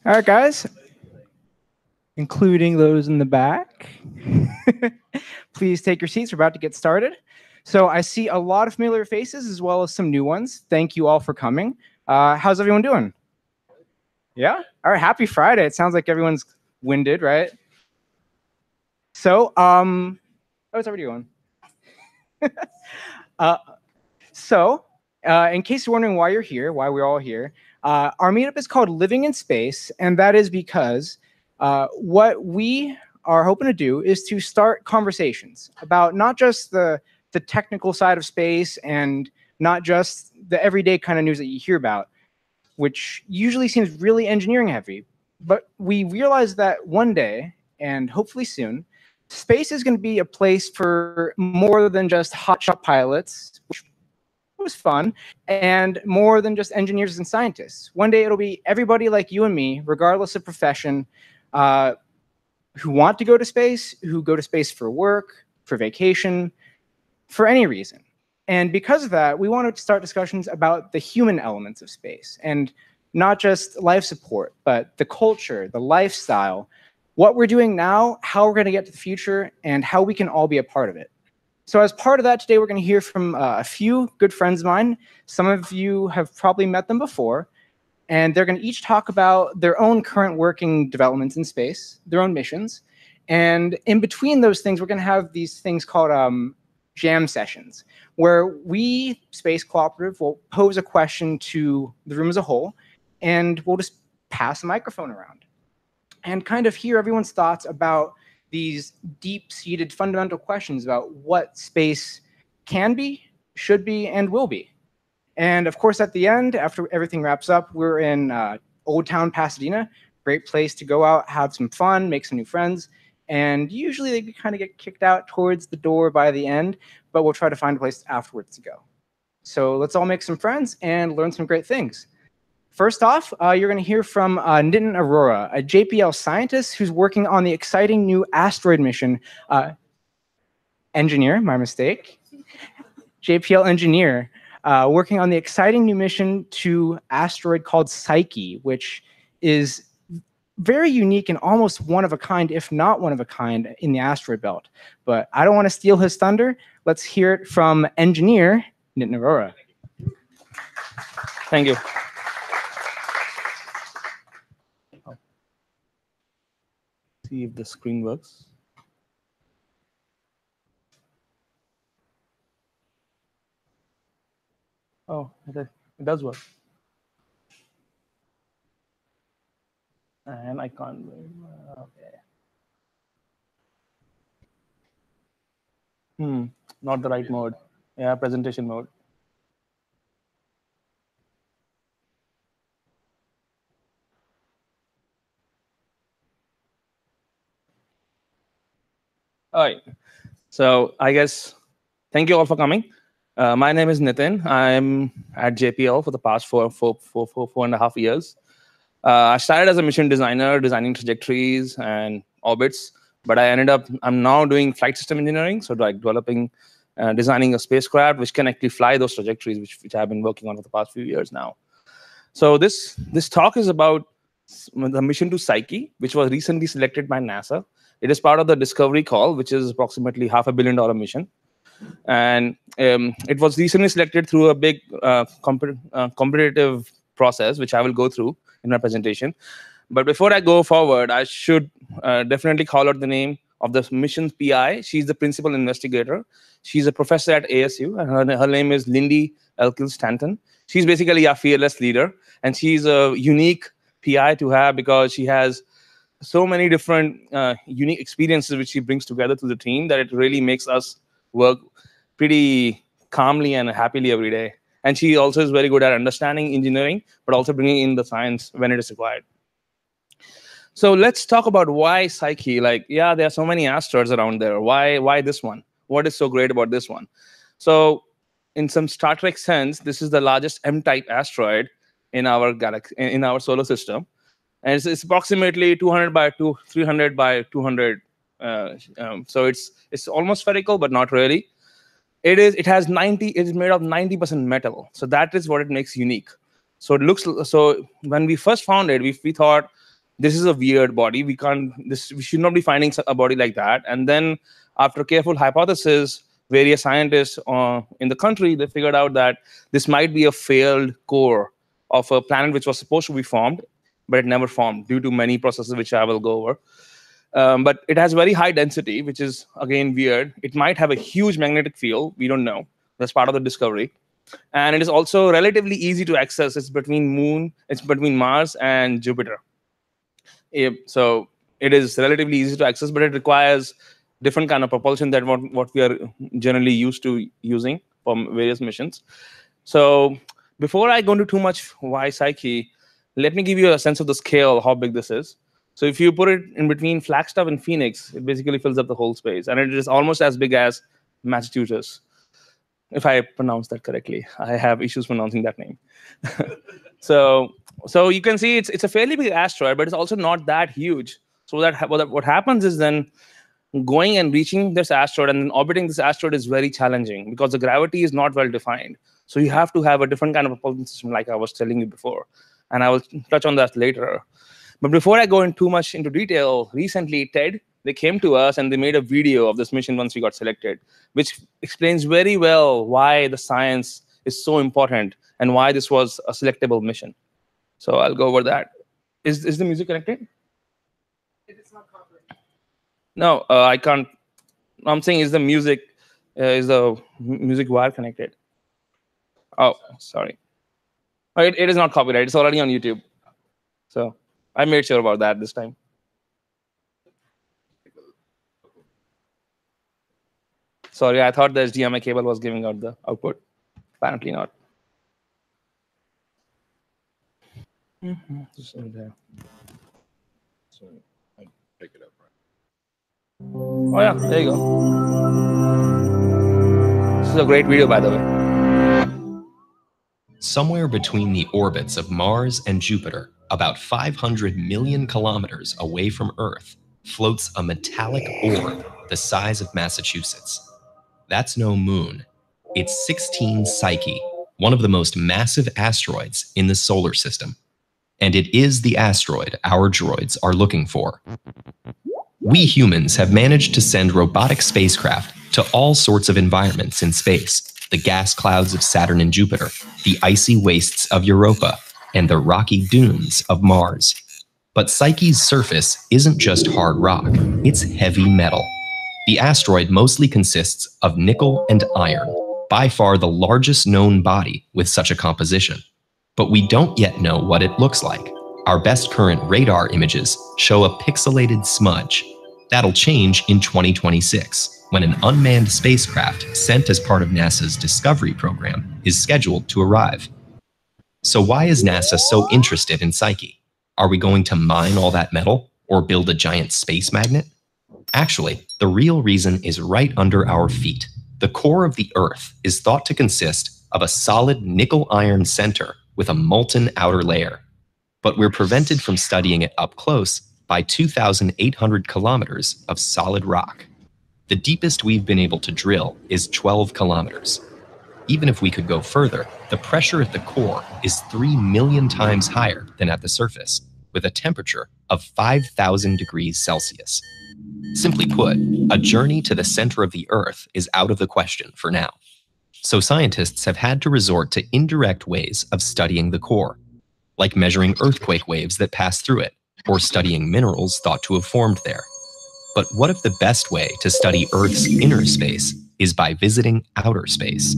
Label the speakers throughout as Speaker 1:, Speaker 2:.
Speaker 1: All right, guys, including those in the back. Please take your seats. We're about to get started. So I see a lot of familiar faces as well as some new ones. Thank you all for coming. How's everyone doing? Yeah? All right, happy Friday. It sounds like everyone's winded, right? So, oh, it's already going. So, in case you're wondering why you're here, why we're all here, our meetup is called Living in Space, and that is because what we are hoping to do is to start conversations about not just the technical side of space and not just the everyday kind of news that you hear about, which usually seems really engineering heavy. But we realize that one day, and hopefully soon, space is going to be a place for more than just hotshot pilots, which was fun, and more than just engineers and scientists. One day it'll be everybody like you and me, regardless of profession, who want to go to space, who go to space for work, for vacation, for any reason. And because of that, we want to start discussions about the human elements of space, and not just life support, but the culture, the lifestyle, what we're doing now, how we're going to get to the future, and how we can all be a part of it. So as part of that, today we're going to hear from a few good friends of mine. Some of you have probably met them before, and they're going to each talk about their own current working developments in space, their own missions. And in between those things, we're going to have these things called jam sessions, where we, Space Cooperative, will pose a question to the room as a whole, and we'll just pass the microphone around and kind of hear everyone's thoughts about these deep-seated fundamental questions about what space can be, should be, and will be. And of course, at the end, after everything wraps up, we're in Old Town Pasadena. Great place to go out, have some fun, make some new friends. And usually they kind of get kicked out towards the door by the end, but we'll try to find a place afterwards to go. So let's all make some friends and learn some great things. First off, you're going to hear from Nitin Arora, a JPL scientist who's working on the exciting new asteroid mission. Engineer, my mistake. JPL engineer, working on the exciting new mission to asteroid called Psyche, which is very unique and almost one of a kind, if not one of a kind, in the asteroid belt. But I don't want to steal his thunder. Let's hear it from engineer Nitin Arora.
Speaker 2: Thank you. See if the screen works. Oh, it does work. And I can't. Okay. Not the right mode. Yeah, presentation mode. All right. So I guess thank you all for coming. My name is Nitin. I'm at JPL for the past four and a half years. I started as a mission designer, designing trajectories and orbits, but I'm now doing flight system engineering, so like developing, designing a spacecraft which can actually fly those trajectories, which I've been working on for the past few years now. So this talk is about the mission to Psyche, which was recently selected by NASA. It is part of the Discovery Call, which is approximately $500 million mission. And it was recently selected through a big competitive process, which I will go through in my presentation. But before I go forward, I should definitely call out the name of the mission's PI. She's the principal investigator. She's a professor at ASU, and her name is Lindy Elkins-Stanton. She's basically a fearless leader, and she's a unique PI to have because she has so many different unique experiences which she brings together to the team that it really makes us work pretty calmly and happily every day. And she also is very good at understanding engineering, but also bringing in the science when it is required. So let's talk about why Psyche. Like, yeah, there are so many asteroids around there. Why this one? What is so great about this one? So in some Star Trek sense, this is the largest M-type asteroid in our galaxy, in our solar system. And it's approximately 200 by 300 by 200. So it's almost spherical, but not really. It is made of 90% metal. So that is what it makes unique. So it looks so when we first found it, we thought this is a weird body. We should not be finding a body like that. And then after careful hypothesis, various scientists in the country, they figured out that this might be a failed core of a planet which was supposed to be formed, but it never formed due to many processes which I will go over. But it has very high density, which is, again, weird. It might have a huge magnetic field. We don't know. That's part of the discovery. And it is also relatively easy to access. It's between Mars and Jupiter. So it is relatively easy to access, but it requires different kind of propulsion than what we are generally used to using from various missions. So before I go into too much why Psyche, let me give you a sense of the scale, how big this is. So if you put it in between Flagstaff and Phoenix, it basically fills up the whole space. And it is almost as big as Massachusetts, if I pronounce that correctly. I have issues pronouncing that name. So you can see it's a fairly big asteroid, but it's also not that huge. So what happens is then going and reaching this asteroid and then orbiting this asteroid is very challenging because the gravity is not well defined. So you have to have a different kind of propulsion system, like I was telling you before. And I will touch on that later. But before I go in too much into detail, recently TED, they came to us and they made a video of this mission once we got selected, which explains very well why the science is so important and why this was a selectable mission. So I'll go over that. Is the music connected?
Speaker 1: It's not copyrighted.
Speaker 2: No, I can't. I'm saying is the music wire connected? Oh, sorry. Oh, it is not copyrighted. It's already on YouTube. So I made sure about that this time. Sorry, I thought the HDMI cable was giving out the output. Apparently not. Just in there.
Speaker 3: So I pick it up, right?
Speaker 2: Oh yeah, there you go. This is a great video, by the way.
Speaker 4: Somewhere between the orbits of Mars and Jupiter, about 500 million kilometers away from Earth, floats a metallic orb the size of Massachusetts. That's no moon. It's 16 Psyche, one of the most massive asteroids in the solar system. And it is the asteroid our droids are looking for. We humans have managed to send robotic spacecraft to all sorts of environments in space: the gas clouds of Saturn and Jupiter, the icy wastes of Europa, and the rocky dunes of Mars. But Psyche's surface isn't just hard rock, it's heavy metal. The asteroid mostly consists of nickel and iron, by far the largest known body with such a composition. But we don't yet know what it looks like. Our best current radar images show a pixelated smudge. That'll change in 2026, when an unmanned spacecraft sent as part of NASA's Discovery program is scheduled to arrive. So why is NASA so interested in Psyche? Are we going to mine all that metal or build a giant space magnet? Actually, the real reason is right under our feet. The core of the Earth is thought to consist of a solid nickel-iron center with a molten outer layer. But we're prevented from studying it up close by 2,800 kilometers of solid rock. The deepest we've been able to drill is 12 kilometers. Even if we could go further, the pressure at the core is 3 million times higher than at the surface, with a temperature of 5,000 degrees Celsius. Simply put, a journey to the center of the Earth is out of the question for now. So scientists have had to resort to indirect ways of studying the core, like measuring earthquake waves that pass through it, or studying minerals thought to have formed there. But what if the best way to study Earth's inner space is by visiting outer space?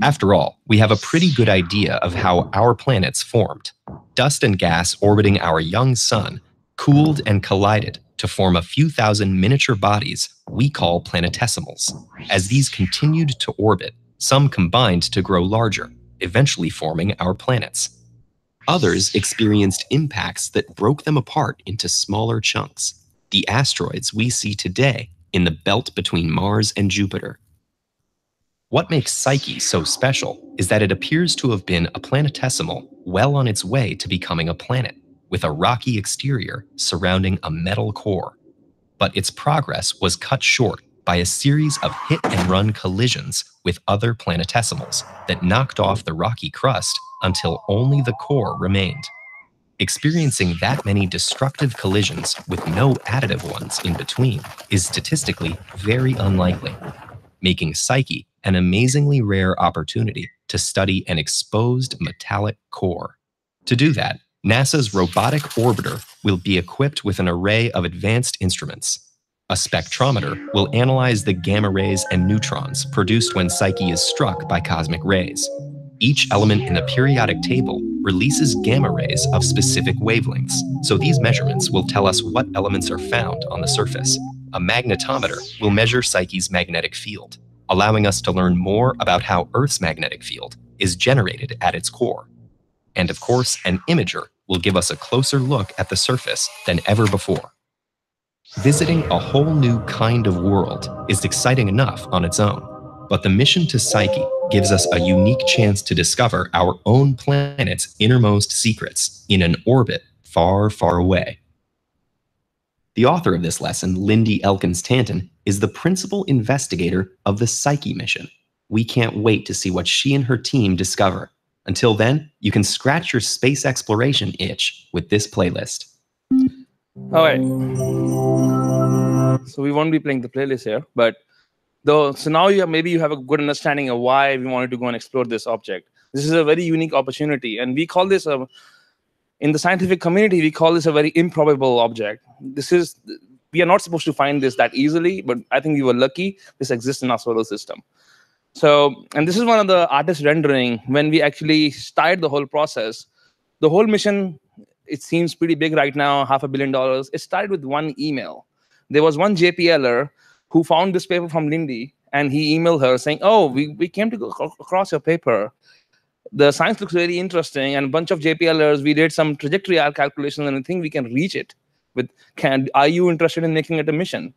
Speaker 4: After all, we have a pretty good idea of how our planets formed. Dust and gas orbiting our young sun cooled and collided to form a few thousand miniature bodies we call planetesimals. As these continued to orbit, some combined to grow larger, eventually forming our planets. Others experienced impacts that broke them apart into smaller chunks, the asteroids we see today in the belt between Mars and Jupiter. What makes Psyche so special is that it appears to have been a planetesimal well on its way to becoming a planet, with a rocky exterior surrounding a metal core. But its progress was cut short by a series of hit-and-run collisions with other planetesimals that knocked off the rocky crust until only the core remained. Experiencing that many destructive collisions with no additive ones in between is statistically very unlikely, making Psyche an amazingly rare opportunity to study an exposed metallic core. To do that, NASA's robotic orbiter will be equipped with an array of advanced instruments. A spectrometer will analyze the gamma rays and neutrons produced when Psyche is struck by cosmic rays. Each element in the periodic table releases gamma rays of specific wavelengths, so these measurements will tell us what elements are found on the surface. A magnetometer will measure Psyche's magnetic field, allowing us to learn more about how Earth's magnetic field is generated at its core. And of course, an imager will give us a closer look at the surface than ever before. Visiting a whole new kind of world is exciting enough on its own, but the mission to Psyche gives us a unique chance to discover our own planet's innermost secrets in an orbit far, far away. The author of this lesson, Lindy Elkins-Tanton, is the principal investigator of the Psyche mission. We can't wait to see what she and her team discover. Until then, you can scratch your space exploration itch with this playlist.
Speaker 2: All right. So we won't be playing the playlist here, but so now maybe you have a good understanding of why we wanted to go and explore this object. This is a very unique opportunity, and we call this in the scientific community, we call this a very improbable object. We are not supposed to find this that easily, but I think we were lucky this exists in our solar system. So, and this is one of the artist rendering when we actually started the whole process. The whole mission, it seems pretty big right now, $500 million. It started with one email. There was one JPLer who found this paper from Lindy, and he emailed her saying, oh, we came to go across your paper. The science looks really interesting, and a bunch of JPLers, we did some trajectory calculations, and I think we can reach it. Are you interested in making it a mission?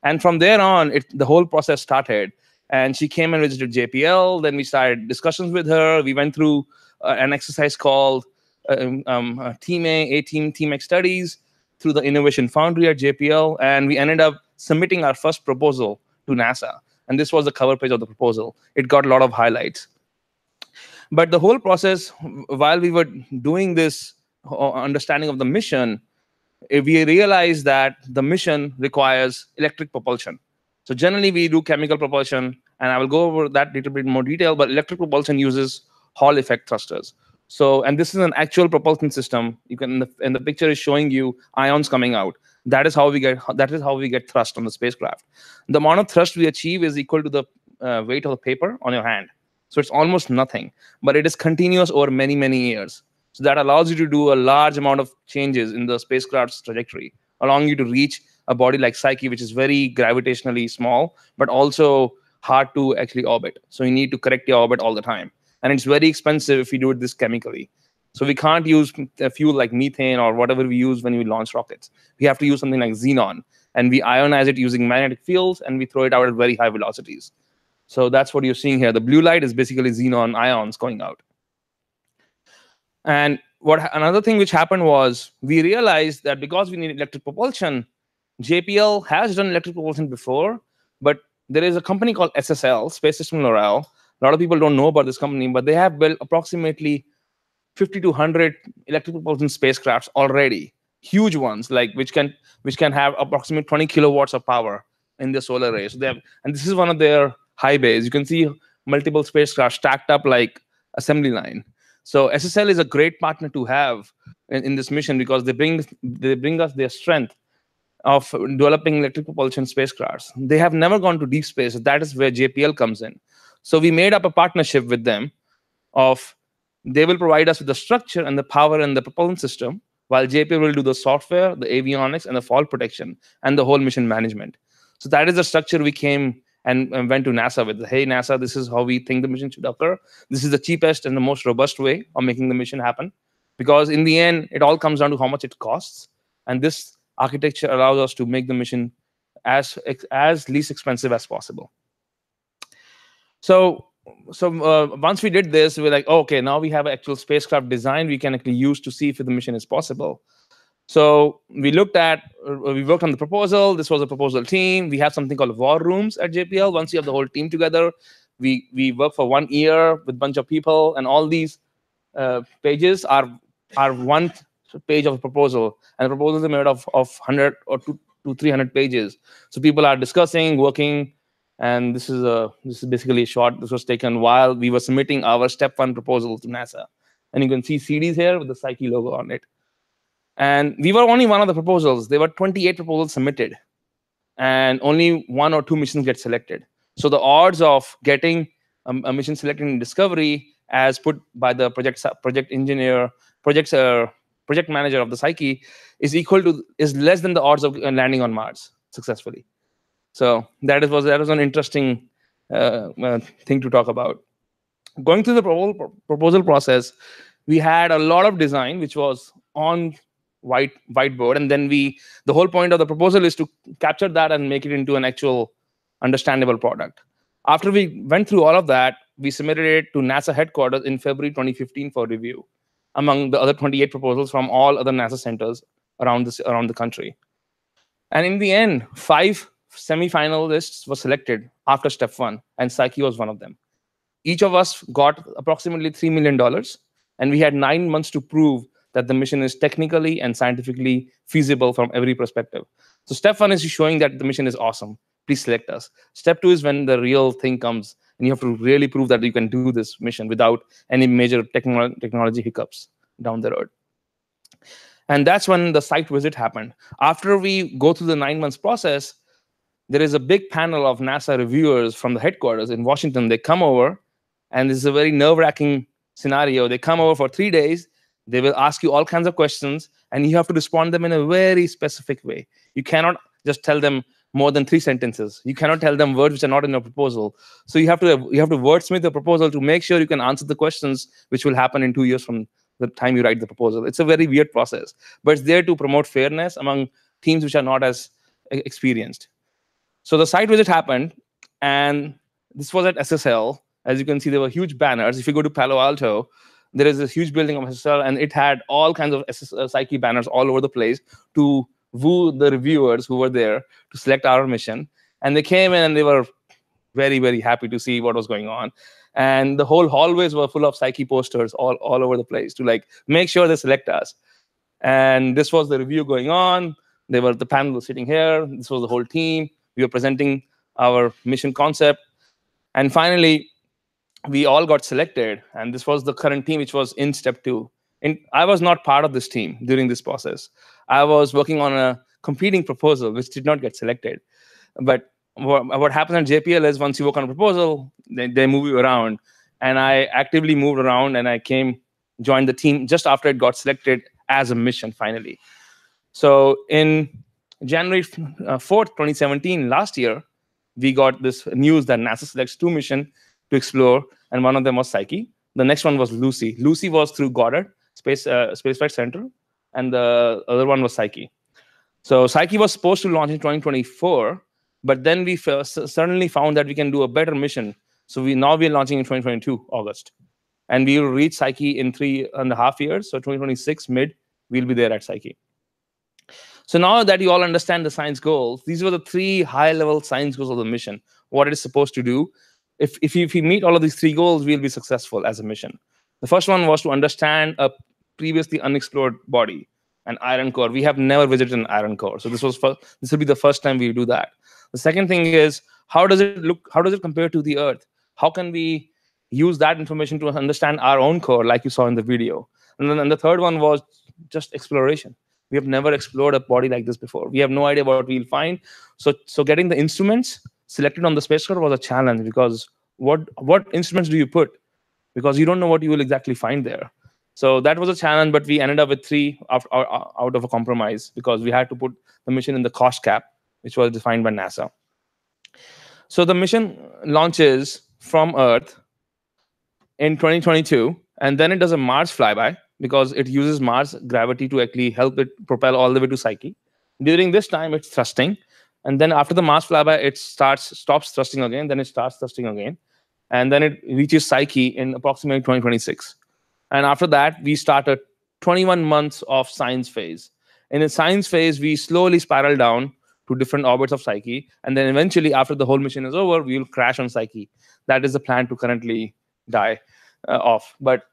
Speaker 2: And from there on, the whole process started. And she came and visited JPL. Then we started discussions with her. We went through an exercise called Team A, Team X studies through the Innovation Foundry at JPL. And we ended up submitting our first proposal to NASA. And this was the cover page of the proposal. It got a lot of highlights. But the whole process, while we were doing this understanding of the mission, we realized that the mission requires electric propulsion. So generally, we do chemical propulsion, and I will go over that a little bit more detail, but electric propulsion uses Hall effect thrusters. So, and this is an actual propulsion system. You can, and the picture is showing you ions coming out. That is how we get thrust on the spacecraft. The amount of thrust we achieve is equal to the weight of the paper on your hand. So it's almost nothing, but it is continuous over many, many years. So that allows you to do a large amount of changes in the spacecraft's trajectory, allowing you to reach a body like Psyche, which is very gravitationally small, but also hard to actually orbit. So you need to correct your orbit all the time. And it's very expensive if you do it this chemically. So we can't use a fuel like methane or whatever we use when we launch rockets. We have to use something like xenon, and we ionize it using magnetic fields, and we throw it out at very high velocities. So that's what you're seeing here. The blue light is basically xenon ions going out. And another thing which happened was we realized that because we need electric propulsion, JPL has done electric propulsion before, but there is a company called SSL, Space System L'Oreal. A lot of people don't know about this company, but they have built approximately 50 to 100 electric propulsion spacecrafts already, huge ones, like which can have approximately 20 kilowatts of power in the solar array. So and this is one of their high bays. You can see multiple spacecraft stacked up like assembly line. So SSL is a great partner to have in this mission because they bring us their strength of developing electric propulsion spacecrafts. They have never gone to deep space. That is where JPL comes in. So we made up a partnership with them of they will provide us with the structure and the power and the propulsion system, while JPL will do the software, the avionics, and the fall protection, and the whole mission management. So that is the structure we came and went to NASA with. Hey, NASA, this is how we think the mission should occur. This is the cheapest and the most robust way of making the mission happen. Because in the end, it all comes down to how much it costs. And this architecture allows us to make the mission as least expensive as possible. So once we did this, we're like, oh, okay, now we have an actual spacecraft design we can actually use to see if the mission is possible. So we worked on the proposal. This was a proposal team. We have something called war rooms at JPL. Once you have the whole team together, we work for 1 year with a bunch of people, and all these pages are one page of a proposal, and the proposals are made of 100 or 2 to 300 pages. So people are discussing, working, and this is basically a shot. This was taken while we were submitting our step 1 proposal to NASA, and you can see CDs here with the Psyche logo on it. And we were only one of the proposals. There were 28 proposals submitted, and only 1 or 2 missions get selected. So the odds of getting a mission selected in discovery, as put by the project engineer, project manager of the Psyche, is less than the odds of landing on Mars successfully. So that was an interesting thing to talk about. Going through the proposal process, we had a lot of design which was on whiteboard, and then the whole point of the proposal is to capture that and make it into an actual understandable product. After we went through all of that, we submitted it to NASA headquarters in February 2015 for review, among the other 28 proposals from all other NASA centers around the country. And in the end, 5 semi-finalists were selected after step 1, and Psyche was one of them. Each of us got approximately $3 million, and we had 9 months to prove that the mission is technically and scientifically feasible from every perspective. So step 1 is showing that the mission is awesome. Please select us. Step 2 is when the real thing comes, and you have to really prove that you can do this mission without any major technology hiccups down the road. And that's when the site visit happened. After we go through the 9 months process, there is a big panel of NASA reviewers from the headquarters in Washington. They come over, and this is a very nerve-wracking scenario. They come over for 3 days. They will ask you all kinds of questions, and you have to respond them in a very specific way. You cannot just tell them more than 3 sentences. You cannot tell them words which are not in your proposal. So you have to wordsmith the proposal to make sure you can answer the questions which will happen in 2 years from the time you write the proposal. It's a very weird process, but it's there to promote fairness among teams which are not as experienced. So the site visit happened, and this was at SSL. As you can see, there were huge banners. If you go to Palo Alto, there is this huge building of SSL, and it had all kinds of Psyche banners all over the place to woo the reviewers who were there to select our mission. And they came in, and they were very, very happy to see what was going on. And the whole hallways were full of Psyche posters all over the place to make sure they select us. And this was the review going on. The panel was sitting here. This was the whole team. We were presenting our mission concept. And finally, we all got selected. And this was the current team, which was in step 2. And I was not part of this team during this process. I was working on a competing proposal, which did not get selected. But what happens at JPL is once you work on a proposal, they move you around. And I actively moved around, and I joined the team just after it got selected as a mission, finally. So in January 4th, 2017, last year, we got this news that NASA selects 2 missions to explore, and one of them was Psyche. The next one was Lucy. Lucy was through Goddard Space Flight Center, and the other one was Psyche. So Psyche was supposed to launch in 2024, but then we suddenly found that we can do a better mission. So now we're launching in 2022, August. And we will reach Psyche in 3.5 years. So 2026, we'll be there at Psyche. So now that you all understand the science goals, these were the 3 high-level science goals of the mission, what it is supposed to do. If we meet all of these 3 goals, we'll be successful as a mission. The first one was to understand a previously unexplored body, an iron core. We have never visited an iron core. So this will be the first time we do that. The second thing is, how does it look? How does it compare to the Earth? How can we use that information to understand our own core, like you saw in the video? And the third one was just exploration. We have never explored a body like this before. We have no idea what we'll find. So getting the instruments selected on the spacecraft was a challenge, because what instruments do you put? Because you don't know what you will exactly find there. So that was a challenge, but we ended up with 3 out of a compromise, because we had to put the mission in the cost cap, which was defined by NASA. So the mission launches from Earth in 2022, and then it does a Mars flyby, because it uses Mars gravity to actually help it propel all the way to Psyche. During this time, it's thrusting. And then after the Mars flyby, it stops thrusting again, then it starts thrusting again. And then it reaches Psyche in approximately 2026. And after that, we start a 21 months of science phase. In the science phase, we slowly spiral down to different orbits of Psyche. And then eventually, after the whole mission is over, we will crash on Psyche. That is the plan to currently die off. But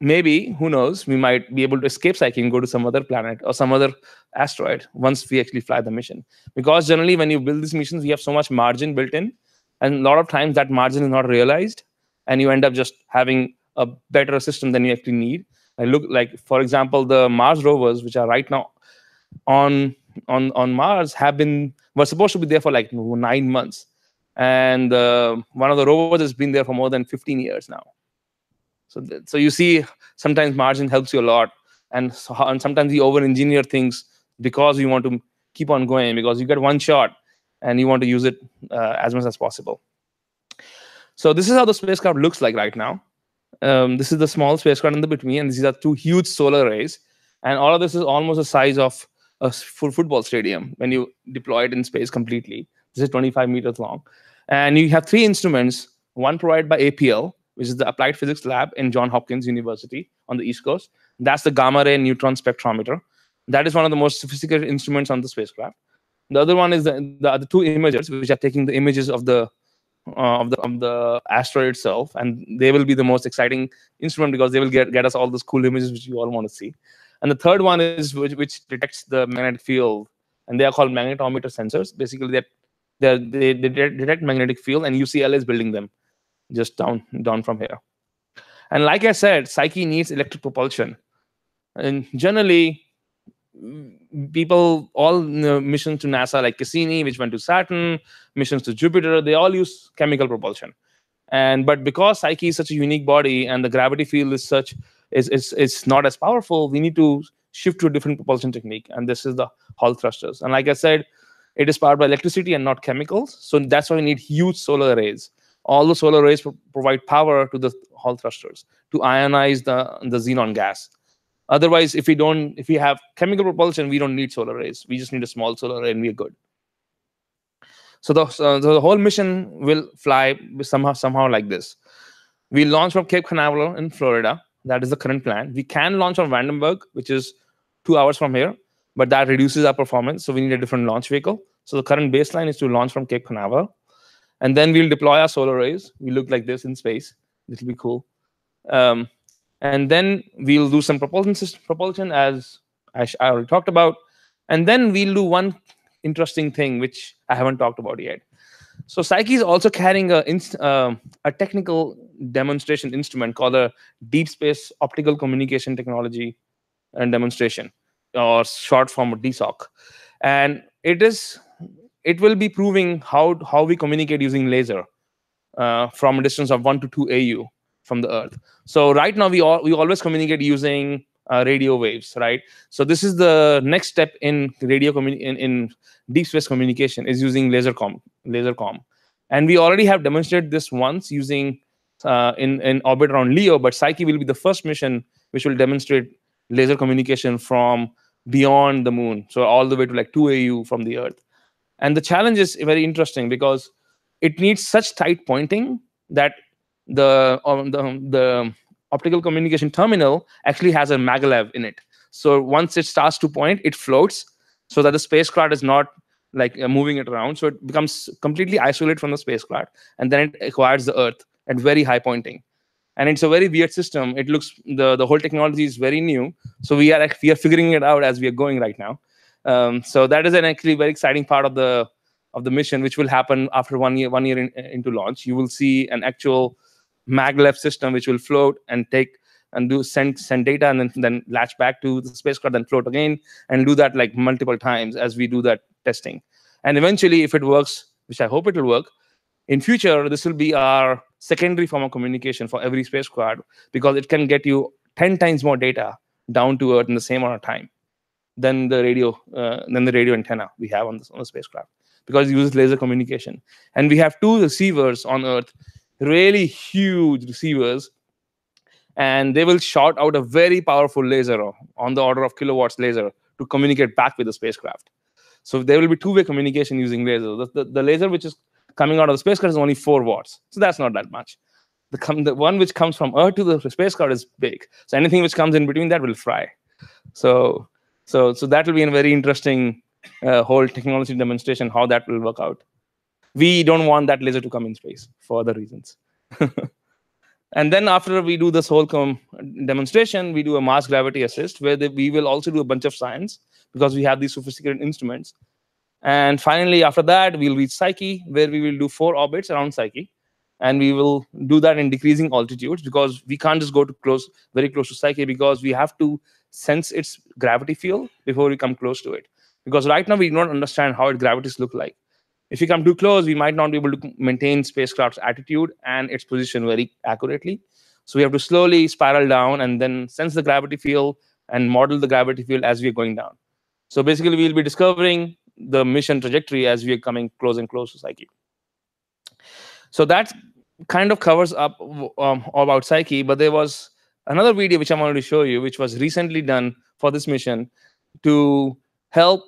Speaker 2: maybe, who knows, we might be able to escape Psyche and go to some other planet or some other asteroid once we actually fly the mission. Because generally, when you build these missions, we have so much margin built in, and a lot of times that margin is not realized, and you end up just having a better system than you actually need. I look like, for example, the Mars rovers, which are right now on Mars, were supposed to be there for like 9 months, and one of the rovers has been there for more than 15 years now. So you see, sometimes margin helps you a lot, and sometimes we over-engineer things because we want to keep on going, because you get one shot and you want to use it as much as possible. So this is how the spacecraft looks like right now. This is the small spacecraft in the between, and these are 2 huge solar arrays, and all of this is almost the size of a full football stadium when you deploy it in space completely. This is 25 meters long, and you have 3 instruments, one provided by APL, which is the Applied Physics Lab in Johns Hopkins University on the East Coast. That's the gamma ray neutron spectrometer. That is one of the most sophisticated instruments on the spacecraft. The other one is the other 2 imagers, which are taking the images of the asteroid itself, and they will be the most exciting instrument because they will get us all those cool images which you all want to see. And the third one is which detects the magnetic field, and they are called magnetometer sensors. Basically, they detect magnetic field, and UCLA is building them just down from here. And like I said, Psyche needs electric propulsion, and generally all missions to NASA, like Cassini, which went to Saturn, missions to Jupiter, they all use chemical propulsion. But because Psyche is such a unique body and the gravity field is not as powerful, we need to shift to a different propulsion technique, and this is the Hall thrusters. And like I said, it is powered by electricity and not chemicals, so that's why we need huge solar arrays. All the solar arrays provide power to the Hall thrusters to ionize the xenon gas. Otherwise, if we have chemical propulsion, we don't need solar arrays. We just need a small solar array and we're good. So the whole mission will fly somehow like this. We launch from Cape Canaveral in Florida. That is the current plan. We can launch from Vandenberg, which is 2 hours from here, but that reduces our performance, so we need a different launch vehicle. So the current baseline is to launch from Cape Canaveral, and then we'll deploy our solar arrays. We look like this in space. This will be cool. And then we'll do some propulsion, as I already talked about. And then we'll do one interesting thing, which I haven't talked about yet. So Psyche is also carrying a technical demonstration instrument called a Deep Space Optical Communication Technology and Demonstration, or short form of DSOC. And it will be proving how we communicate using laser from a distance of 1 to 2 AU from the Earth. So right now we always communicate using radio waves, right? So this is the next step in in deep space communication, is using laser comm. And we already have demonstrated this once using in orbit around Leo, but Psyche will be the first mission which will demonstrate laser communication from beyond the moon, so all the way to like 2 AU from the Earth. And the challenge is very interesting because it needs such tight pointing that the optical communication terminal actually has a maglev in it. So once it starts to point, it floats so that the spacecraft is not like moving it around. So it becomes completely isolated from the spacecraft, and then it acquires the Earth at very high pointing. And it's a very weird system. It looks, the whole technology is very new. So we are figuring it out as we are going right now. So that is an actually very exciting part of the mission, which will happen after 1 year into launch. You will see an actual maglev system which will float and send data, and then latch back to the spacecraft, then float again, and do that like multiple times as we do that testing. And eventually, if it works, which I hope it will work, in future, this will be our secondary form of communication for every spacecraft, because it can get you 10 times more data down to Earth in the same amount of time than the radio antenna we have on the spacecraft, because it uses laser communication. And we have 2 receivers on Earth, really huge receivers, and they will shoot out a very powerful laser on the order of kilowatts laser to communicate back with the spacecraft. So there will be two-way communication using lasers. The laser which is coming out of the spacecraft is only 4 watts, so that's not that much. The one which comes from Earth to the spacecraft is big. So anything which comes in between that will fry. So that will be a very interesting whole technology demonstration, how that will work out. We don't want that laser to come in space for other reasons. And then after we do this whole demonstration, we do a Mars gravity assist, where we will also do a bunch of science, because we have these sophisticated instruments. And finally, after that, we'll reach Psyche, where we will do 4 orbits around Psyche. And we will do that in decreasing altitudes, because we can't just go very close to Psyche, because we have to sense its gravity field before we come close to it. Because right now, we don't understand how its gravities look like. If we come too close, we might not be able to maintain spacecraft's attitude and its position very accurately. So we have to slowly spiral down and then sense the gravity field and model the gravity field as we are going down. So basically, we'll be discovering the mission trajectory as we are coming close and close to Psyche. So that kind of covers up all about Psyche. But there was another video which I wanted to show you, which was recently done for this mission to help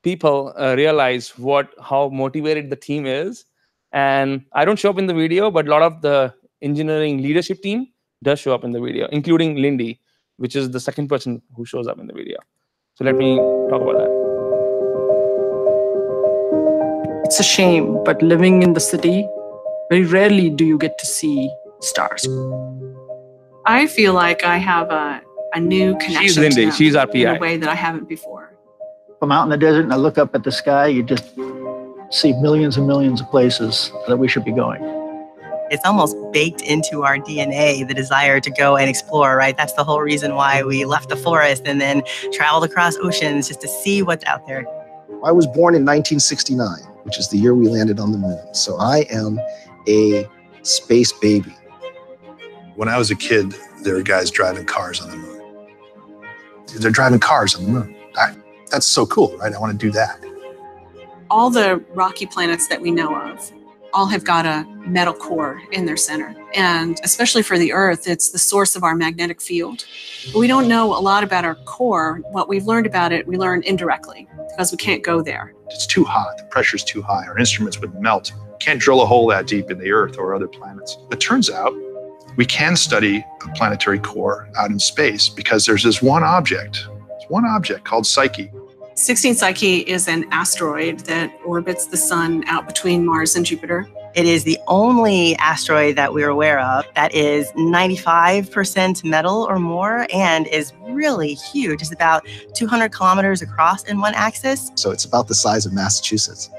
Speaker 2: people realize how motivated the team is. And I don't show up in the video, but a lot of the engineering leadership team does show up in the video, including Lindy, which is the second person who shows up in the video. So let me talk about that.
Speaker 5: It's a shame, but living in the city, very rarely do you get to see stars.
Speaker 6: I feel like I have a new connection
Speaker 2: She's Lindy.
Speaker 6: to them
Speaker 2: She's our
Speaker 6: in
Speaker 2: PI.
Speaker 6: a way that I haven't before.
Speaker 7: I'm out in the desert and I look up at the sky, you just see millions and millions of places that we should be going.
Speaker 8: It's almost baked into our DNA, the desire to go and explore, right? That's the whole reason why we left the forest and then traveled across oceans, just to see what's out there.
Speaker 9: I was born in 1969, which is the year we landed on the moon. So I am a space baby.
Speaker 3: When I was a kid, there were guys driving cars on the moon. They're driving cars on the moon. That's so cool, right? I want to do that.
Speaker 6: All the rocky planets that we know of all have got a metal core in their center. And especially for the Earth, it's the source of our magnetic field. But we don't know a lot about our core. What we've learned about it, we learn indirectly, because we can't go there.
Speaker 3: It's too hot. The pressure's too high. Our instruments would melt. Can't drill a hole that deep in the Earth or other planets. It turns out we can study a planetary core out in space, because there's this one object called Psyche.
Speaker 6: 16 Psyche is an asteroid that orbits the sun out between Mars and Jupiter.
Speaker 8: It is the only asteroid that we're aware of that is 95% metal or more and is really huge. It's about 200 kilometers across in one axis.
Speaker 9: So it's about the size of Massachusetts.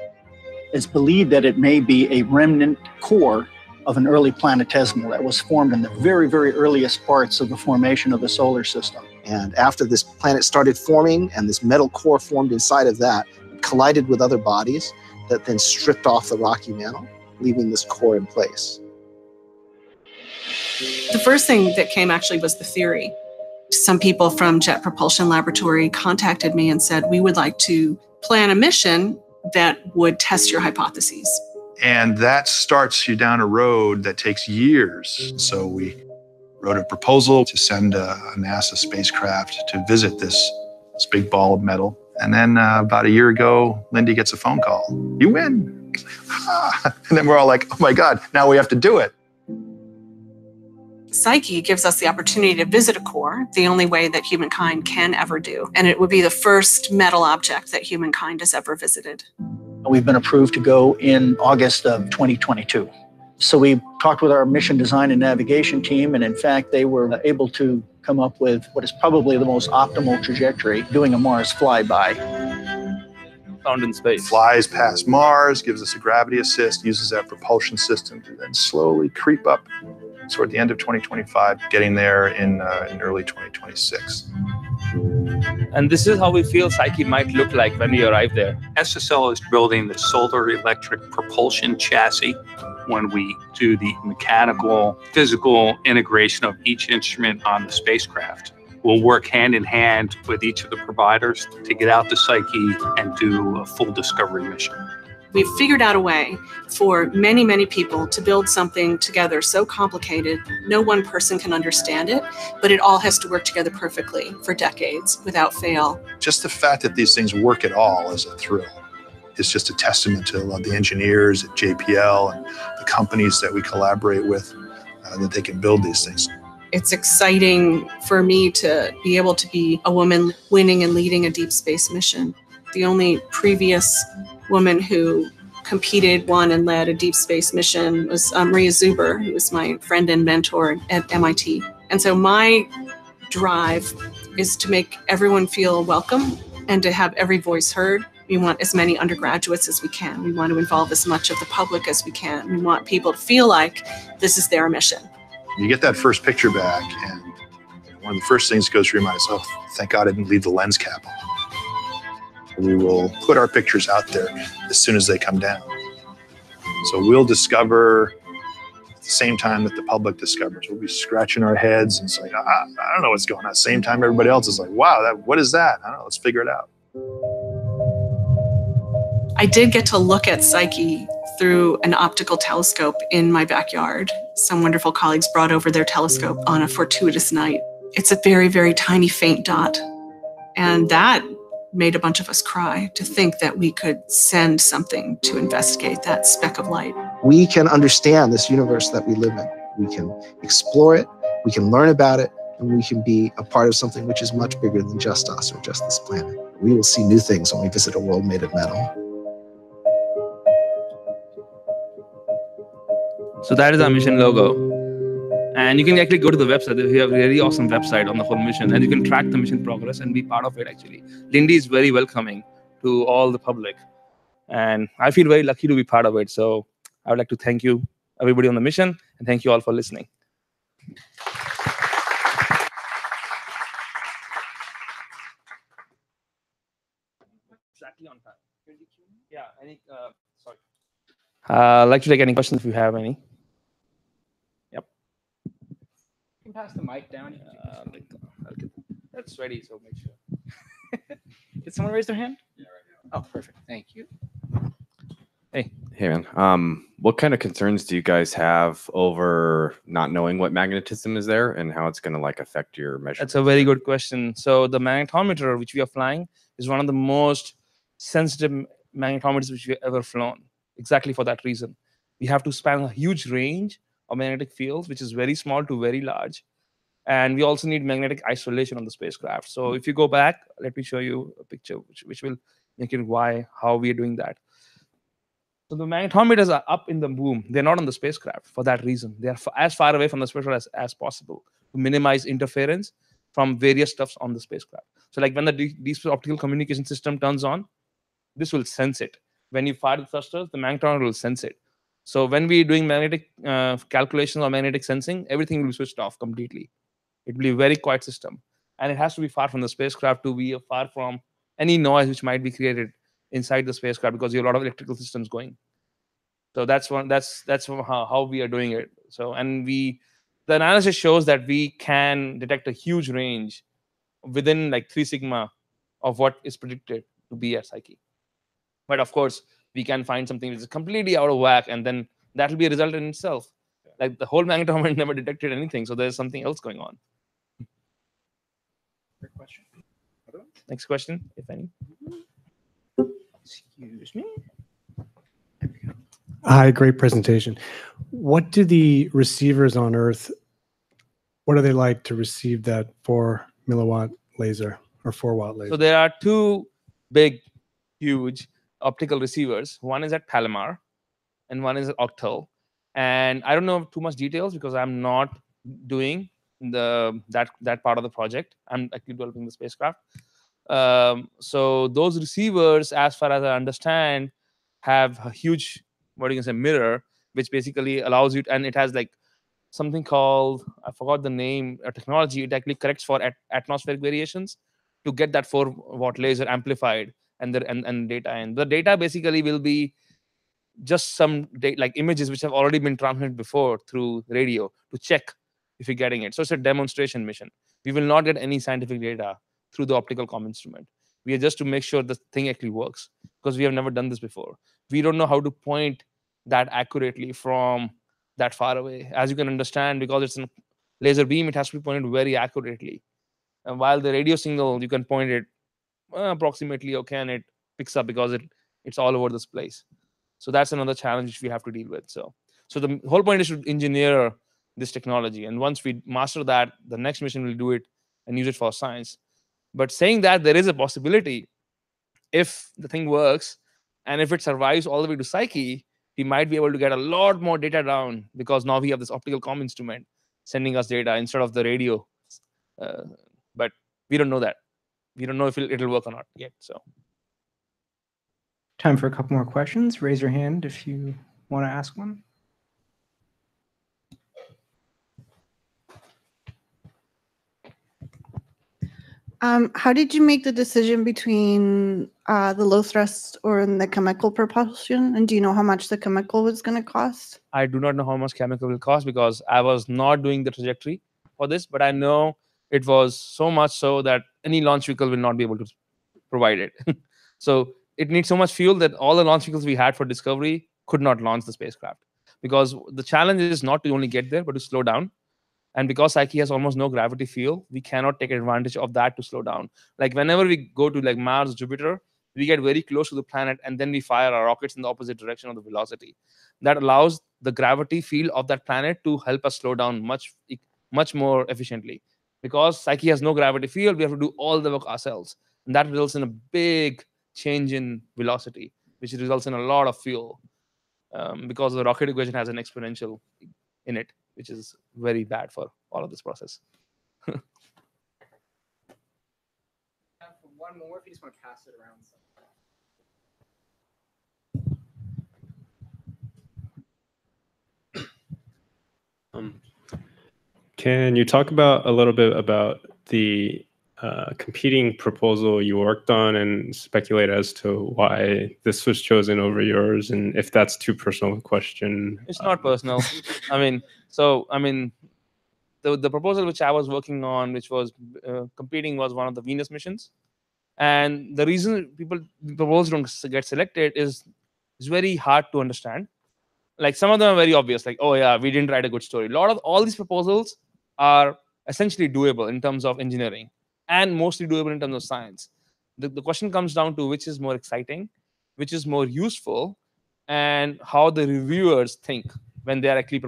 Speaker 7: It's believed that it may be a remnant core of an early planetesimal that was formed in the very, very earliest parts of the formation of the solar system.
Speaker 9: And after this planet started forming and this metal core formed inside of that, it collided with other bodies that then stripped off the rocky mantle, leaving this core in place.
Speaker 6: The first thing that came actually was the theory. Some people from Jet Propulsion Laboratory contacted me and said, we would like to plan a mission that would test your hypotheses.
Speaker 3: And that starts you down a road that takes years. So we wrote a proposal to send a NASA spacecraft to visit this big ball of metal. And then about a year ago, Lindy gets a phone call. You win. And then we're all like, oh my God, now we have to do it.
Speaker 6: Psyche gives us the opportunity to visit a core, the only way that humankind can ever do. And it would be the first metal object that humankind has ever visited.
Speaker 7: We've been approved to go in August of 2022. So we talked with our mission design and navigation team, and in fact, they were able to come up with what is probably the most optimal trajectory, doing a Mars flyby.
Speaker 2: Found in space.
Speaker 3: Flies past Mars, gives us a gravity assist, uses that propulsion system to then slowly creep up toward the end of 2025, getting there in early 2026.
Speaker 2: And this is how we feel Psyche might look like when we arrive there.
Speaker 10: SSL is building the solar electric propulsion chassis. When we do the mechanical, physical integration of each instrument on the spacecraft, we'll work hand in hand with each of the providers to get out to Psyche and do a full discovery mission.
Speaker 6: We've figured out a way for many, many people to build something together so complicated, no one person can understand it, but it all has to work together perfectly for decades without fail.
Speaker 3: Just the fact that these things work at all is a thrill. It's just a testament to the engineers at JPL and the companies that we collaborate with, that they can build these things.
Speaker 6: It's exciting for me to be able to be a woman winning and leading a deep space mission. The only previous woman who competed, won, and led a deep space mission was Maria Zuber, who was my friend and mentor at MIT. And so my drive is to make everyone feel welcome and to have every voice heard. We want as many undergraduates as we can. We want to involve as much of the public as we can. We want people to feel like this is their mission.
Speaker 3: You get that first picture back, and one of the first things that goes through your mind is, oh, thank God I didn't leave the lens cap on. We will put our pictures out there as soon as they come down. So we'll discover at the same time that the public discovers. We'll be scratching our heads and saying, I don't know what's going on. Same time everybody else is like, wow, what is that? I don't know, let's figure it out.
Speaker 6: I did get to look at Psyche through an optical telescope in my backyard. Some wonderful colleagues brought over their telescope on a fortuitous night. It's a very, very tiny, faint dot. And that made a bunch of us cry to think that we could send something to investigate that speck of light.
Speaker 9: We can understand this universe that we live in. We can explore it, we can learn about it, and we can be a part of something which is much bigger than just us or just this planet. We will see new things when we visit a world made of metal.
Speaker 2: So that is our mission logo. And you can actually go to the website. We have a very awesome website on the whole mission, and you can track the mission progress and be part of it, actually. Lindy is very welcoming to all the public. And I feel very lucky to be part of it. So I would like to thank you, everybody on the mission, and thank you all for listening. Exactly on time. Yeah, sorry. I'd like to take any questions if you have any.
Speaker 1: You can pass the mic down.
Speaker 2: That's ready, so make sure.
Speaker 1: Did someone raise their hand? Yeah, right now. Oh, perfect. Thank you.
Speaker 11: Hey, man. What kind of concerns do you guys have over not knowing what magnetism is there and how it's going to like affect your measurements?
Speaker 2: That's a very good question. So the magnetometer which we are flying is one of the most sensitive magnetometers which we've ever flown. Exactly for that reason. We have to span a huge range of magnetic fields, which is very small to very large. And we also need magnetic isolation on the spacecraft. So if you go back, let me show you a picture which will make it how we are doing that. So the magnetometers are up in the boom. They're not on the spacecraft for that reason. They are as far away from the spacecraft as possible to minimize interference from various stuffs on the spacecraft. So like when the deep optical communication system turns on, this will sense it. When you fire the thrusters, the magnetometer will sense it. So when we're doing magnetic calculations or magnetic sensing, everything will be switched off completely. It will be a very quiet system. And it has to be far from the spacecraft to be far from any noise which might be created inside the spacecraft, because you have a lot of electrical systems going. So that's how we are doing it. So the analysis shows that we can detect a huge range within like 3 sigma of what is predicted to be at Psyche. But of course, we can find something which is completely out of whack, and then that will be a result in itself. Like the whole magnetometer never detected anything, so there's something else going on.
Speaker 1: Great question.
Speaker 2: Next question, if any.
Speaker 1: Excuse me.
Speaker 12: Hi, great presentation. What do the receivers on Earth, what are they like to receive that 4 milliwatt laser or 4-watt laser?
Speaker 2: So there are two big, huge optical receivers. One is at Palomar and one is at Octal. And I don't know too much details because I'm not doing that part of the project. I'm actually developing the spacecraft. So those receivers, as far as I understand, have a huge, mirror, which basically allows you, and it has like something called, I forgot the name, a technology. It actually corrects for atmospheric variations to get that 4-watt laser amplified and data. And the data basically will be just some like images which have already been transmitted before through radio to check if you're getting it. So it's a demonstration mission. We will not get any scientific data through the optical comm instrument. We are just to make sure the thing actually works, because we have never done this before. We don't know how to point that accurately from that far away. As you can understand, because it's a laser beam, it has to be pointed very accurately. And while the radio signal, you can point it approximately okay, and it picks up because it's all over this place. So that's another challenge which we have to deal with. So the whole point is to engineer this technology. And once we master that, the next mission will do it and use it for science. But saying that, there is a possibility, if the thing works, And if it survives all the way to Psyche, we might be able to get a lot more data down, because now we have this optical comm instrument sending us data instead of the radio. But we don't know that. We don't know if it'll work or not yet. So,
Speaker 1: time for a couple more questions. Raise your hand if you want to ask one.
Speaker 13: How did you make the decision between the low thrust or the chemical propulsion? And do you know how much the chemical was going to cost?
Speaker 2: I do not know how much chemical will cost, because I was not doing the trajectory for this, but I know it was so much so that any launch vehicle will not be able to provide it. So it needs so much fuel that all the launch vehicles we had for Discovery could not launch the spacecraft, because the challenge is not to only get there, but to slow down. And because Psyche has almost no gravity field, we cannot take advantage of that to slow down. Like whenever we go to like Mars, Jupiter, we get very close to the planet, and then we fire our rockets in the opposite direction of the velocity. That allows the gravity field of that planet to help us slow down much more efficiently. Because Psyche has no gravity field, we have to do all the work ourselves. And that results in a big change in velocity, which results in a lot of fuel, because the rocket equation has an exponential in it, which is very bad for all of this process.
Speaker 1: One more, if you just want to pass it around.
Speaker 14: Can you talk about a little bit about the competing proposal you worked on, and speculate as to why this was chosen over yours, and if that's too personal a question?
Speaker 2: It's not personal. The proposal which I was working on, which was competing, was one of the Venus missions. And the reason the proposals don't get selected is very hard to understand. Like some of them are very obvious, like, oh yeah, we didn't write a good story. A lot of all these proposals are essentially doable in terms of engineering, and mostly doable in terms of science. The question comes down to which is more exciting, which is more useful, and how the reviewers think when they are actually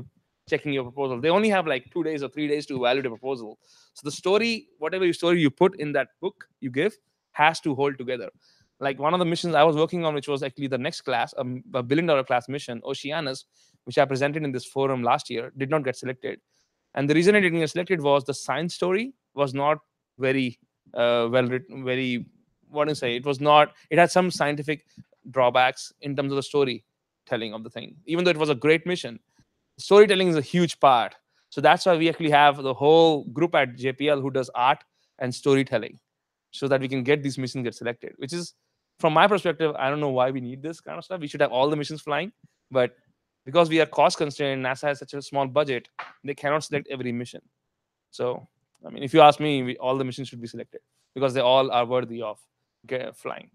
Speaker 2: checking your proposal. They only have like 2 days or 3 days to evaluate a proposal. So the story, whatever story you put in that book you give, has to hold together. Like one of the missions I was working on, which was actually the next class, a $1 billion class mission, Oceanus, which I presented in this forum last year, did not get selected. And the reason it didn't get selected was the science story was not very well written, it had some scientific drawbacks in terms of the storytelling of the thing, even though it was a great mission. Storytelling is a huge part. So that's why we actually have the whole group at JPL who does art and storytelling, so that we can get these missions get selected, which is, from my perspective, I don't know why we need this kind of stuff. We should have all the missions flying, but because we are cost constrained, NASA has such a small budget, they cannot select every mission. So, I mean, if you ask me, all the missions should be selected, because they all are worthy of flying.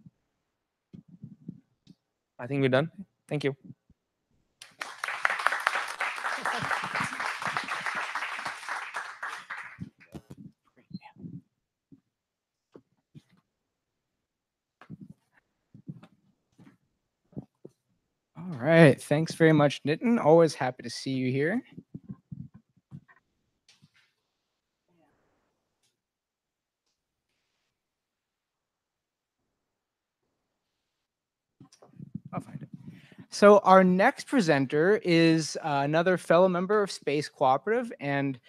Speaker 2: I think we're done. Thank you.
Speaker 1: All right. Thanks very much, Nitin. Always happy to see you here. I'll find it. So our next presenter is another fellow member of Space Cooperative, and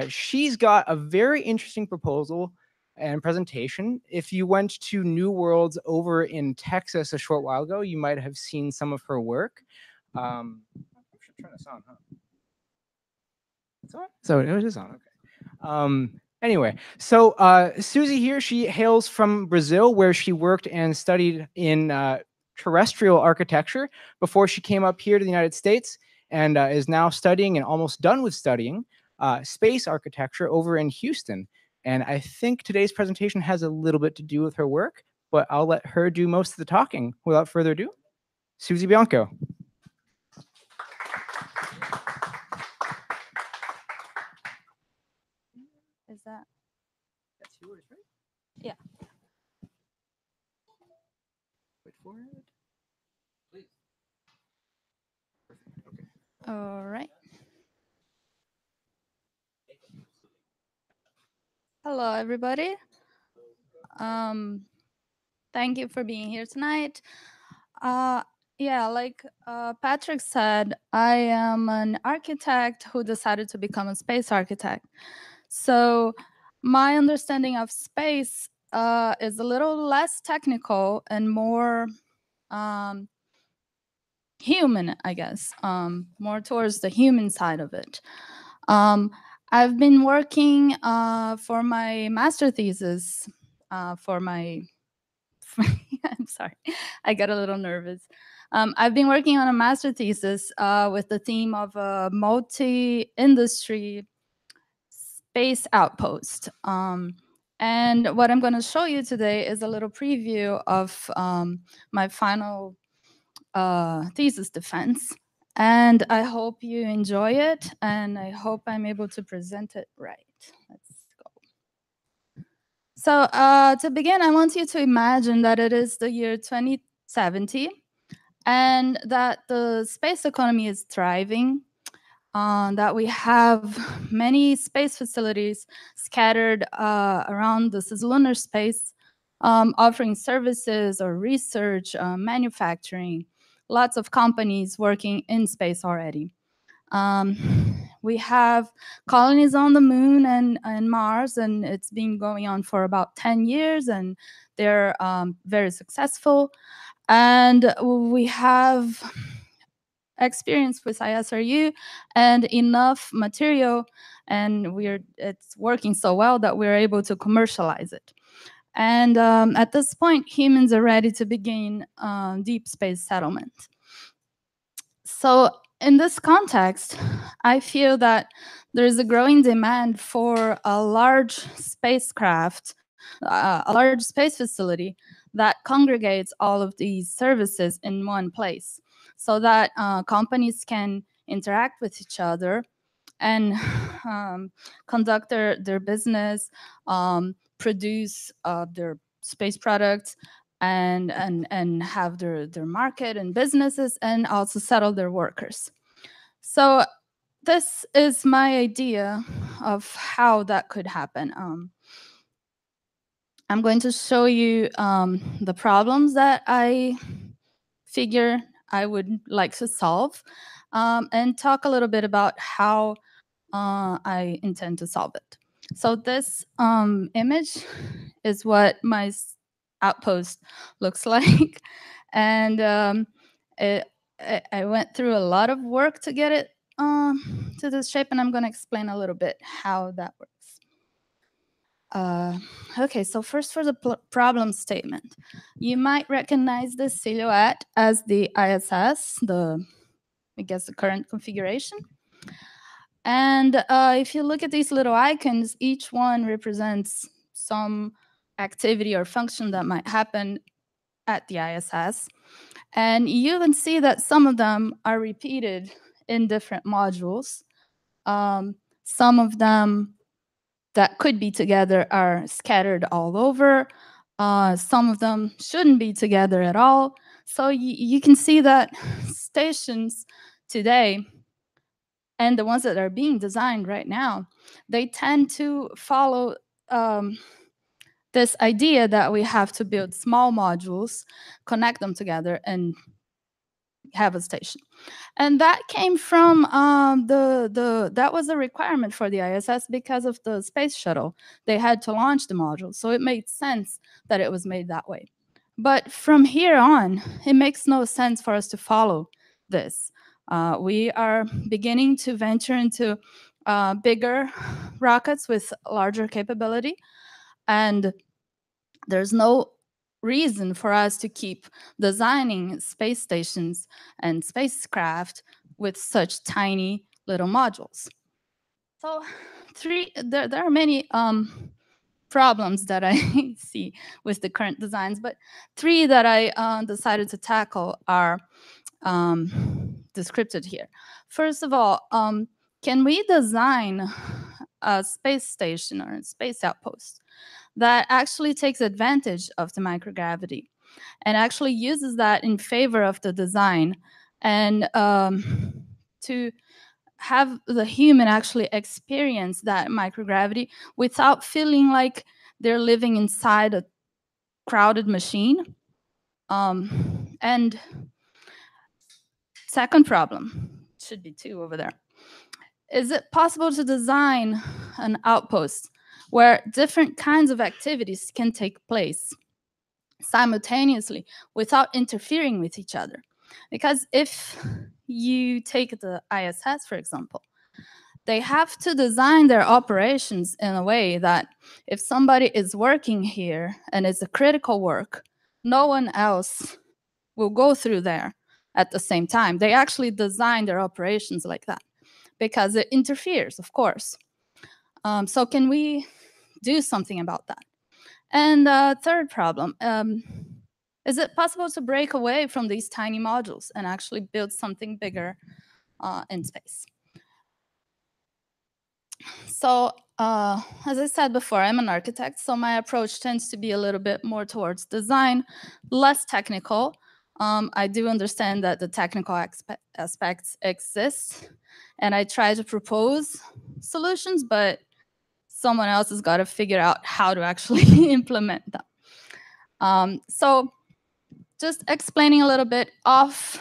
Speaker 1: she's got a very interesting proposal and presentation. If you went to New Worlds over in Texas a short while ago, you might have seen some of her work. I should turn this on, huh? It's on? So it is on, okay. Anyway, so Suzi here, she hails from Brazil, where she worked and studied in terrestrial architecture before she came up here to the United States, and is now studying and almost done with studying space architecture over in Houston. And I think today's presentation has a little bit to do with her work, but I'll let her do most of the talking. Without further ado, Suzi Bianco.
Speaker 15: Is that?
Speaker 1: That's yours, right?
Speaker 15: Yeah.
Speaker 1: Wait for it. Please. Okay.
Speaker 15: All right. Hello, everybody. Thank you for being here tonight. Yeah, like Patrick said, I am an architect who decided to become a space architect. So my understanding of space is a little less technical and more human, I guess, more towards the human side of it. I've been working for my master thesis, for my I'm sorry, I got a little nervous. I've been working on a master thesis with the theme of a multi-industry space outpost. And what I'm going to show you today is a little preview of my final thesis defense. And I hope you enjoy it, and I hope I'm able to present it right. Let's go. So to begin, I want you to imagine that it is the year 2070 and that the space economy is thriving, that we have many space facilities scattered around this lunar space, offering services or research, manufacturing, lots of companies working in space already. We have colonies on the moon and Mars, and it's been going on for about 10 years, and they're very successful. And we have experience with ISRU and enough material, and it's working so well that we're able to commercialize it. And at this point, humans are ready to begin deep space settlement. So in this context, I feel that there is a growing demand for a large spacecraft, a large space facility that congregates all of these services in one place, so that companies can interact with each other and conduct their business, produce their space products, and have their market and businesses, and also settle their workers. So this is my idea of how that could happen. I'm going to show you the problems that I figure I would like to solve, and talk a little bit about how I intend to solve it. So this image is what my outpost looks like. And I went through a lot of work to get it to this shape, and I'm going to explain a little bit how that works. Okay, so first for the problem statement. You might recognize this silhouette as the ISS, I guess the current configuration. And if you look at these little icons, each one represents some activity or function that might happen at the ISS. And you can see that some of them are repeated in different modules. Some of them that could be together are scattered all over. Some of them shouldn't be together at all. So you can see that stations today, and the ones that are being designed right now, they tend to follow this idea that we have to build small modules, connect them together, and have a station. And that came from that was a requirement for the ISS because of the space shuttle. They had to launch the module, so it made sense that it was made that way. But from here on, it makes no sense for us to follow this. We are beginning to venture into bigger rockets with larger capability, and there's no reason for us to keep designing space stations and spacecraft with such tiny little modules. So there are many problems that I see with the current designs, but three that I decided to tackle are described here. First of all, can we design a space station or a space outpost that actually takes advantage of the microgravity and actually uses that in favor of the design, and to have the human actually experience that microgravity without feeling like they're living inside a crowded machine? And second problem, should be 2 over there. Is it possible to design an outpost where different kinds of activities can take place simultaneously without interfering with each other? Because if you take the ISS, for example, they have to design their operations in a way that if somebody is working here and it's a critical work, no one else will go through there at the same time. They actually design their operations like that because it interferes, of course. So can we do something about that? And third problem, is it possible to break away from these tiny modules and actually build something bigger in space? So as I said before, I'm an architect, so my approach tends to be a little bit more towards design, less technical. I do understand that the technical aspects exist, and I try to propose solutions, but someone else has got to figure out how to actually implement them. So just explaining a little bit of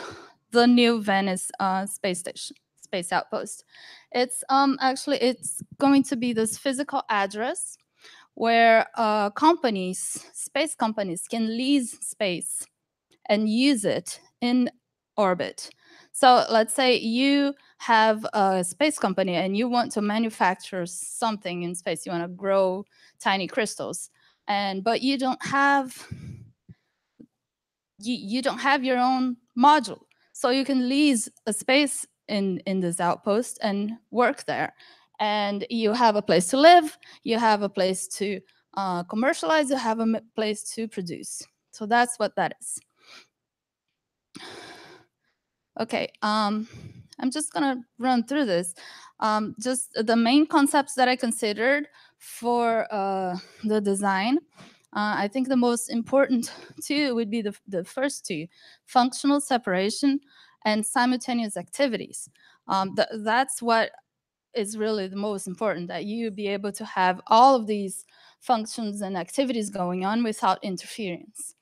Speaker 15: the new Venice space station, space outpost. It's actually, it's going to be this physical address where companies, space companies can lease space and use it in orbit. So let's say you have a space company and you want to manufacture something in space. You want to grow tiny crystals, but you don't have you don't have your own module. So you can lease a space in this outpost and work there. And you have a place to live, you have a place to commercialize, you have a place to produce. So that's what that is. Okay, I'm just gonna run through this. Just the main concepts that I considered for the design. I think the most important 2 would be the first 2, functional separation and simultaneous activities. That's what is really the most important, that you be able to have all of these functions and activities going on without interference.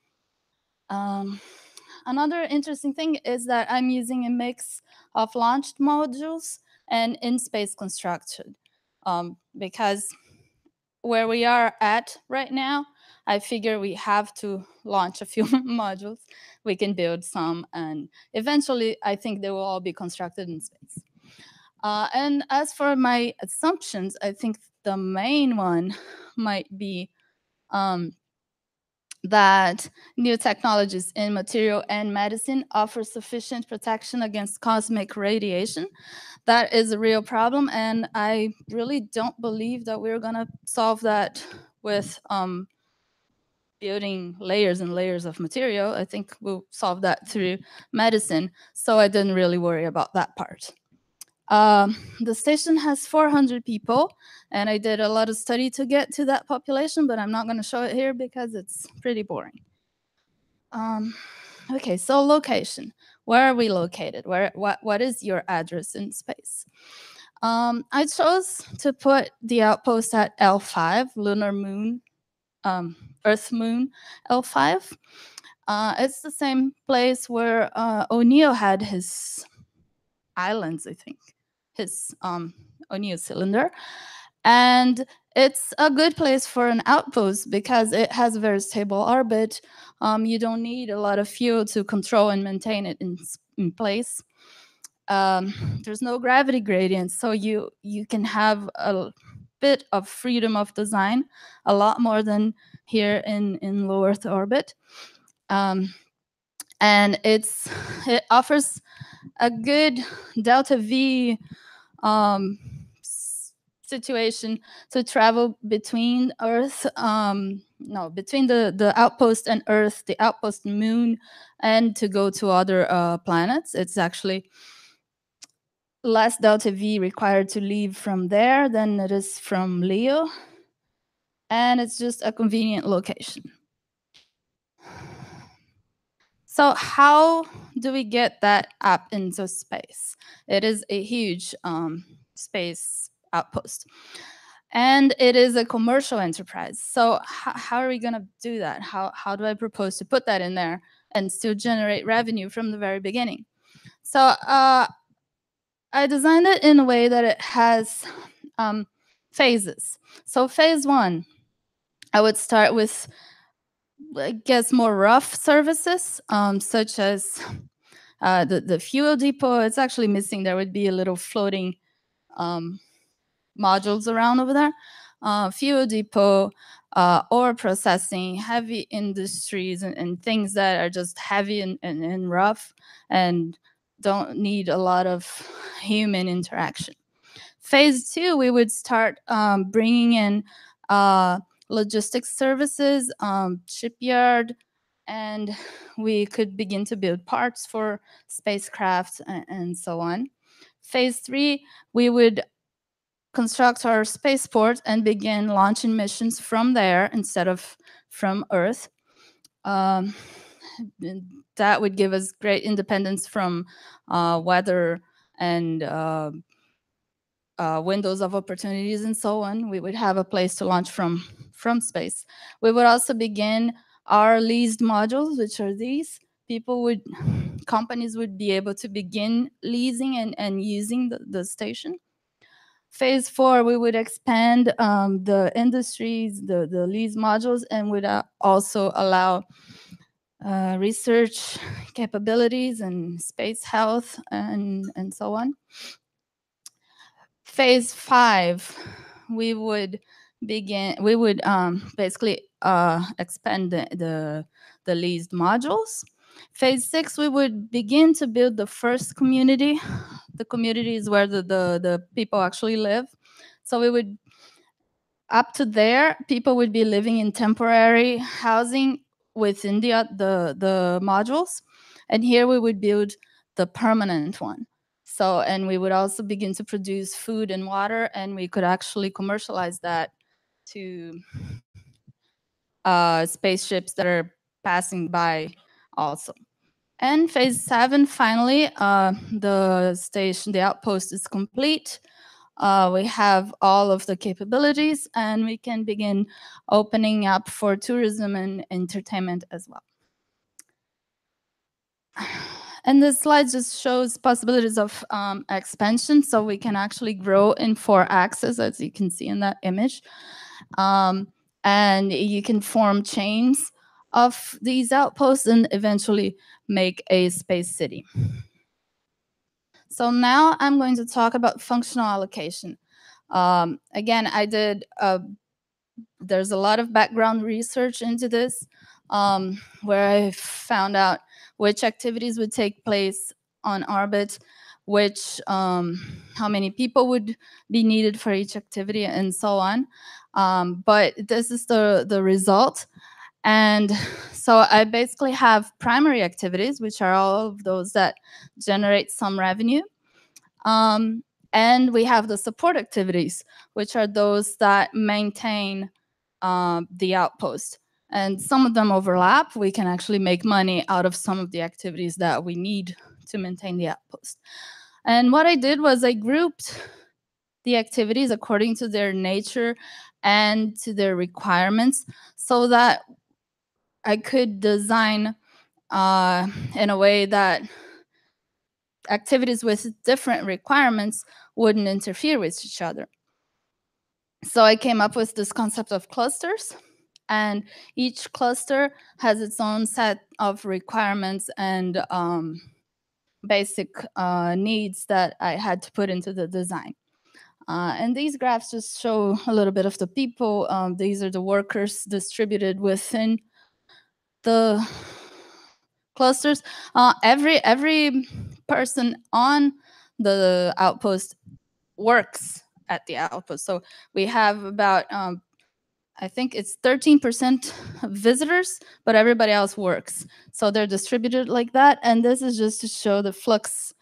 Speaker 15: Another interesting thing is that I'm using a mix of launched modules and in-space constructed, because where we are at right now, I figure we have to launch a few modules. We can build some, and eventually I think they will all be constructed in space. And as for my assumptions, I think the main one might be that new technologies in material and medicine offer sufficient protection against cosmic radiation. That is a real problem, and I really don't believe that we're going to solve that with building layers and layers of material. I think we'll solve that through medicine, so I didn't really worry about that part. The station has 400 people, and I did a lot of study to get to that population, but I'm not going to show it here because it's pretty boring. Okay, so location. Where are we located? What is your address in space? I chose to put the outpost at L5, lunar moon, Earth moon L5. It's the same place where O'Neill had his islands, I think, his O'Neill cylinder. And it's a good place for an outpost because it has a very stable orbit. You don't need a lot of fuel to control and maintain it in place. There's no gravity gradient, so you can have a bit of freedom of design, a lot more than here in low Earth orbit. And it offers a good delta V situation to travel between Earth, between the outpost and Earth, the outpost moon, and to go to other planets. It's actually less delta V required to leave from there than it is from Leo. And it's just a convenient location. So how do we get that up into space? It is a huge space outpost. And it is a commercial enterprise. So how are we going to do that? How do I propose to put that in there and still generate revenue from the very beginning. So I designed it in a way that it has phases. So phase 1, I would start with, I guess, more rough services, such as the fuel depot. It's actually missing. There would be a little floating modules around over there. Fuel depot, ore processing, heavy industries, and things that are just heavy and rough and don't need a lot of human interaction. Phase 2, we would start bringing in logistics services, shipyard, and we could begin to build parts for spacecraft and so on. Phase 3, we would construct our spaceport and begin launching missions from there instead of from Earth. That would give us great independence from weather and windows of opportunities and so on. We would have a place to launch from space. We would also begin our leased modules, which are these. Companies would be able to begin leasing and using the station. Phase 4, we would expand the industries, the lease modules, and would also allow research capabilities and space health and so on. Phase 5, we would basically expand the leased modules. Phase 6, we would begin to build the first community. The community is where the people actually live. So we would, up to there, people would be living in temporary housing within the modules. And here we would build the permanent one. So, and we would also begin to produce food and water, and we could actually commercialize that to spaceships that are passing by also. And phase 7, finally, the outpost is complete. We have all of the capabilities, and we can begin opening up for tourism and entertainment as well. And this slide just shows possibilities of expansion, so we can actually grow in 4 axes, as you can see in that image. And you can form chains of these outposts and eventually make a space city. So now I'm going to talk about functional allocation. Again, there's a lot of background research into this, where I found out which activities would take place on orbit, how many people would be needed for each activity, and so on. But this is the result. And so I basically have primary activities, which are all of those that generate some revenue. And we have the support activities, which are those that maintain the outpost. And some of them overlap. We can actually make money out of some of the activities that we need to maintain the outpost. And what I did was I grouped the activities according to their nature and to their requirements, so that I could design in a way that activities with different requirements wouldn't interfere with each other. So I came up with this concept of clusters, and each cluster has its own set of requirements and basic needs that I had to put into the design. And these graphs just show a little bit of the people. These are the workers distributed within the clusters. Every person on the outpost works at the outpost. So we have about, I think it's 13% visitors, but everybody else works. So they're distributed like that. And this is just to show the flux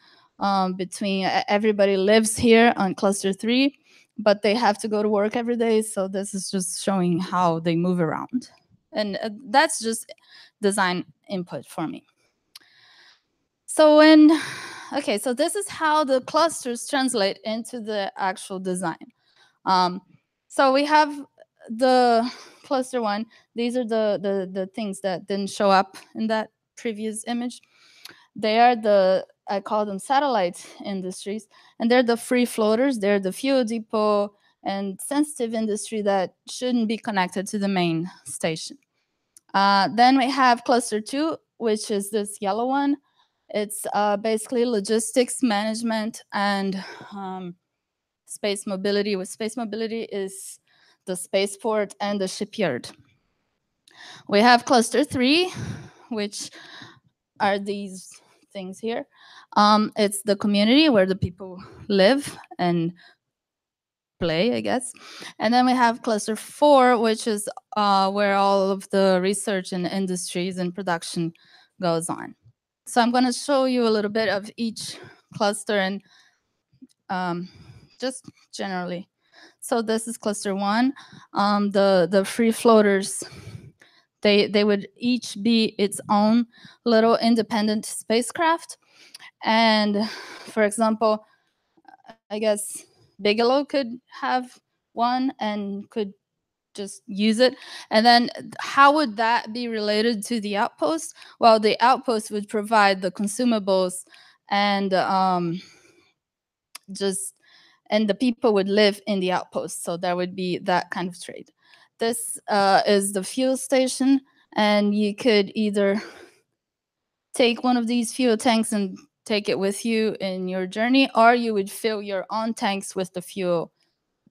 Speaker 15: between everybody lives here on cluster 3, but they have to go to work every day. So this is just showing how they move around. And that's just design input for me. So so this is how the clusters translate into the actual design. So we have the cluster 1. These are the things that didn't show up in that previous image. They are the, I call them satellite industries, and they're the free floaters. They're the fuel depot and sensitive industry that shouldn't be connected to the main station. Then we have cluster 2, which is this yellow one. It's basically logistics management and space mobility. With space mobility is the spaceport and the shipyard. We have cluster 3, which are these things here. It's the community where the people live and play, I guess. And then we have cluster 4, which is where all of the research and industries and production goes on. So I'm going to show you a little bit of each cluster and just generally. So this is cluster 1. The free floaters, they would each be its own little independent spacecraft. And for example, I guess Bigelow could have one and could just use it. And then how would that be related to the outpost? Well, the outpost would provide the consumables and and the people would live in the outpost. So there would be that kind of trade. This is the fuel station, and you could either take one of these fuel tanks and take it with you in your journey, or you would fill your own tanks with the fuel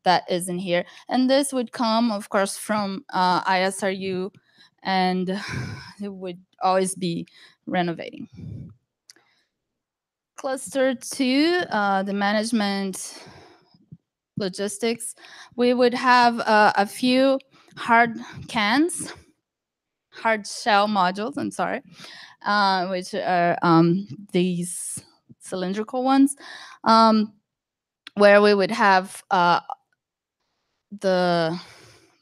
Speaker 15: that is in here. And this would come, of course, from ISRU, and it would always be renovating. Cluster 2, the management logistics, we would have a few hard shell modules, I'm sorry, which are these cylindrical ones, where we would have the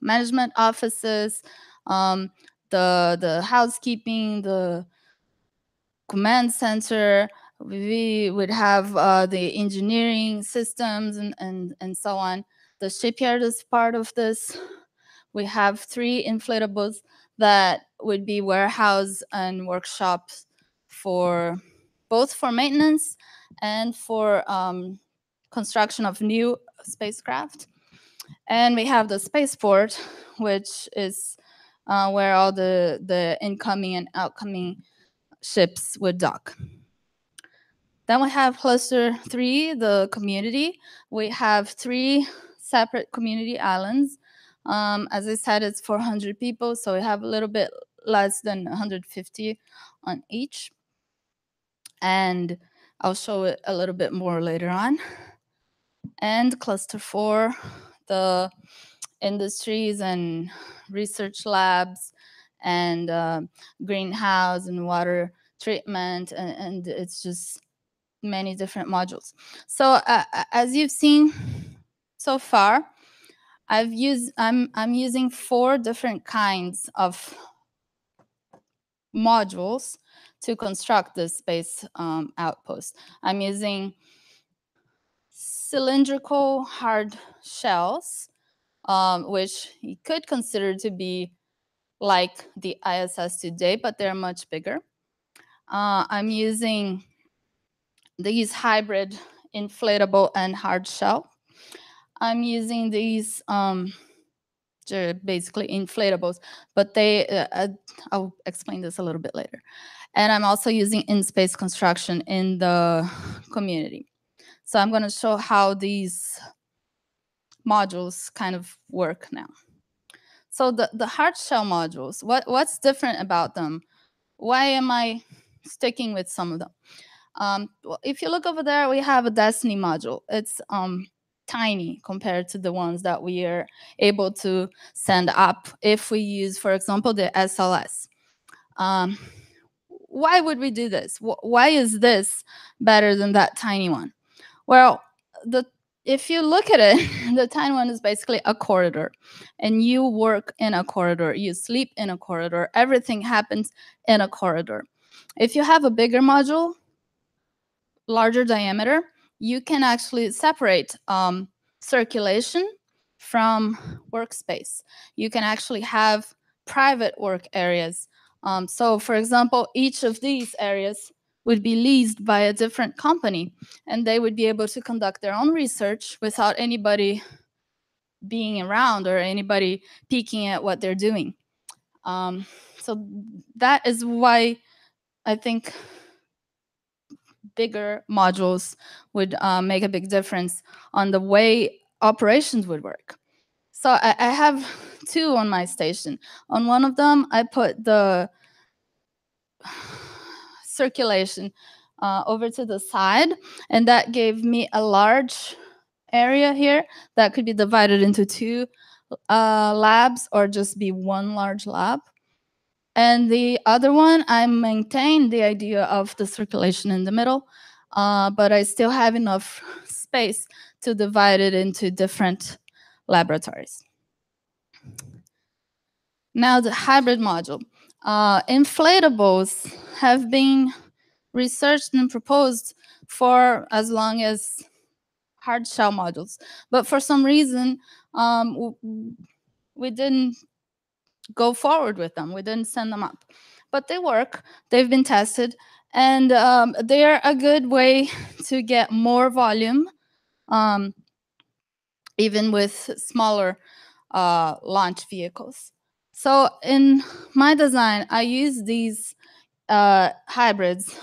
Speaker 15: management offices, the housekeeping, the command center. We would have the engineering systems and so on. The shipyard is part of this. We have 3 inflatables that would be warehouse and workshops for both for maintenance and for construction of new spacecraft. And we have the spaceport, which is where all the incoming and outcoming ships would dock. Then we have cluster 3, the community. We have 3 separate community islands. As I said, it's 400 people, so we have a little bit less than 150 on each. And I'll show it a little bit more later on. And cluster 4, the industries and research labs and greenhouse and water treatment, and it's just many different modules. So as you've seen so far, I'm using 4 different kinds of modules to construct this space outpost. I'm using cylindrical hard shells, which you could consider to be like the ISS today, but they're much bigger. I'm using these hybrid inflatable and hard shell. I'm using these they're basically inflatables, but I'll explain this a little bit later. And I'm also using in-space construction in the community. So I'm going to show how these modules kind of work now. So the hard shell modules, what's different about them? Why am I sticking with some of them? Well, if you look over there, we have a Destiny module. It's tiny compared to the ones that we are able to send up if we use, for example, the SLS. Why would we do this? Why is this better than that tiny one? Well, if you look at it, the tiny one is basically a corridor, and you work in a corridor, you sleep in a corridor, everything happens in a corridor. If you have a bigger module, larger diameter, you can actually separate circulation from workspace. You can actually have private work areas So for example, each of these areas would be leased by a different company, and they would be able to conduct their own research without anybody being around or anybody peeking at what they're doing. So that is why I think bigger modules would make a big difference on the way operations would work. So I have two on my station. On one of them, I put the circulation over to the side, and that gave me a large area here that could be divided into two labs or just be one large lab. And the other one, I maintained the idea of the circulation in the middle, but I still have enough space to divide it into different laboratories. Now the hybrid module. Inflatables have been researched and proposed for as long as hard shell modules, but for some reason we didn't go forward with them. We didn't send them up, but they work. They've been tested, and they are a good way to get more volume, even with smaller launch vehicles. So in my design, I use these hybrids.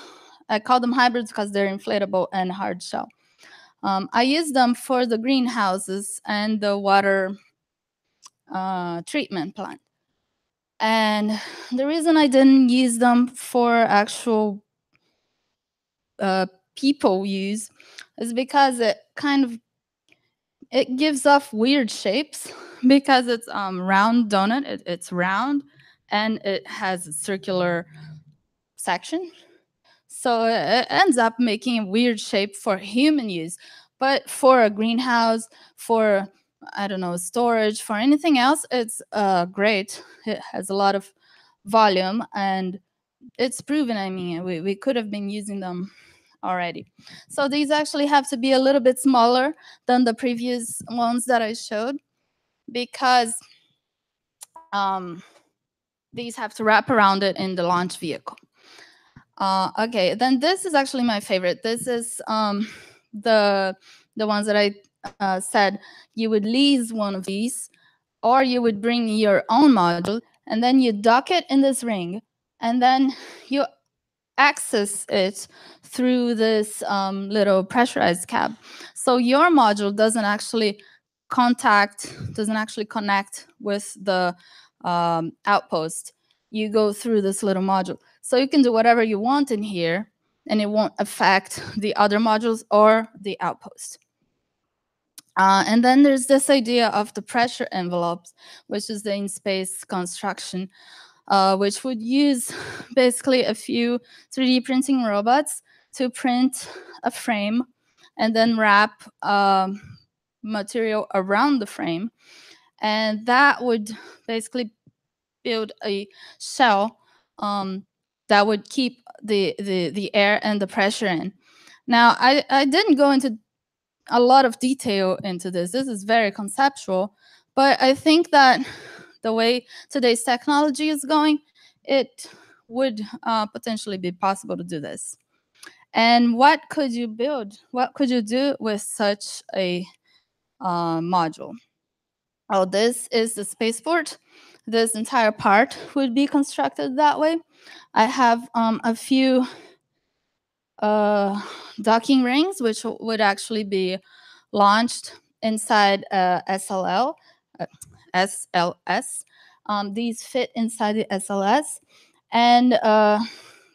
Speaker 15: I call them hybrids because they're inflatable and hard shell. I use them for the greenhouses and the water treatment plant. And the reason I didn't use them for actual people use is because it gives off weird shapes because it's round donut. It's round and it has a circular section. So it ends up making a weird shape for human use. But for a greenhouse, for, I don't know, storage, for anything else, it's great. It has a lot of volume and it's proven. I mean, we could have been using them already. So these actually have to be a little bit smaller than the previous ones that I showed because these have to wrap around it in the launch vehicle. Okay, then this is actually my favorite. This is the ones that I said you would lease one of these, or you would bring your own module, and then you dock it in this ring, and then you access it through this little pressurized cab. So your module doesn't actually connect with the outpost. You go through this little module. So you can do whatever you want in here, and it won't affect the other modules or the outpost. And then there's this idea of the pressure envelopes, which is the in-space construction, which would use basically a few 3D printing robots to print a frame and then wrap material around the frame. And that would basically build a shell that would keep the air and the pressure in. Now, I didn't go into a lot of detail into this. This is very conceptual, but I think that the way today's technology is going, it would potentially be possible to do this. And what could you build? What could you do with such a module? Oh, this is the spaceport. This entire part would be constructed that way. I have a few docking rings, which would actually be launched inside SLS. These fit inside the SLS, and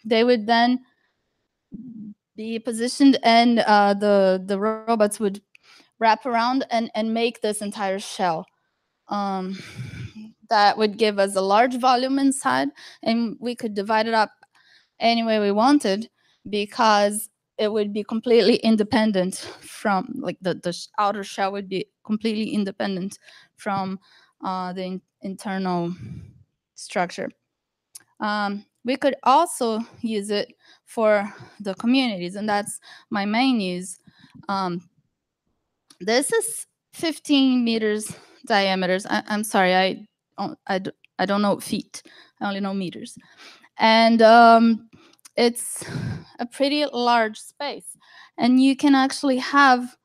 Speaker 15: they would then be positioned, and the robots would wrap around and make this entire shell. That would give us a large volume inside, and we could divide it up any way we wanted because it would be completely independent from, like, the outer shell would be completely independent from the internal structure. We could also use it for the communities, and that's my main use. This is 15 meters diameters. I'm sorry, I I don't know feet. I only know meters. And it's a pretty large space. And you can actually have,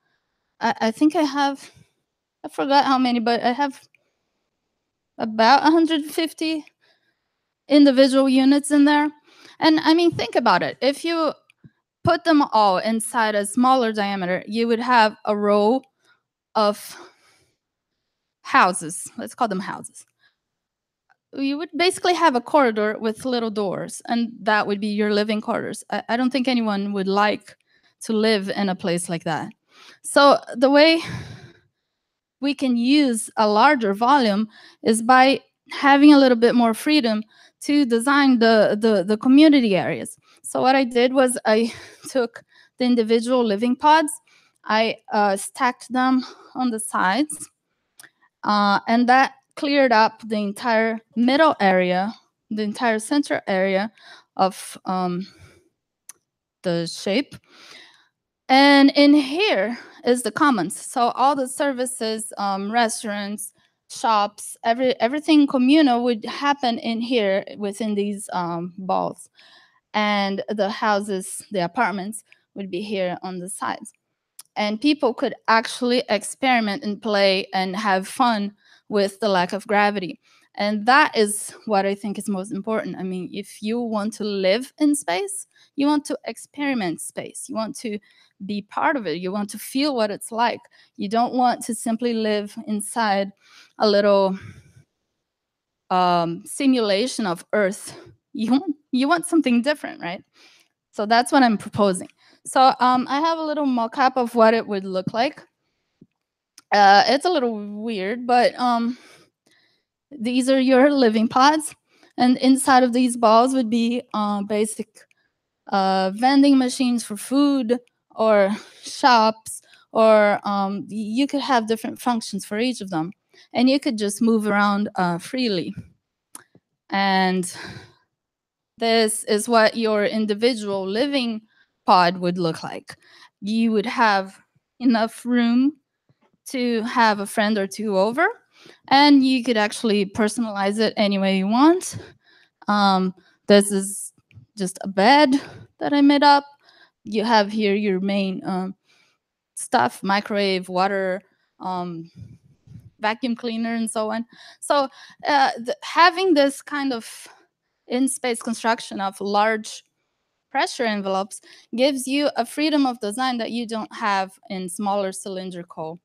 Speaker 15: I think I forgot how many, but I have about 150 individual units in there. And I mean, think about it. If you put them all inside a smaller diameter, you would have a row of houses. Let's call them houses. You would basically have a corridor with little doors, and that would be your living quarters. I don't think anyone would like to live in a place like that. So the way we can use a larger volume is by having a little bit more freedom to design the community areas. So what I did was I took the individual living pods, I stacked them on the sides, and that cleared up the entire middle area, the entire center area of the shape. And in here is the commons. So all the services, restaurants, shops, everything communal would happen in here within these balls. And the houses, the apartments would be here on the sides. And people could actually experiment and play and have fun with the lack of gravity. And that is what I think is most important. I mean, if you want to live in space, you want to experiment space. You want to be part of it. You want to feel what it's like. You don't want to simply live inside a little simulation of Earth. You want something different, right? So that's what I'm proposing. So I have a little mock-up of what it would look like. It's a little weird, but these are your living pods. And inside of these balls would be basic vending machines for food or shops, or you could have different functions for each of them. And you could just move around freely. And this is what your individual living pod would look like. You would have enough room to have a friend or two over, and you could actually personalize it any way you want. This is just a bed that I made up. You have here your main stuff, microwave, water, vacuum cleaner, and so on. So having this kind of in-space construction of large pressure envelopes gives you a freedom of design that you don't have in smaller cylindrical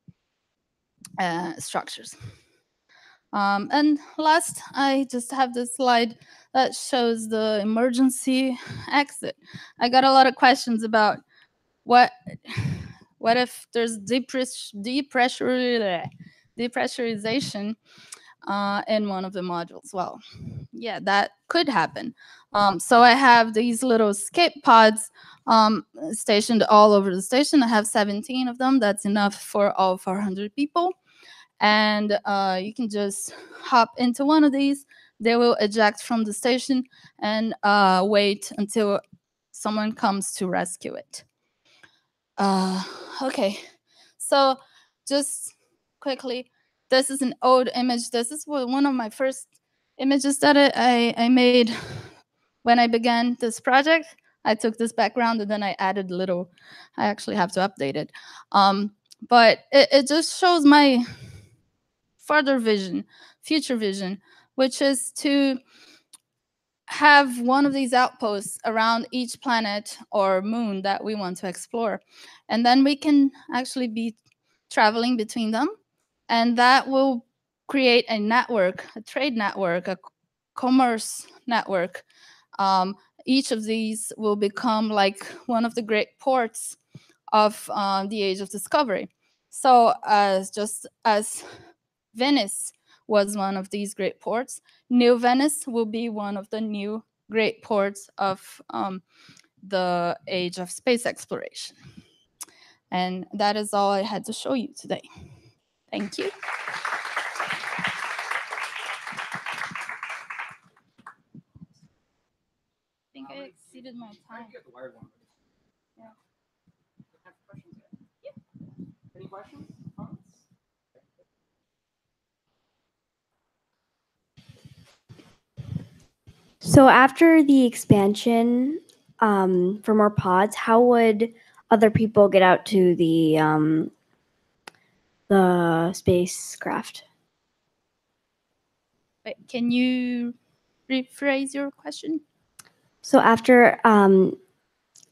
Speaker 15: structures. And last, I just have this slide that shows the emergency exit. I got a lot of questions about what if there's depressurization in one of the modules. Well, yeah, that could happen. So I have these little escape pods stationed all over the station. I have 17 of them. That's enough for all 400 people. And you can just hop into one of these. They will eject from the station and wait until someone comes to rescue it. Okay, so just quickly, this is an old image. This is one of my first images that I made when I began this project. I took this background and then I added a little, I actually have to update it. But it just shows my further vision, future vision, which is to have one of these outposts around each planet or moon that we want to explore. And then we can actually be traveling between them. And that will create a network, a trade network, a commerce network. Each of these will become like one of the great ports of the age of discovery. So just as Venice was one of these great ports, New Venice will be one of the new great ports of the age of space exploration. And that is all I had to show you today. Thank you. I think I exceeded my time. Yeah.
Speaker 1: Any questions?
Speaker 16: So after the expansion for more pods, how would other people get out to the spacecraft?
Speaker 15: Wait, can you rephrase your question?
Speaker 16: So after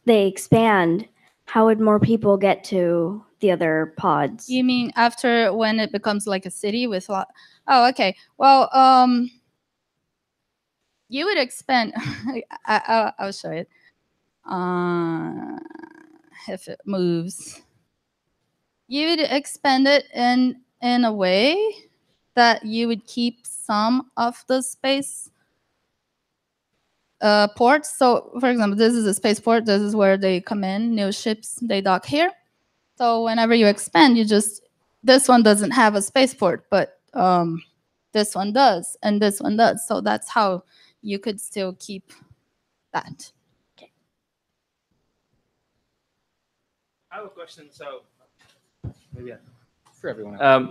Speaker 16: they expand, how would more people get to the other pods?
Speaker 15: You mean after when it becomes like a city with a lot? Oh, okay. Well, you would expand. I'll show it. If it moves, you would expand it in a way that you would keep some of the space ports. So, for example, this is a spaceport. This is where they come in. New ships, they dock here. So whenever you expand, this one doesn't have a spaceport, but this one does, and this one does. So that's how you could still keep that.
Speaker 16: Okay.
Speaker 2: I have a question. So, maybe
Speaker 1: for everyone else.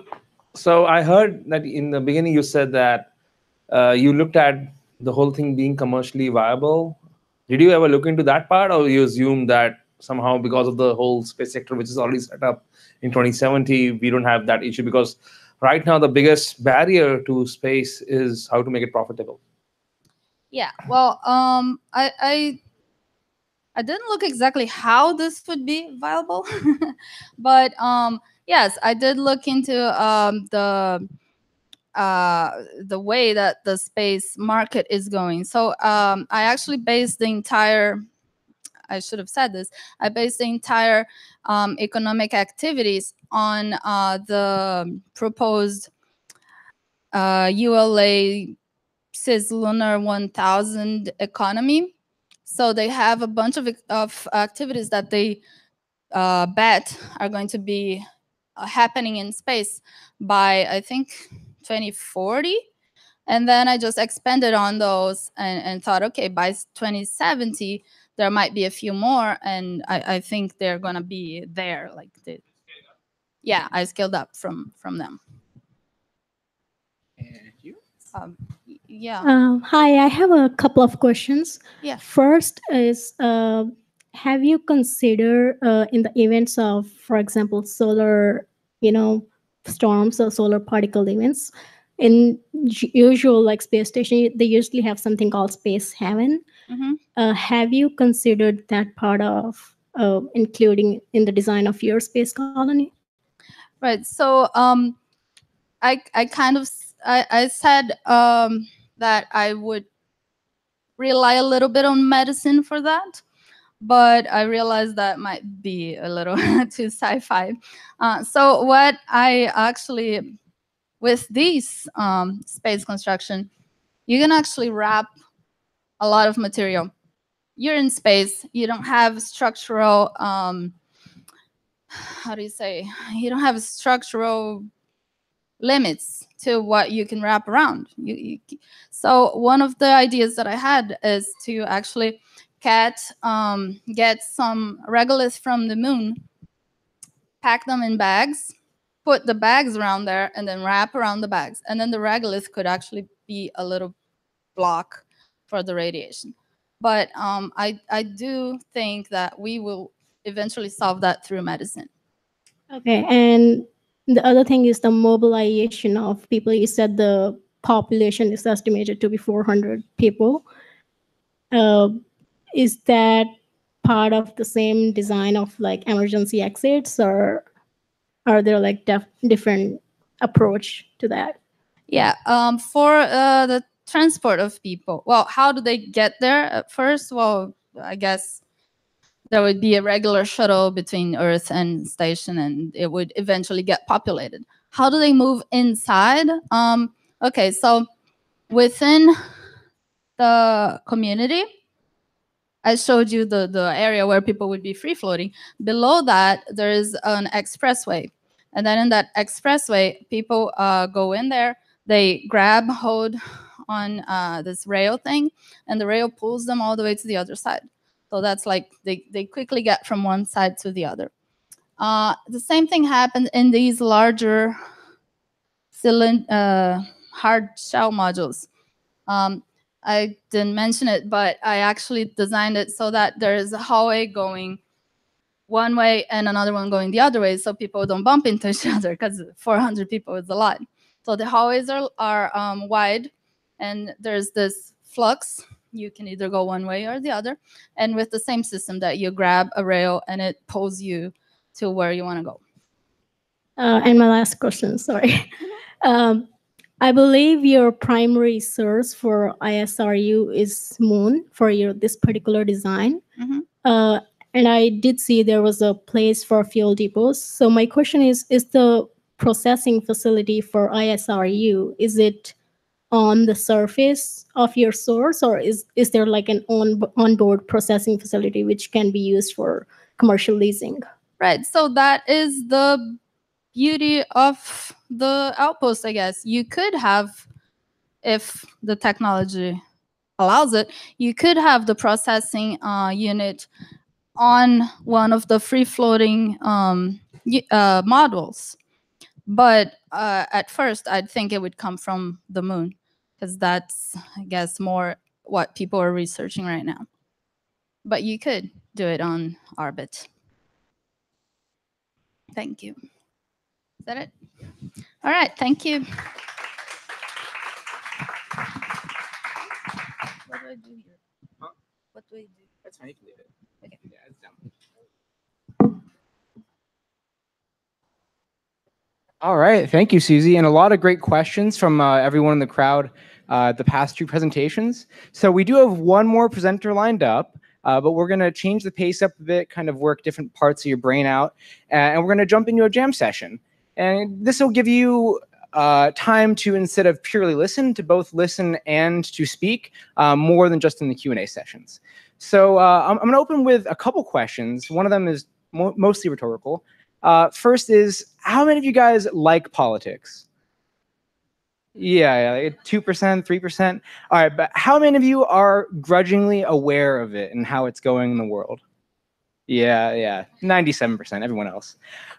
Speaker 2: So I heard that in the beginning you said that you looked at the whole thing being commercially viable. Did you ever look into that part, or you assume that somehow because of the whole space sector, which is already set up in 2070, we don't have that issue? Because right now the biggest barrier to space is how to make it profitable.
Speaker 15: Yeah. Well, I didn't look exactly how this would be viable, but yes, I did look into the way that the space market is going. So I actually based the entire, I should have said this, I based the entire economic activities on the proposed ULA Cislunar 1000 economy. So they have a bunch of activities that they bet are going to be happening in space by, I think, 2040. And then I just expanded on those and thought, okay, by 2070, there might be a few more. And I think they're going to be there. Like, yeah, I scaled up from them.
Speaker 1: And you?
Speaker 15: Yeah.
Speaker 17: Hi, I have a couple of questions.
Speaker 15: Yeah.
Speaker 17: First is, have you considered in the events of, for example, solar, storms or solar particle events, in usual like space station, they usually have something called space heaven.
Speaker 15: Mm-hmm.
Speaker 17: Have you considered that part of including in the design of your space colony?
Speaker 15: Right. So I kind of I said that I would rely a little bit on medicine for that, but I realized that might be a little too sci-fi. So what I actually, with these space construction, you can actually wrap a lot of material. You're in space. You don't have structural, how do you say? You don't have structural limits to what you can wrap around. So one of the ideas that I had is to actually get some regolith from the moon, pack them in bags, put the bags around there, and then wrap around the bags. And then the regolith could actually be a little block for the radiation. But I do think that we will eventually solve that through medicine.
Speaker 17: Okay, and the other thing is the mobilization of people. You said the population is estimated to be 400 people. Is that part of the same design of like emergency exits, or are there like different approach to that?
Speaker 15: Yeah, for the transport of people. Well, how do they get there? First, well, I guess there would be a regular shuttle between Earth and station, and it would eventually get populated. How do they move inside? Okay, so within the community, I showed you the area where people would be free floating. Below that, there is an expressway. And then in that expressway, people go in there, they hold on this rail thing, and the rail pulls them all the way to the other side. So that's like they quickly get from one side to the other. The same thing happened in these larger hard shell modules. I didn't mention it, but I actually designed it so that there is a hallway going one way and another one going the other way, so people don't bump into each other, because 400 people is a lot. So the hallways are wide, and there's this flux. You can either go one way or the other, and with the same system that you grab a rail and it pulls you to where you want to go.
Speaker 17: And my last question, sorry. I believe your primary source for ISRU is Moon for this particular design. And I did see there was a place for fuel depots. So my question is the processing facility for ISRU, is it on the surface of your source, or is there like an onboard processing facility which can be used for commercial leasing?
Speaker 15: Right. So that is the beauty of the outpost, I guess. You could have, if the technology allows it, you could have the processing unit on one of the free-floating models. But at first, I'd think it would come from the moon, because that's, I guess, more what people are researching right now. But you could do it on orbit. Thank you. Is that it? All right, thank you. What do I do here?
Speaker 1: Huh?
Speaker 15: What do I do?
Speaker 1: That's fine, you can leave it.
Speaker 15: Okay.
Speaker 1: Yeah, it's down. All right, thank you, Suzi, and a lot of great questions from everyone in the crowd the past two presentations. So we do have one more presenter lined up, but we're going to change the pace up a bit, kind of work different parts of your brain out, and we're going to jump into a jam session. And this will give you time to, instead of purely listen, to both listen and to speak more than just in the Q&A sessions. So I'm going to open with a couple questions. One of them is mostly rhetorical. First is, how many of you guys like politics? Yeah, 2%, 3%. All right, but how many of you are grudgingly aware of it and how it's going in the world? Yeah, 97%, everyone else.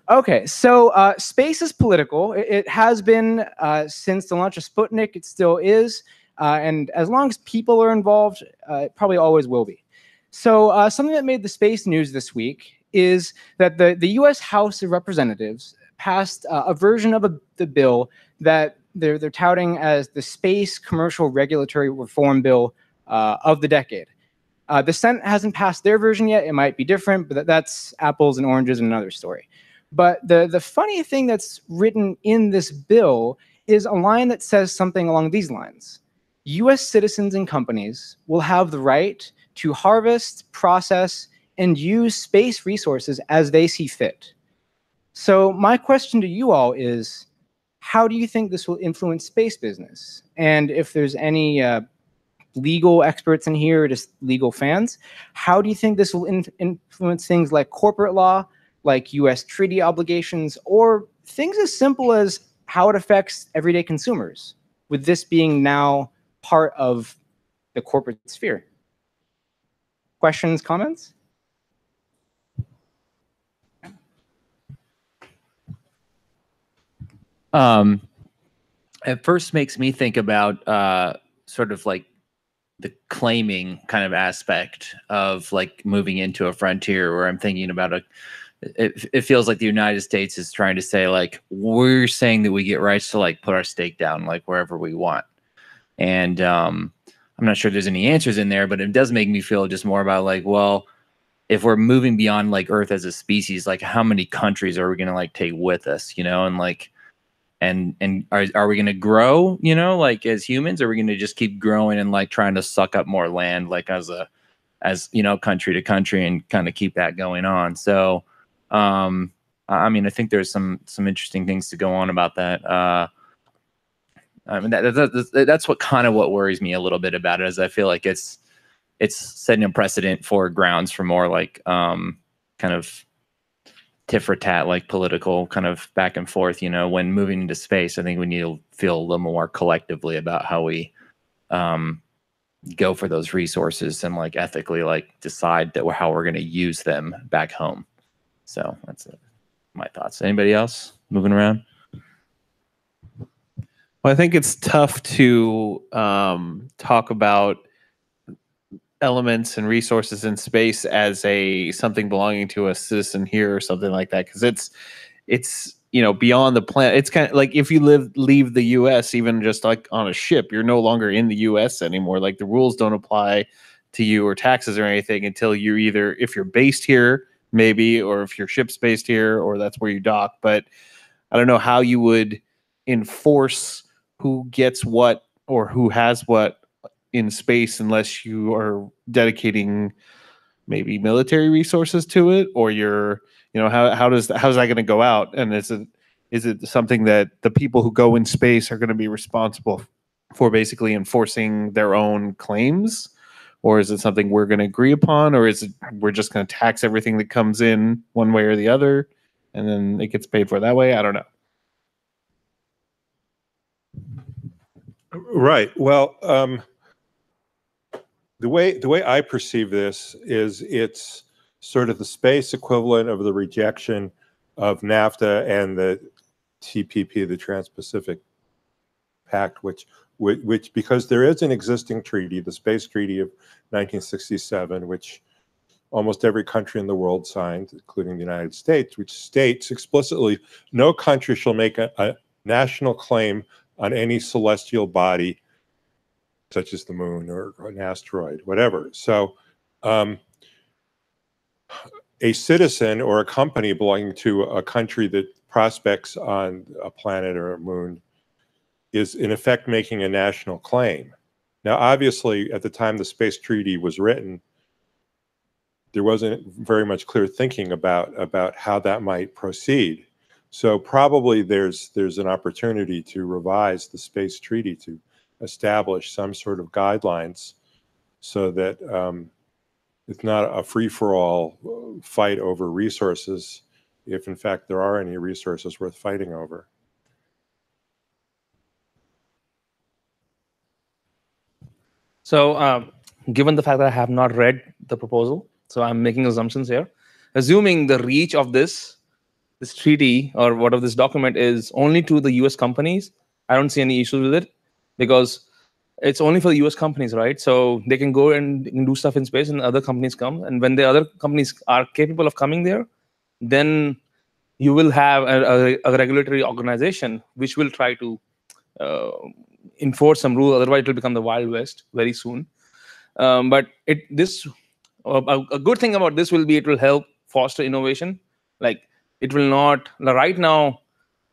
Speaker 1: Okay, so space is political. It has been since the launch of Sputnik. It still is. And as long as people are involved, it probably always will be. So something that made the space news this week is that the US House of Representatives passed a version of the bill that they're touting as the Space Commercial Regulatory Reform Bill of the decade. The Senate hasn't passed their version yet. It might be different, but that's apples and oranges and another story. But the funny thing that's written in this bill is a line that says something along these lines. US citizens and companies will have the right to harvest, process, and use space resources as they see fit. So my question to you all is, how do you think this will influence space business? And if there's any legal experts in here, or just legal fans, how do you think this will influence things like corporate law, like US treaty obligations, or things as simple as how it affects everyday consumers, with this being now part of the corporate sphere? Questions, comments?
Speaker 18: It first makes me think about sort of like the claiming kind of aspect of like moving into a frontier, where I'm thinking about it feels like the United States is trying to say, like, we're saying that we get rights to like put our stake down like wherever we want. And I'm not sure there's any answers in there, but it does make me feel just more about like, well, if we're moving beyond like Earth as a species, like how many countries are we going to like take with us, you know? And like, and are we going to grow, you know, like as humans? Or are we going to just keep growing and like trying to suck up more land, like as you know, country to country, and kind of keep that going on? So I mean, I think there's some interesting things to go on about that. I mean, that's what kind of what worries me a little bit about it, is I feel like it's setting a precedent for grounds for more like kind of tit for tat, like political kind of back and forth. You know, when moving into space, I think we need to feel a little more collectively about how we go for those resources, and like ethically like decide that how we're going to use them back home. So that's my thoughts. Anybody else moving around?
Speaker 14: Well, I think it's tough to talk about elements and resources in space as something belonging to a citizen here or something like that, because it's beyond the planet. It's kind of like if you leave the U.S., even just like on a ship, you're no longer in the U.S. anymore. Like the rules don't apply to you or taxes or anything until you either, if you're based here maybe, or if your ship's based here, or that's where you dock. But I don't know how you would enforce who gets what or who has what in space unless you are dedicating maybe military resources to it, or you're, how's that going to go out? And is it something that the people who go in space are going to be responsible for basically enforcing their own claims? Or is it something we're going to agree upon? Or is it we're just going to tax everything that comes in one way or the other, and then it gets paid for that way? I don't know.
Speaker 19: Right. Well, the way I perceive this is it's sort of the space equivalent of the rejection of NAFTA and the TPP, the Trans-Pacific Pact, which because there is an existing treaty, the Space Treaty of 1967, which almost every country in the world signed, including the United States, which states explicitly no country shall make a national claim on any celestial body, such as the moon or an asteroid, whatever. So a citizen or a company belonging to a country that prospects on a planet or a moon is in effect making a national claim. Now, obviously, at the time the Space Treaty was written, there wasn't very much clear thinking about how that might proceed. So probably there's an opportunity to revise the Space Treaty to establish some sort of guidelines so that it's not a free-for-all fight over resources, if in fact there are any resources worth fighting over.
Speaker 2: So given the fact that I have not read the proposal, so I'm making assumptions here. Assuming the reach of this treaty or whatever this document is only to the US companies, I don't see any issues with it, because it's only for the US companies, right? So they can go and do stuff in space and other companies come. And when the other companies are capable of coming there, then you will have a regulatory organization which will try to enforce some rule. Otherwise, it will become the Wild West very soon. But a good thing about this will be it will help foster innovation. Like it will not, right now,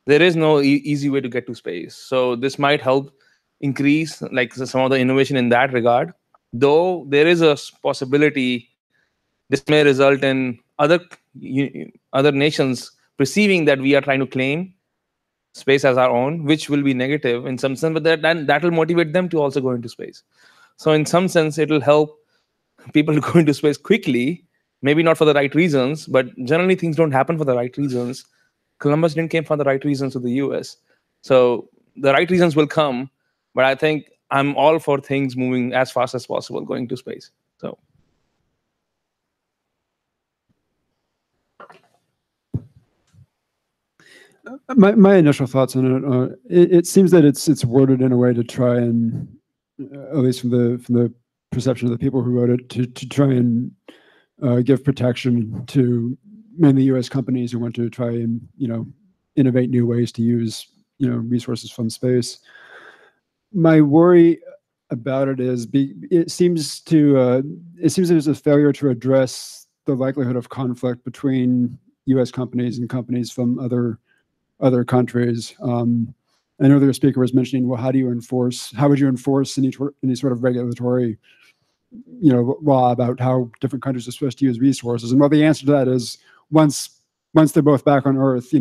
Speaker 2: there is no easy way to get to space. So this might help increase like some of the innovation in that regard. Though there is a possibility this may result in other nations perceiving that we are trying to claim space as our own, which will be negative in some sense, but that will motivate them to also go into space. So in some sense, it will help people to go into space quickly, maybe not for the right reasons, but generally things don't happen for the right reasons. Columbus didn't came for the right reasons to the US. So the right reasons will come, but I think I'm all for things moving as fast as possible, going to space. So.
Speaker 20: My initial thoughts on it, it seems that it's worded in a way to try and, at least from the perception of the people who wrote it, to try and give protection to mainly U.S. companies who want to try and innovate new ways to use resources from space. My worry about it is it seems there's a failure to address the likelihood of conflict between U.S. companies and companies from other countries. I know their speaker was mentioning, well, how would you enforce any sort of regulatory law about how different countries are supposed to use resources? And well, the answer to that is once they're both back on Earth,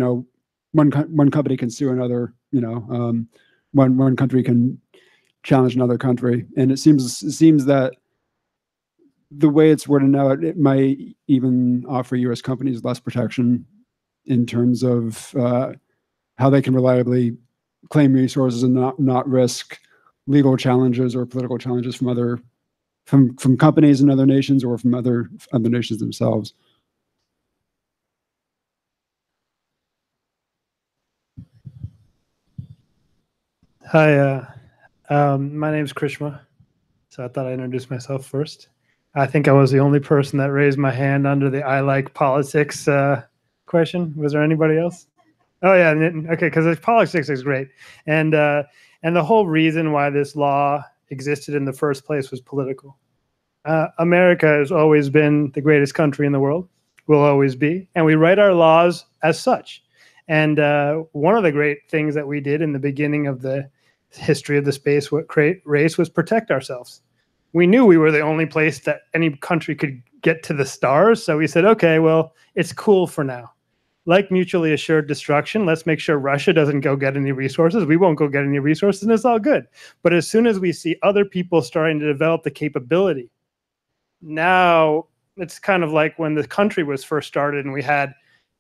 Speaker 20: one company can sue another, one country can challenge another country. And it seems that the way it's worded now, it might even offer U.S. companies less protection in terms of how they can reliably claim resources and not risk legal challenges or political challenges from companies in other nations or from other nations themselves.
Speaker 21: Hi, my name's Krishma. So I thought I'd introduce myself first. I think I was the only person that raised my hand under the I like politics question. Was there anybody else? Oh yeah, Nitin. Okay, because politics is great, and the whole reason why this law existed in the first place was political. America has always been the greatest country in the world, will always be, and we write our laws as such. And one of the great things that we did in the beginning of the history of the space race was protect ourselves. We knew we were the only place that any country could get to the stars, so we said, okay, well, it's cool for now. Like mutually assured destruction, let's make sure Russia doesn't go get any resources. We won't go get any resources, and it's all good. But as soon as we see other people starting to develop the capability, now it's kind of like when the country was first started and we had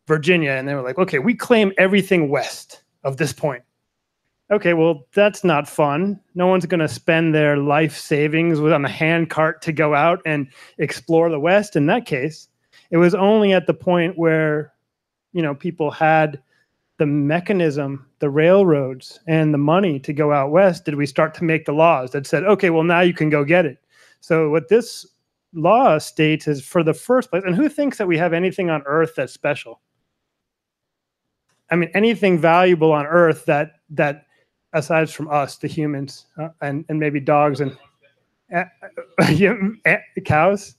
Speaker 21: Virginia, and they were like, okay, we claim everything west of this point. Okay, well, that's not fun. No one's going to spend their life savings on a hand cart to go out and explore the West. In that case, it was only at the point where, you know, people had the mechanism, the railroads, and the money to go out west did we start to make the laws that said, okay, well, now you can go get it. So what this law states is for the first place, and who thinks that we have anything on Earth that's special? I mean, anything valuable on Earth that aside from us, the humans, and maybe dogs and cows.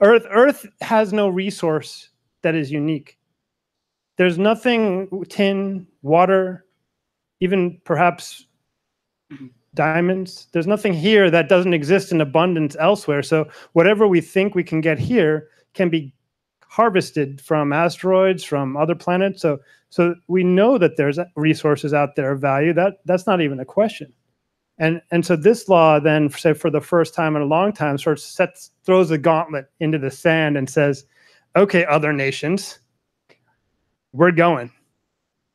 Speaker 21: Earth has no resource that is unique. There's nothing, tin, water, even perhaps diamonds. There's nothing here that doesn't exist in abundance elsewhere. So whatever we think we can get here can be harvested from asteroids, from other planets. So we know that there's resources out there of value. That's not even a question. And so this law then, say for the first time in a long time, sort of throws the gauntlet into the sand and says, okay, other nations, we're going.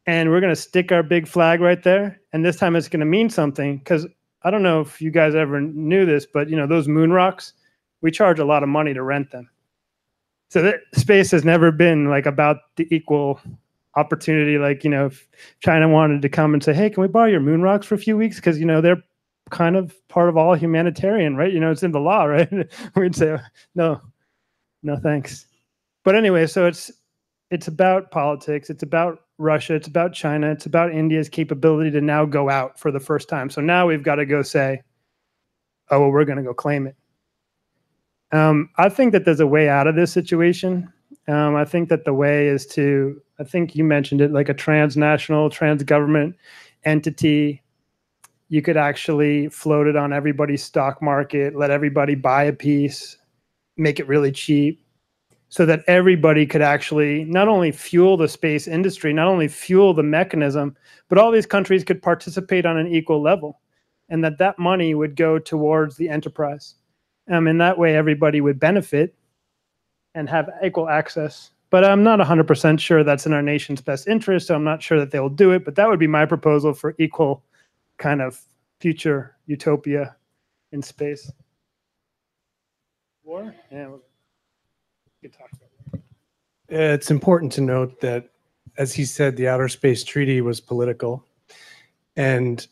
Speaker 21: And we're going to stick our big flag right there. And this time it's going to mean something, because I don't know if you guys ever knew this, but you know, those moon rocks, we charge a lot of money to rent them. So that space has never been like about the equal opportunity. Like, you know, if China wanted to come and say, hey, can we borrow your moon rocks for a few weeks? Because, you know, they're kind of part of all humanitarian, right? You know, it's in the law, right? We'd say, no, thanks. But anyway, so it's about politics. It's about Russia. It's about China. It's about India's capability to now go out for the first time. So now we've got to go say, oh, well, we're going to go claim it. I think that there's a way out of this situation. I think that the way is to, I think you mentioned it, like a transnational, trans-government entity. You could actually float it on everybody's stock market, let everybody buy a piece, make it really cheap, so that everybody could actually not only fuel the space industry, not only fuel the mechanism, but all these countries could participate on an equal level, and that money would go towards the enterprise. And that way everybody would benefit and have equal access. But I'm not 100% sure that's in our nation's best interest, so I'm not sure that they'll do it, but that would be my proposal for equal kind of future utopia in space. War? Yeah, we could talk about that.
Speaker 12: It's important to note that, as he said, the Outer Space Treaty was political, and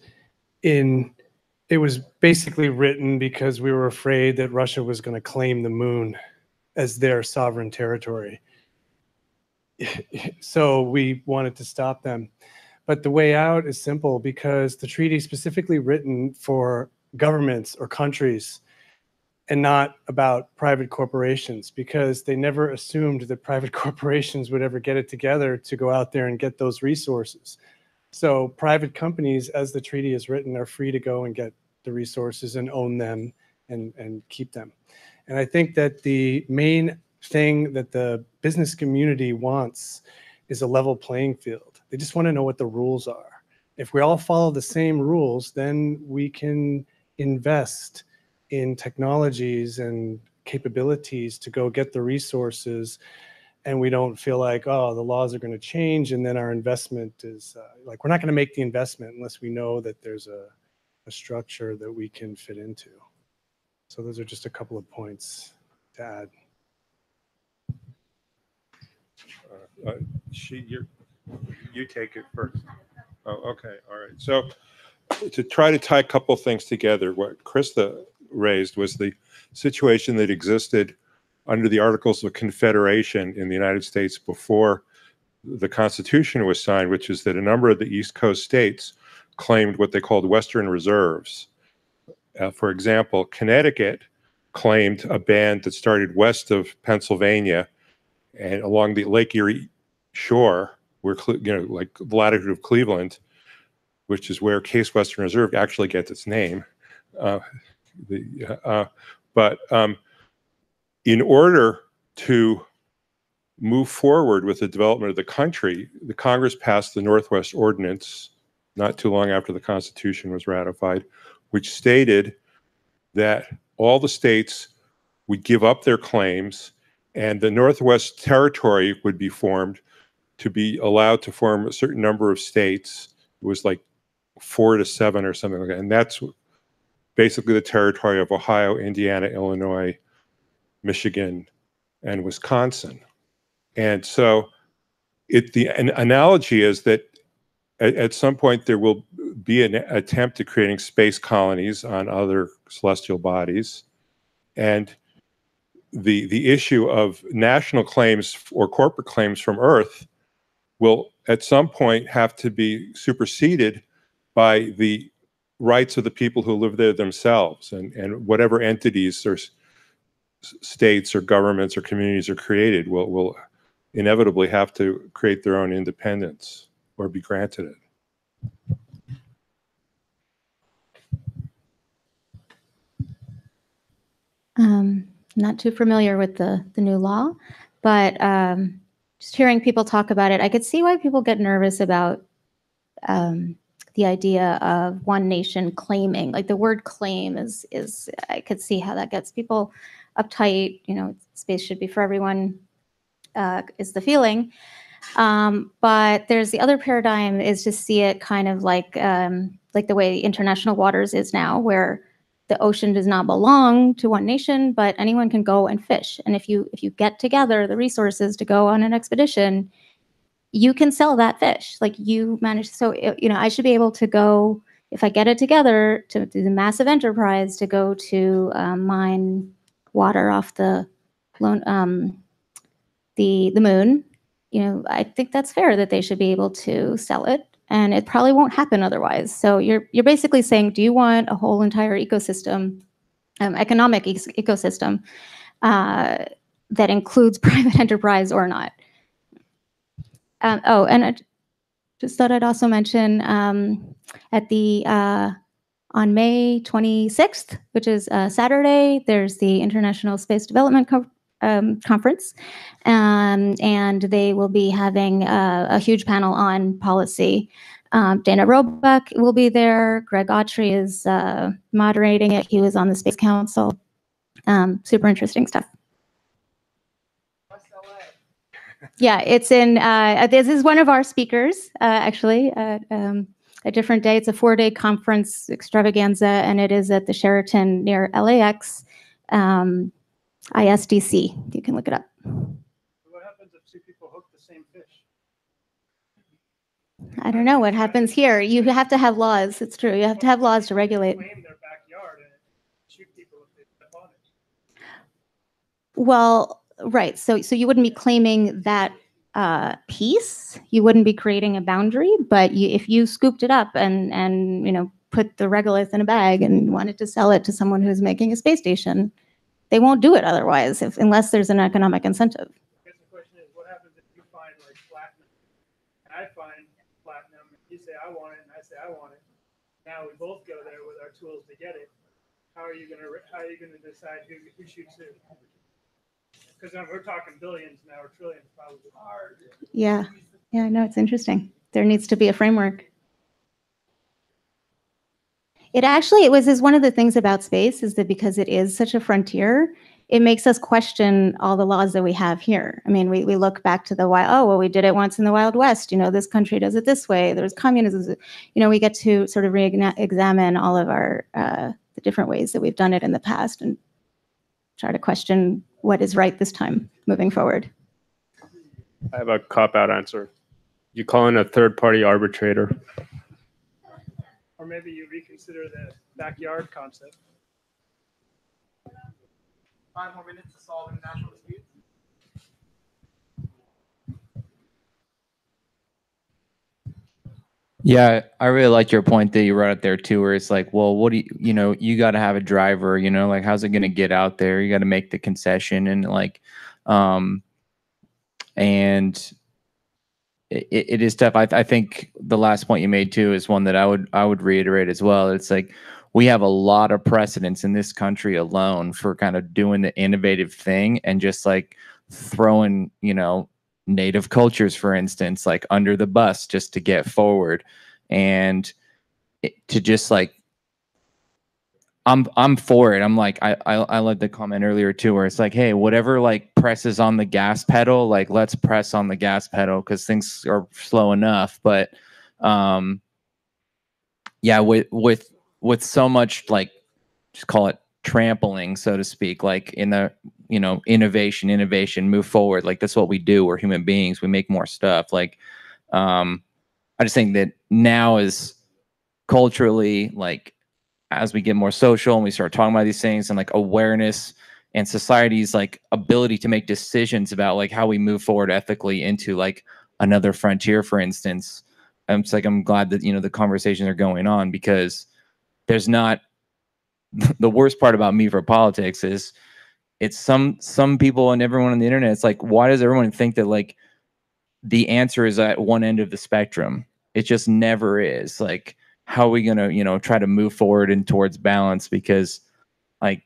Speaker 12: it was basically written because we were afraid that Russia was going to claim the moon as their sovereign territory. So we wanted to stop them. But the way out is simple, because the treaty is specifically written for governments or countries and not about private corporations, because they never assumed that private corporations would ever get it together to go out there and get those resources. So private companies, as the treaty is written, are free to go and get the resources and own them and keep them. And I think that the main thing that the business community wants is a level playing field. They just want to know what the rules are. If we all follow the same rules, then we can invest in technologies and capabilities to go get the resources, and we don't feel like, oh, the laws are going to change, and then our investment is like, we're not going to make the investment unless we know that there's a structure that we can fit into. So those are just a couple of points to add.
Speaker 19: You take it first. Oh, okay, all right. So to try to tie a couple of things together, what Krista raised was the situation that existed under the Articles of Confederation in the United States before the Constitution was signed, which is that a number of the East Coast states claimed what they called Western reserves. For example, Connecticut claimed a band that started west of Pennsylvania and along the Lake Erie shore, where, like the latitude of Cleveland, which is where Case Western Reserve actually gets its name. But in order to move forward with the development of the country, the Congress passed the Northwest Ordinance not too long after the Constitution was ratified, which stated that all the states would give up their claims and the Northwest Territory would be formed to be allowed to form a certain number of states. It was like 4 to 7 or something like that. And that's basically the territory of Ohio, Indiana, Illinois, Michigan, and Wisconsin. And so an analogy is that at some point there will be an attempt at creating space colonies on other celestial bodies. And the issue of national claims or corporate claims from Earth will at some point have to be superseded by the rights of the people who live there themselves, and whatever entities or states or governments or communities are created will inevitably have to create their own independence or be granted it.
Speaker 4: Not too familiar with the new law, but just hearing people talk about it, I could see why people get nervous about the idea of one nation claiming. Like the word claim is I could see how that gets people uptight. You know, space should be for everyone, is the feeling. But there's the other paradigm is to see it kind of like the way international waters is now, where the ocean does not belong to one nation, but anyone can go and fish. And if you get together the resources to go on an expedition, you can sell that fish. Like you manage. So I should be able to go, if I get it together, to do the massive enterprise to go to mine water off the moon. I think that's fair that they should be able to sell it. And it probably won't happen otherwise. So you're basically saying, do you want a whole entire ecosystem, economic ecosystem that includes private enterprise or not? And I just thought I'd also mention on May 26th, which is Saturday, there's the International Space Development Conference, and they will be having a huge panel on policy. Dana Roebuck will be there. Greg Autry is moderating it. He was on the Space Council. Super interesting stuff. Yeah, it's in, this is one of our speakers, actually, at a different day. It's a 4-day conference extravaganza, and it is at the Sheraton near LAX. ISDC. You can look it up.
Speaker 21: What happens if two people hook the same fish?
Speaker 4: I don't know what happens here. You have to have laws. It's true. You have to have laws to regulate.
Speaker 21: Claim their backyard and shoot people if they step on it.
Speaker 4: Well, right. So you wouldn't be claiming that piece. You wouldn't be creating a boundary. But if you scooped it up and put the regolith in a bag and wanted to sell it to someone who's making a space station, they won't do it otherwise, unless there's an economic incentive.
Speaker 21: I guess the question is, what happens if you find like platinum, and I find platinum, and you say I want it, and I say I want it. Now we both go there with our tools to get it. How are you gonna decide who shoots who? Because we're talking billions now, or trillions probably.
Speaker 4: Yeah, no, it's interesting. There needs to be a framework. It is one of the things about space is that because it is such a frontier, it makes us question all the laws that we have here. I mean, we look back to we did it once in the Wild West. This country does it this way. There's communism. We get to sort of re-examine all of our the different ways that we've done it in the past and try to question what is right this time moving forward.
Speaker 14: I have a cop-out answer. You call in a third-party arbitrator.
Speaker 21: Or maybe you reconsider the backyard concept.
Speaker 1: 5 more minutes to solve international disputes.
Speaker 18: Yeah, I really like your point that you brought up there too, where it's like, well, what do you got to have a driver, like how's it going to get out there? You got to make the concession and like, and it is tough. I think the last point you made too is one that I would reiterate as well. It's like we have a lot of precedents in this country alone for kind of doing the innovative thing and just like throwing, native cultures, for instance, like under the bus just to get forward, and to just like I'm for it. I'm like I love the comment earlier too, where it's like, hey, whatever like presses on the gas pedal, like let's press on the gas pedal because things are slow enough. But yeah, with so much like, just call it trampling, so to speak, like in the innovation, move forward. Like that's what we do. We're human beings. We make more stuff. Like I just think that now is culturally, like as we get more social and we start talking about these things and like awareness and society's like ability to make decisions about like how we move forward ethically into like another frontier, for instance. It's like I'm glad that the conversations are going on, because there's not the worst part about me for politics is it's some people and everyone on the internet. It's like, why does everyone think that like the answer is at one end of the spectrum? It just never is. Like, how are we gonna try to move forward and towards balance? Because like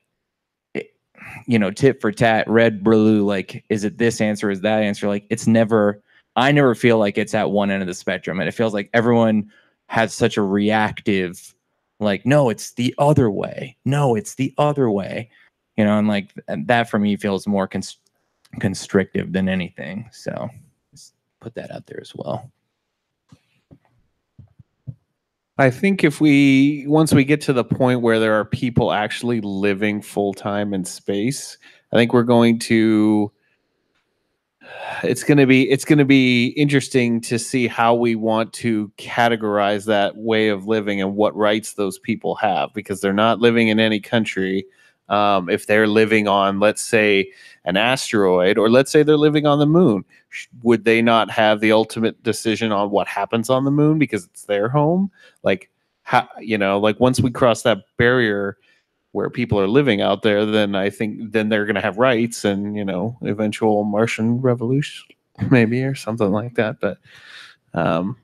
Speaker 18: tit for tat, red, blue, like is it this answer, is that answer? Like it's never, I never feel like it's at one end of the spectrum, and it feels like everyone has such a reactive, like, no, it's the other way, no, it's the other way, and like that for me feels more constrictive than anything. So just put that out there as well.
Speaker 5: I think once we get to the point where there are people actually living full time in space, I think we're going to, it's going to be interesting to see how we want to categorize that way of living and what rights those people have, because they're not living in any country. If they're living on, let's say, an asteroid, or let's say they're living on the moon, would they not have the ultimate decision on what happens on the moon because it's their home? Like, how, like once we cross that barrier where people are living out there, then I think then they're going to have rights, and eventual Martian revolution maybe, or something like that. But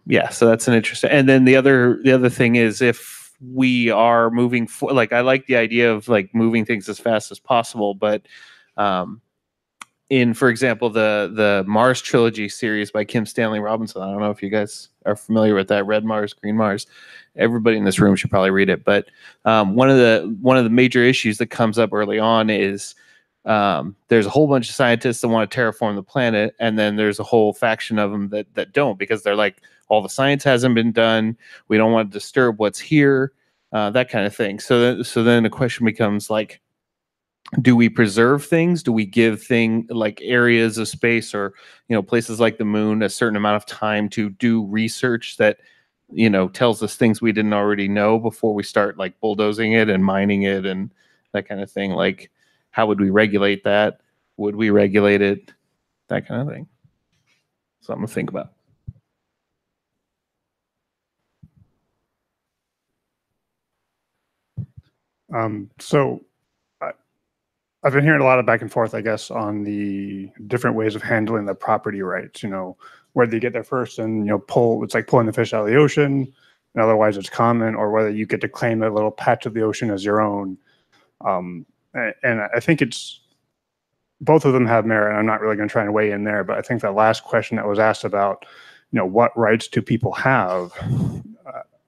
Speaker 5: yeah, so that's an interesting. And then the other thing is, if we are moving like, I like the idea of like moving things as fast as possible, but in, for example, the Mars trilogy series by Kim Stanley Robinson, I don't know if you guys are familiar with that, Red Mars, Green Mars. Everybody in this room should probably read it. But one of the major issues that comes up early on is there's a whole bunch of scientists that want to terraform the planet, and then there's a whole faction of them that don't, because they're like, all the science hasn't been done, we don't want to disturb what's here, that kind of thing. So then the question becomes like, do we preserve things? Do we give like areas of space, or places like the moon, a certain amount of time to do research that tells us things we didn't already know before we start like bulldozing it and mining it and that kind of thing? Like, how would we regulate that? Would we regulate it? That kind of thing. Something to think about.
Speaker 21: So I've been hearing a lot of back and forth, I guess, on the different ways of handling the property rights, whether you get there first and, it's like pulling the fish out of the ocean, and otherwise it's common, or whether you get to claim a little patch of the ocean as your own. And I think both of them have merit, and I'm not really going to try and weigh in there, but I think that last question that was asked about, what rights do people have?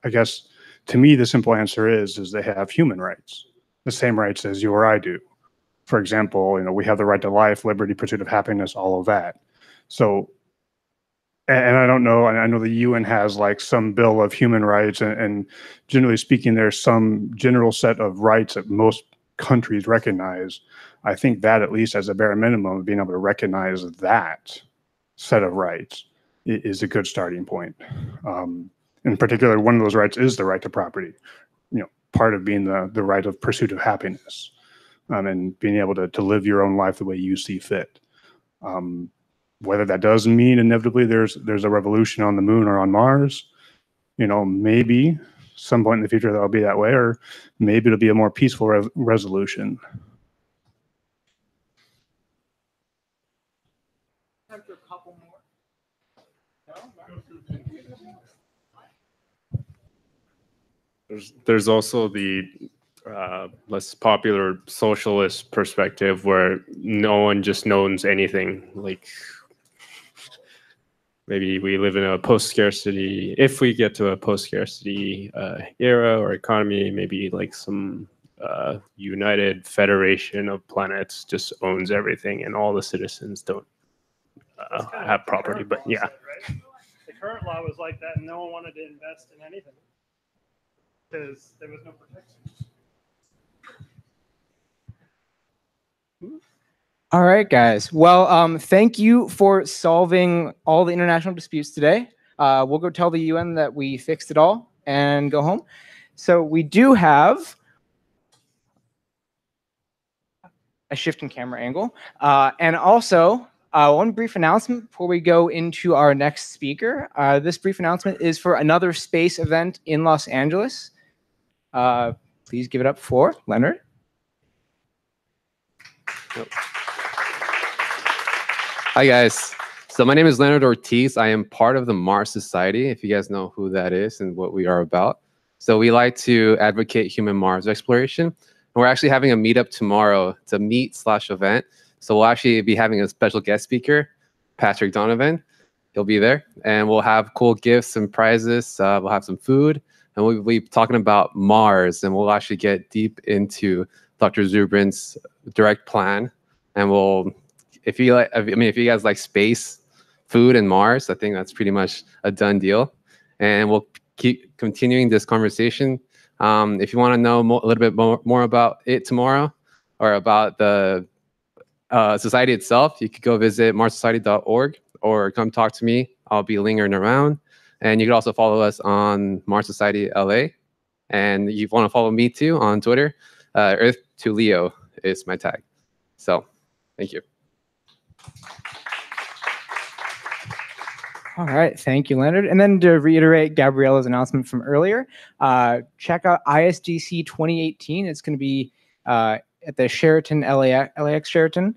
Speaker 21: I guess to me, the simple answer is they have human rights, the same rights as you or I do. For example, we have the right to life, liberty, pursuit of happiness, all of that. So, and I don't know, and I know the UN has like some bill of human rights, and generally speaking, there's some general set of rights that most countries recognize. I think that, at least as a bare minimum, being able to recognize that set of rights is a good starting point.
Speaker 8: In particular, one of those rights is the right to property. Part of being the right of pursuit of happiness, and being able to live your own life the way you see fit. Whether that does mean inevitably there's a revolution on the moon or on Mars, maybe some point in the future that'll be that way, or maybe it'll be a more peaceful resolution.
Speaker 14: There's also the less popular socialist perspective where no one just knows anything. Like maybe we live in a post-scarcity. If we get to a post-scarcity era or economy, maybe like some united federation of planets just owns everything, and all the citizens don't have property. But yeah,
Speaker 21: The current law was like that, and no one wanted to invest in anything because there was no protection.
Speaker 1: All right, guys. Well, thank you for solving all the international disputes today. We'll go tell the UN that we fixed it all and go home. So we do have a shift in camera angle. And also, one brief announcement before we go into our next speaker. This brief announcement is for another space event in Los Angeles. Please give it up for Leonard.
Speaker 22: Hi, guys. So my name is Leonard Ortiz. I am part of the Mars Society, if you guys know who that is and what we are about. So we like to advocate human Mars exploration. And we're actually having a meetup tomorrow. It's a meet/event. So we'll actually be having a special guest speaker, Patrick Donovan. He'll be there. And we'll have cool gifts and prizes. We'll have some food. And we'll be talking about Mars. And we'll actually get deep into Dr. Zubrin's direct plan. And we'll... If you guys like space, food, and Mars, I think that's pretty much a done deal. And we'll keep continuing this conversation. If you want to know a little bit more about it tomorrow, or about the society itself, you could go visit marssociety.org or come talk to me. I'll be lingering around. And you can also follow us on Mars Society LA. And you want to follow me too on Twitter. Earth to Leo is my tag. So thank you.
Speaker 1: All right, thank you, Leonard. And then to reiterate Gabriella's announcement from earlier, check out ISDC 2018. It's going to be at the Sheraton, LAX Sheraton,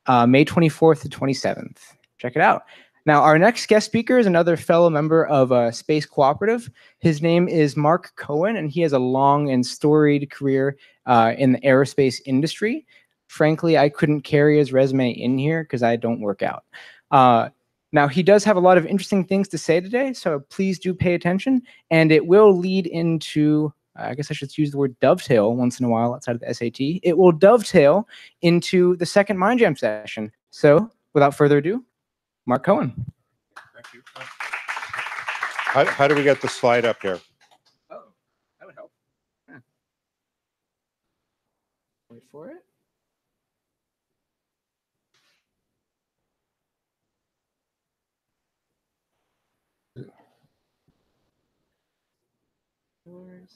Speaker 1: May 24th to 27th. Check it out. Now, our next guest speaker is another fellow member of Space Cooperative. His name is Marc Cohen, and he has a long and storied career in the aerospace industry. Frankly, I couldn't carry his resume in here because I don't work out. Now, he does have a lot of interesting things to say today, so please do pay attention. And it will lead into, I guess I should use the word dovetail once in a while outside of the SAT. It will dovetail into the second Mind Jam session. So without further ado, Marc Cohen.
Speaker 19: Thank you. How do we get the slide up here?
Speaker 1: Oh, that would help. Yeah. Wait for it.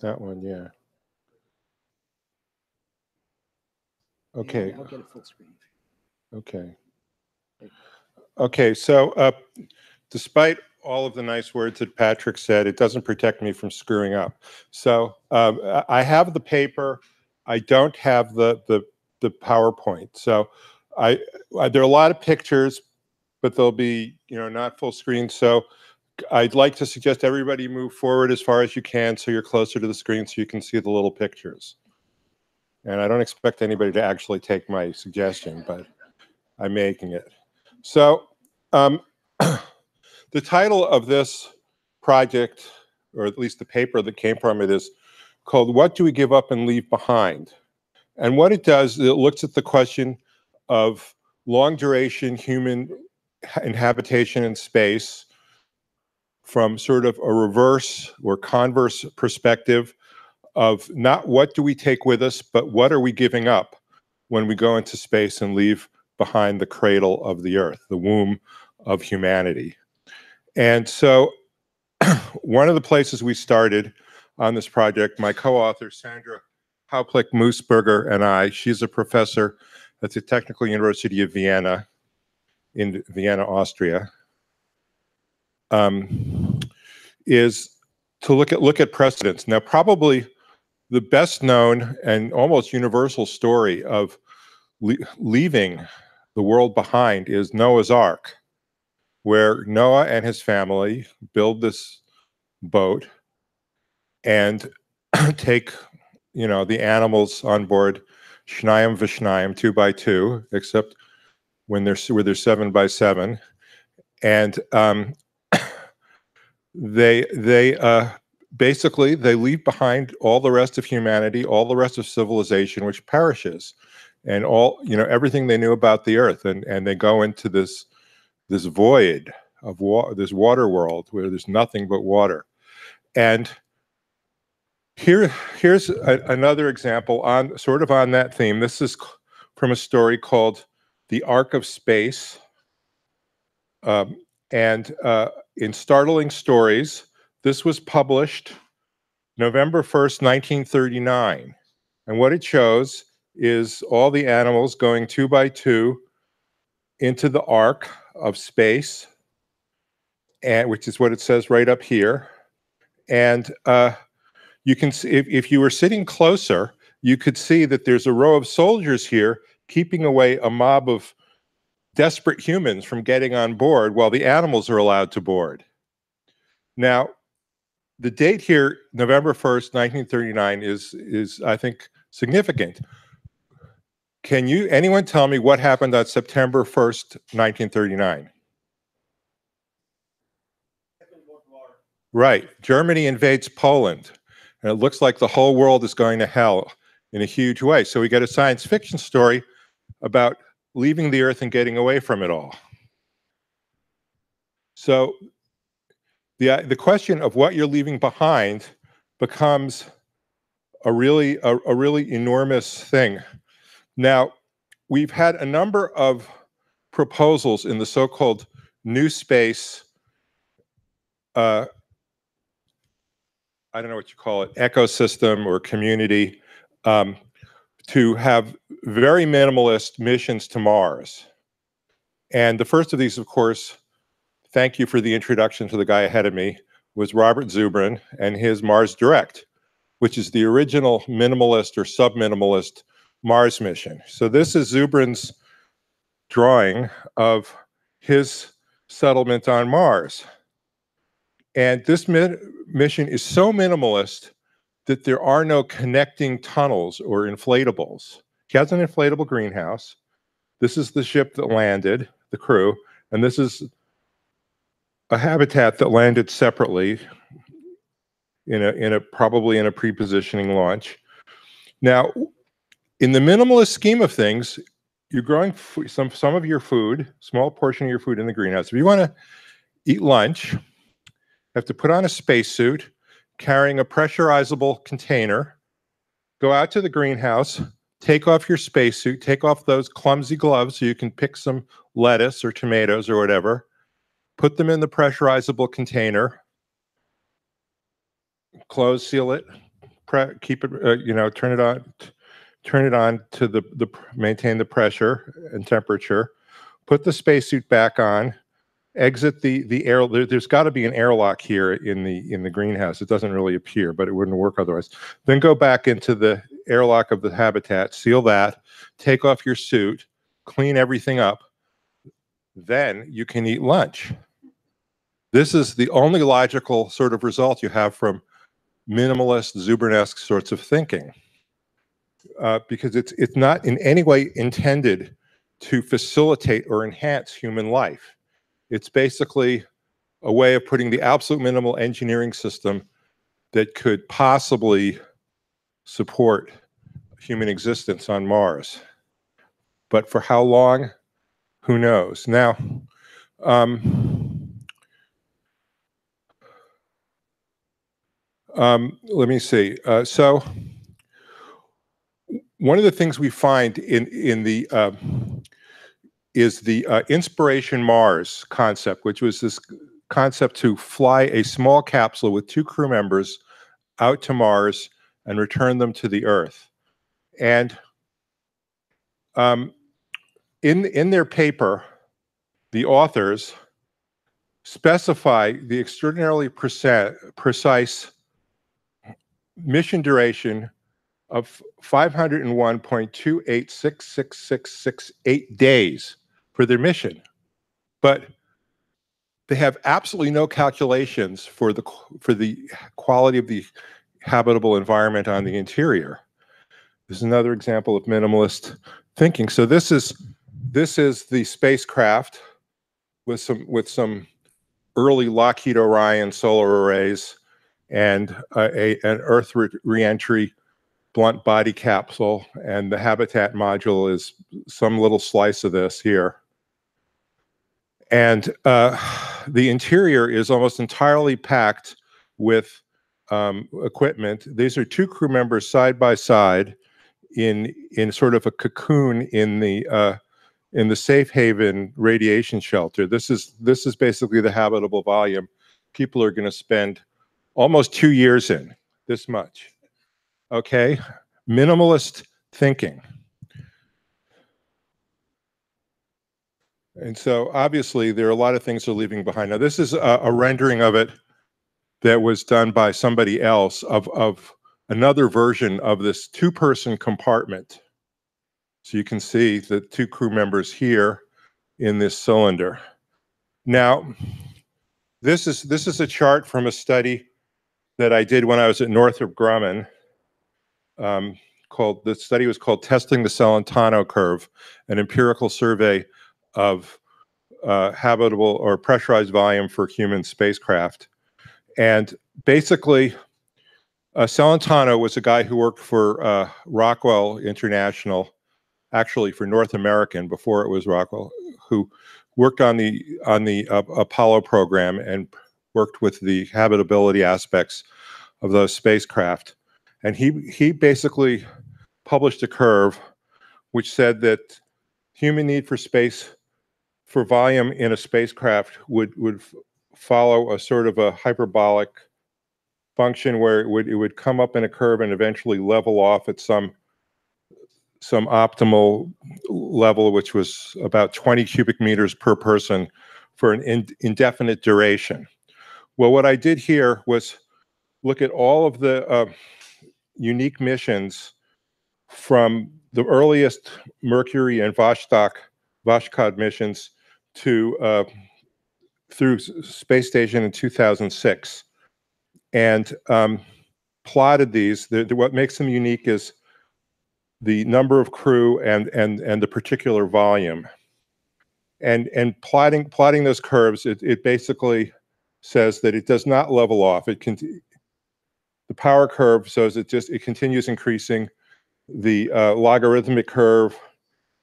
Speaker 19: That one, yeah. Okay.
Speaker 1: I'll get it full screen.
Speaker 19: Okay. Okay, so despite all of the nice words that Patrick said, it doesn't protect me from screwing up. So I have the paper. I don't have the PowerPoint. So there are a lot of pictures, but they'll be not full screen. So I'd like to suggest everybody move forward as far as you can so you're closer to the screen so you can see the little pictures. And I don't expect anybody to actually take my suggestion, but I'm making it. So the title of this project, or at least the paper that came from it, is called "What Do We Give Up and Leave Behind?" And what it does, it looks at the question of long-duration human inhabitation in space from sort of a reverse or converse perspective of not what do we take with us, but what are we giving up when we go into space and leave behind the cradle of the Earth, the womb of humanity. And so one of the places we started on this project, my co-author, Sandra Hauptlich-Moosberger, and I, she's a professor at the Technical University of Vienna, in Vienna, Austria, is to look at precedents. Now, probably the best known and almost universal story of leaving the world behind is Noah's Ark, where Noah and his family build this boat and take, the animals on board, shnayim v'shnayim, 2 by 2, except when they're 7 by 7, and they basically they leave behind all the rest of humanity, all the rest of civilization, which perishes, and all everything they knew about the earth, and they go into this void of this water world where there's nothing but water. And here's another example on that theme. This is from a story called "The Ark of Space," and in Startling Stories, this was published November 1st, 1939. And what it shows is all the animals going 2 by 2 into the Ark of Space, and which is what it says right up here. And you can see, if you were sitting closer, you could see that there's a row of soldiers here keeping away a mob of desperate humans from getting on board while the animals are allowed to board. Now, the date here, November 1st, 1939, is I think significant. Can anyone tell me what happened on September 1st, 1939? Right, Germany invades Poland, and it looks like the whole world is going to hell in a huge way. So we get a science fiction story about leaving the earth and getting away from it all. So the question of what you're leaving behind becomes a really enormous thing. Now, we've had a number of proposals in the so-called new space, I don't know what you call it, ecosystem or community, to have very minimalist missions to Mars. And the first of these, of course, thank you for the introduction to the guy ahead of me, was Robert Zubrin and his Mars Direct, which is the original minimalist or sub-minimalist Mars mission. So this is Zubrin's drawing of his settlement on Mars. And this mission is so minimalist that there are no connecting tunnels or inflatables. He has an inflatable greenhouse. This is the ship that landed, the crew, and this is a habitat that landed separately probably in a pre-positioning launch. Now, in the minimalist scheme of things, you're growing some of your food, small portion of your food in the greenhouse. If you want to eat lunch, you have to put on a spacesuit, carrying a pressurizable container, go out to the greenhouse, take off your spacesuit, take off those clumsy gloves so you can pick some lettuce or tomatoes or whatever, put them in the pressurizable container, close, seal it, keep it, turn it on to maintain the pressure and temperature, put the spacesuit back on, exit the air. There's got to be an airlock here in the greenhouse. It doesn't really appear, but it wouldn't work otherwise. Then go back into the airlock of the habitat, seal that, take off your suit, clean everything up. Then you can eat lunch. This is the only logical sort of result you have from minimalist, Zubrin-esque sorts of thinking, because it's not in any way intended to facilitate or enhance human life. It's basically a way of putting the absolute minimal engineering system that could possibly support human existence on Mars. But for how long? Who knows? Now, let me see. So one of the things we find is the Inspiration Mars concept, which was this concept to fly a small capsule with 2 crew members out to Mars and return them to the Earth. And in their paper, the authors specify the extraordinarily precise mission duration of 501.28666668 days for their mission. But they have absolutely no calculations for the quality of the habitable environment on the interior. This is another example of minimalist thinking. So this is the spacecraft with some early Lockheed Orion solar arrays and an Earth reentry blunt body capsule, and the habitat module is some little slice of this here. And the interior is almost entirely packed with equipment. These are 2 crew members side by side in sort of a cocoon in the safe haven radiation shelter. This is basically the habitable volume people are going to spend almost 2 years in, this much. Okay, minimalist thinking. And so obviously there are a lot of things they're leaving behind. Now this is a rendering of it that was done by somebody else of another version of this 2-person compartment. So you can see the 2 crew members here in this cylinder. Now, this is a chart from a study that I did when I was at Northrop Grumman. The study was called Testing the Celentano Curve, an empirical survey of habitable or pressurized volume for human spacecraft. And basically, Celentano was a guy who worked for Rockwell International, actually for North American before it was Rockwell, who worked on the Apollo program and worked with the habitability aspects of those spacecraft. And he basically published a curve which said that human need for space, for volume in a spacecraft would follow a sort of a hyperbolic function where it would come up in a curve and eventually level off at some optimal level, which was about 20 cubic meters per person for an indefinite duration. Well, what I did here was look at all of the unique missions from the earliest Mercury and Voskhod missions to through space station in 2006, and plotted these. What makes them unique is the number of crew and the particular volume. And plotting those curves, it basically says that it does not level off. The power curve shows it continues increasing. The logarithmic curve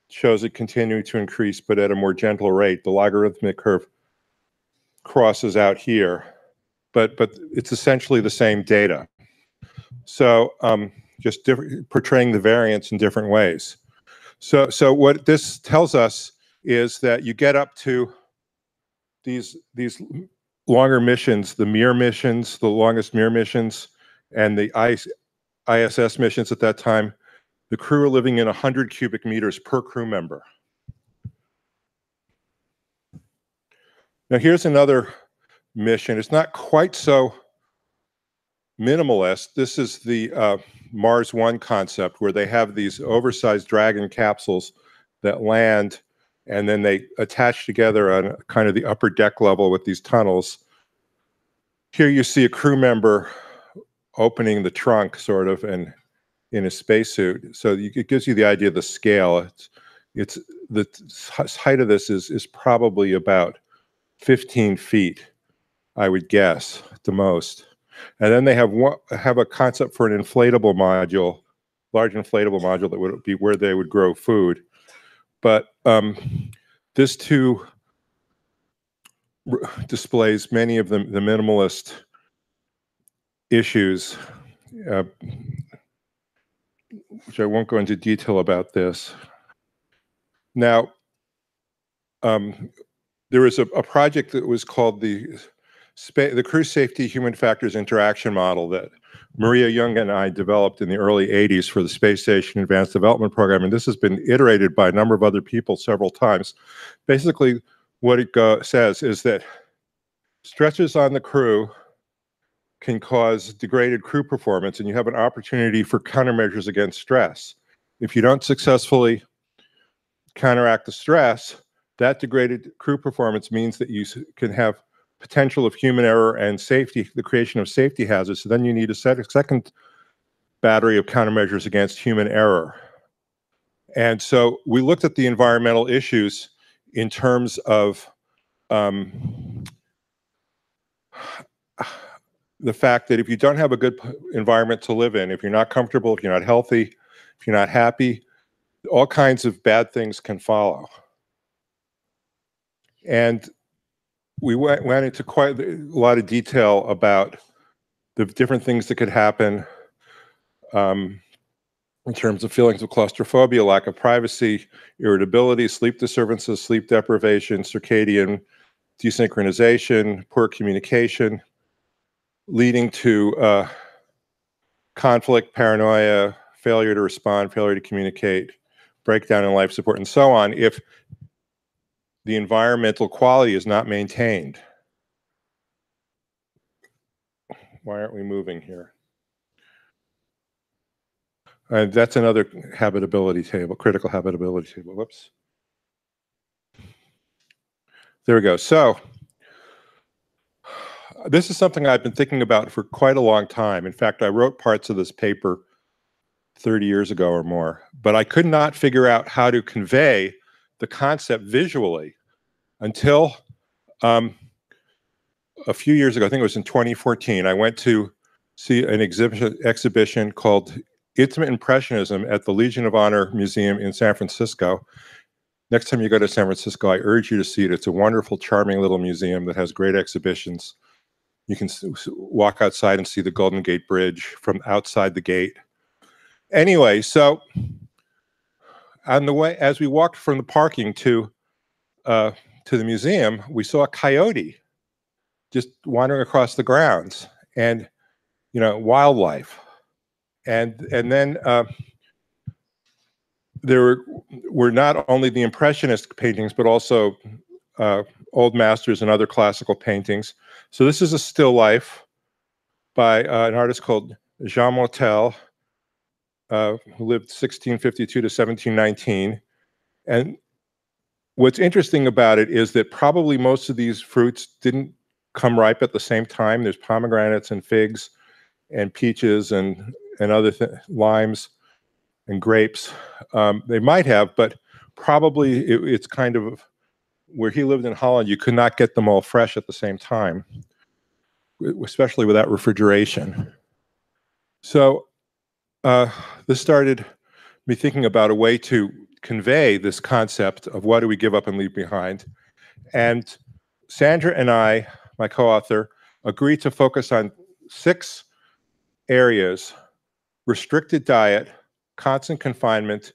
Speaker 19: shows it continuing to increase, but at a more gentle rate. The logarithmic curve crosses out here, but it's essentially the same data. So just portraying the variance in different ways. So what this tells us is that you get up to these longer missions, the Mir missions, the longest Mir missions, and the ISS missions at that time, the crew are living in 100 cubic meters per crew member. Now here's another mission. It's not quite so minimalist. This is the Mars One concept, where they have these oversized Dragon capsules that land and then they attach together on kind of the upper deck level with these tunnels. Here you see a crew member opening the trunk, sort of, and in a spacesuit. So it gives you the idea of the scale. It's the height of this is probably about 15 feet, I would guess, at the most. And then they have a concept for an inflatable module, large inflatable module that would be where they would grow food. But this too displays many of the minimalist issues, which I won't go into detail about this. Now, there was a project that was called the Crew Safety Human Factors Interaction Model that Maria Young and I developed in the early 80s for the Space Station Advanced Development Program, and this has been iterated by a number of other people several times. Basically, what it says is that stresses on the crew can cause degraded crew performance, and you have an opportunity for countermeasures against stress. If you don't successfully counteract the stress, that degraded crew performance means that you can have potential of human error and safety, the creation of safety hazards. So then you need a second battery of countermeasures against human error. And so we looked at the environmental issues in terms of the fact that if you don't have a good environment to live in, if you're not comfortable, if you're not healthy, if you're not happy, all kinds of bad things can follow. And we went into quite a lot of detail about the different things that could happen in terms of feelings of claustrophobia, lack of privacy, irritability, sleep disturbances, sleep deprivation, circadian desynchronization, poor communication, leading to conflict, paranoia, failure to respond, failure to communicate, breakdown in life support, and so on, if the environmental quality is not maintained. Why aren't we moving here? And that's another habitability table, critical habitability table. Whoops. There we go. So this is something I've been thinking about for quite a long time. In fact, I wrote parts of this paper 30 years ago or more, but I could not figure out how to convey the concept visually until a few years ago. I think it was in 2014. I went to see an exhibition called Intimate Impressionism at the Legion of Honor Museum in San Francisco. Next time you go to San Francisco, I urge you to see it. It's a wonderful, charming little museum that has great exhibitions. You can walk outside and see the Golden Gate Bridge from outside the gate. Anyway, so on the way, as we walked from the parking to the museum, we saw a coyote just wandering across the grounds, and wildlife, and then there were not only the Impressionist paintings, but also Old Masters and other classical paintings. So this is a still life by an artist called Jean Motel, who lived 1652 to 1719. And what's interesting about it is that probably most of these fruits didn't come ripe at the same time. There's pomegranates and figs and peaches and other limes and grapes. They might have, but probably it's kind of where he lived in Holland, you could not get them all fresh at the same time, especially without refrigeration. So this started me thinking about a way to convey this concept of what do we give up and leave behind. And Sandra and I, my co-author, agreed to focus on 6 areas: restricted diet, constant confinement,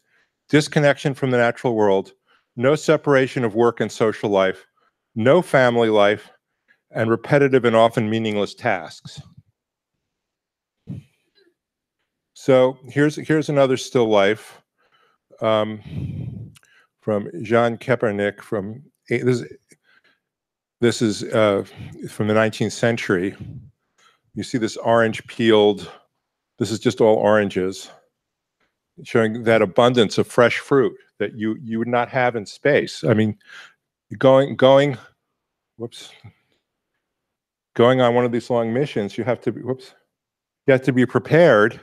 Speaker 19: disconnection from the natural world, no separation of work and social life, no family life, and repetitive and often meaningless tasks. So here's another still life from Jean Kepernick from this is from the 19th century. You see this orange peeled. This is just all oranges, showing that abundance of fresh fruit that you would not have in space. I mean, going on one of these long missions, you have to be prepared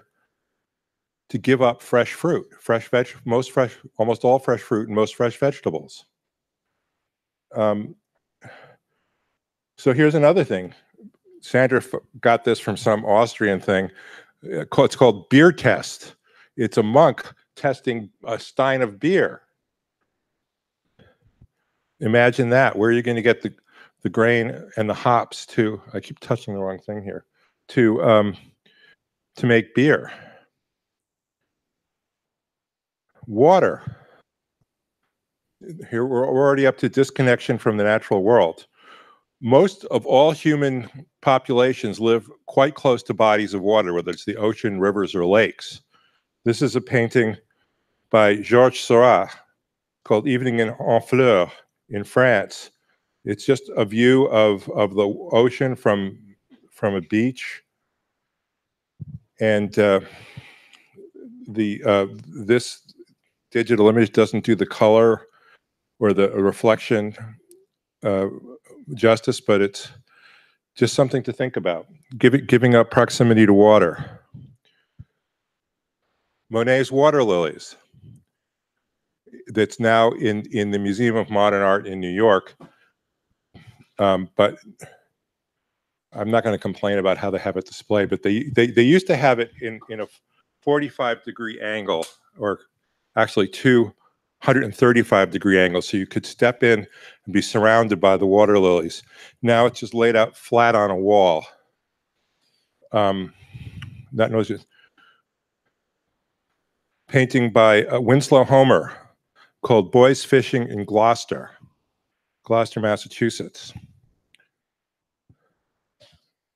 Speaker 19: to give up fresh fruit, almost all fresh fruit and most fresh vegetables. So here's another thing. Sandra got this from some Austrian thing. It's called beer test. It's a monk testing a stein of beer. Imagine that. Where are you going to get the grain and the hops to? I keep touching the wrong thing here. To make beer. Water. here we're already up to disconnection from the natural world. Most of all human populations live quite close to bodies of water, whether it's the ocean, rivers, or lakes. This is a painting by Georges Seurat called Evening en Fleurs in France. It's just a view of the ocean from a beach. And this digital image doesn't do the color or the reflection justice, but it's just something to think about. Giving up proximity to water. Monet's Water Lilies, that's now in the Museum of Modern Art in New York. But I'm not going to complain about how they have it displayed, but they used to have it in a 45-degree angle, or actually 235-degree angle, so you could step in and be surrounded by the water lilies. Now it's just laid out flat on a wall. That knows it. Painting by Winslow Homer called Boys Fishing in Gloucester, Massachusetts.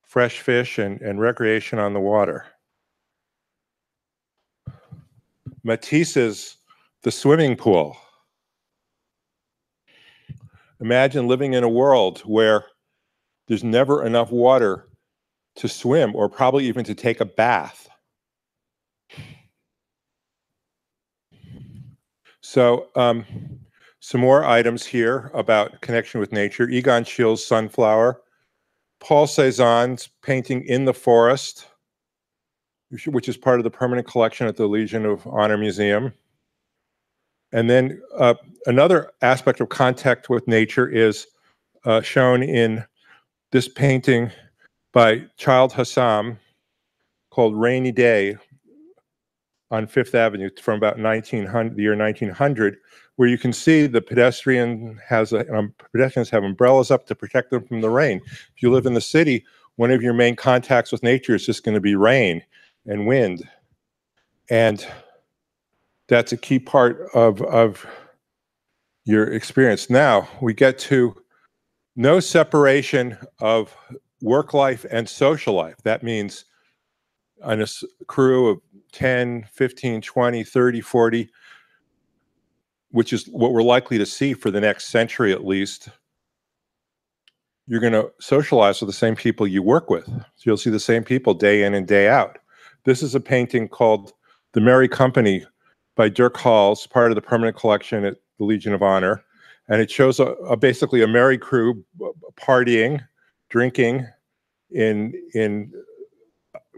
Speaker 19: Fresh fish and recreation on the water. Matisse's The Swimming Pool. Imagine living in a world where there's never enough water to swim or probably even to take a bath. So some more items here about connection with nature. Egon Schiele's Sunflower. Paul Cézanne's painting In the Forest, which is part of the permanent collection at the Legion of Honor Museum. And then another aspect of contact with nature is shown in this painting by Child Hassam called Rainy Day on Fifth Avenue from about the year 1900, where you can see the pedestrians have umbrellas up to protect them from the rain. If you live in the city, one of your main contacts with nature is just going to be rain and wind. And that's a key part of your experience. Now we get to no separation of work life and social life. That means on a crew of 10, 15, 20, 30, 40, which is what we're likely to see for the next century at least, you're going to socialize with the same people you work with. So you'll see the same people day in and day out. This is a painting called The Merry Company by Dirk Halls, part of the permanent collection at the Legion of Honor. And it shows basically a merry crew partying, drinking in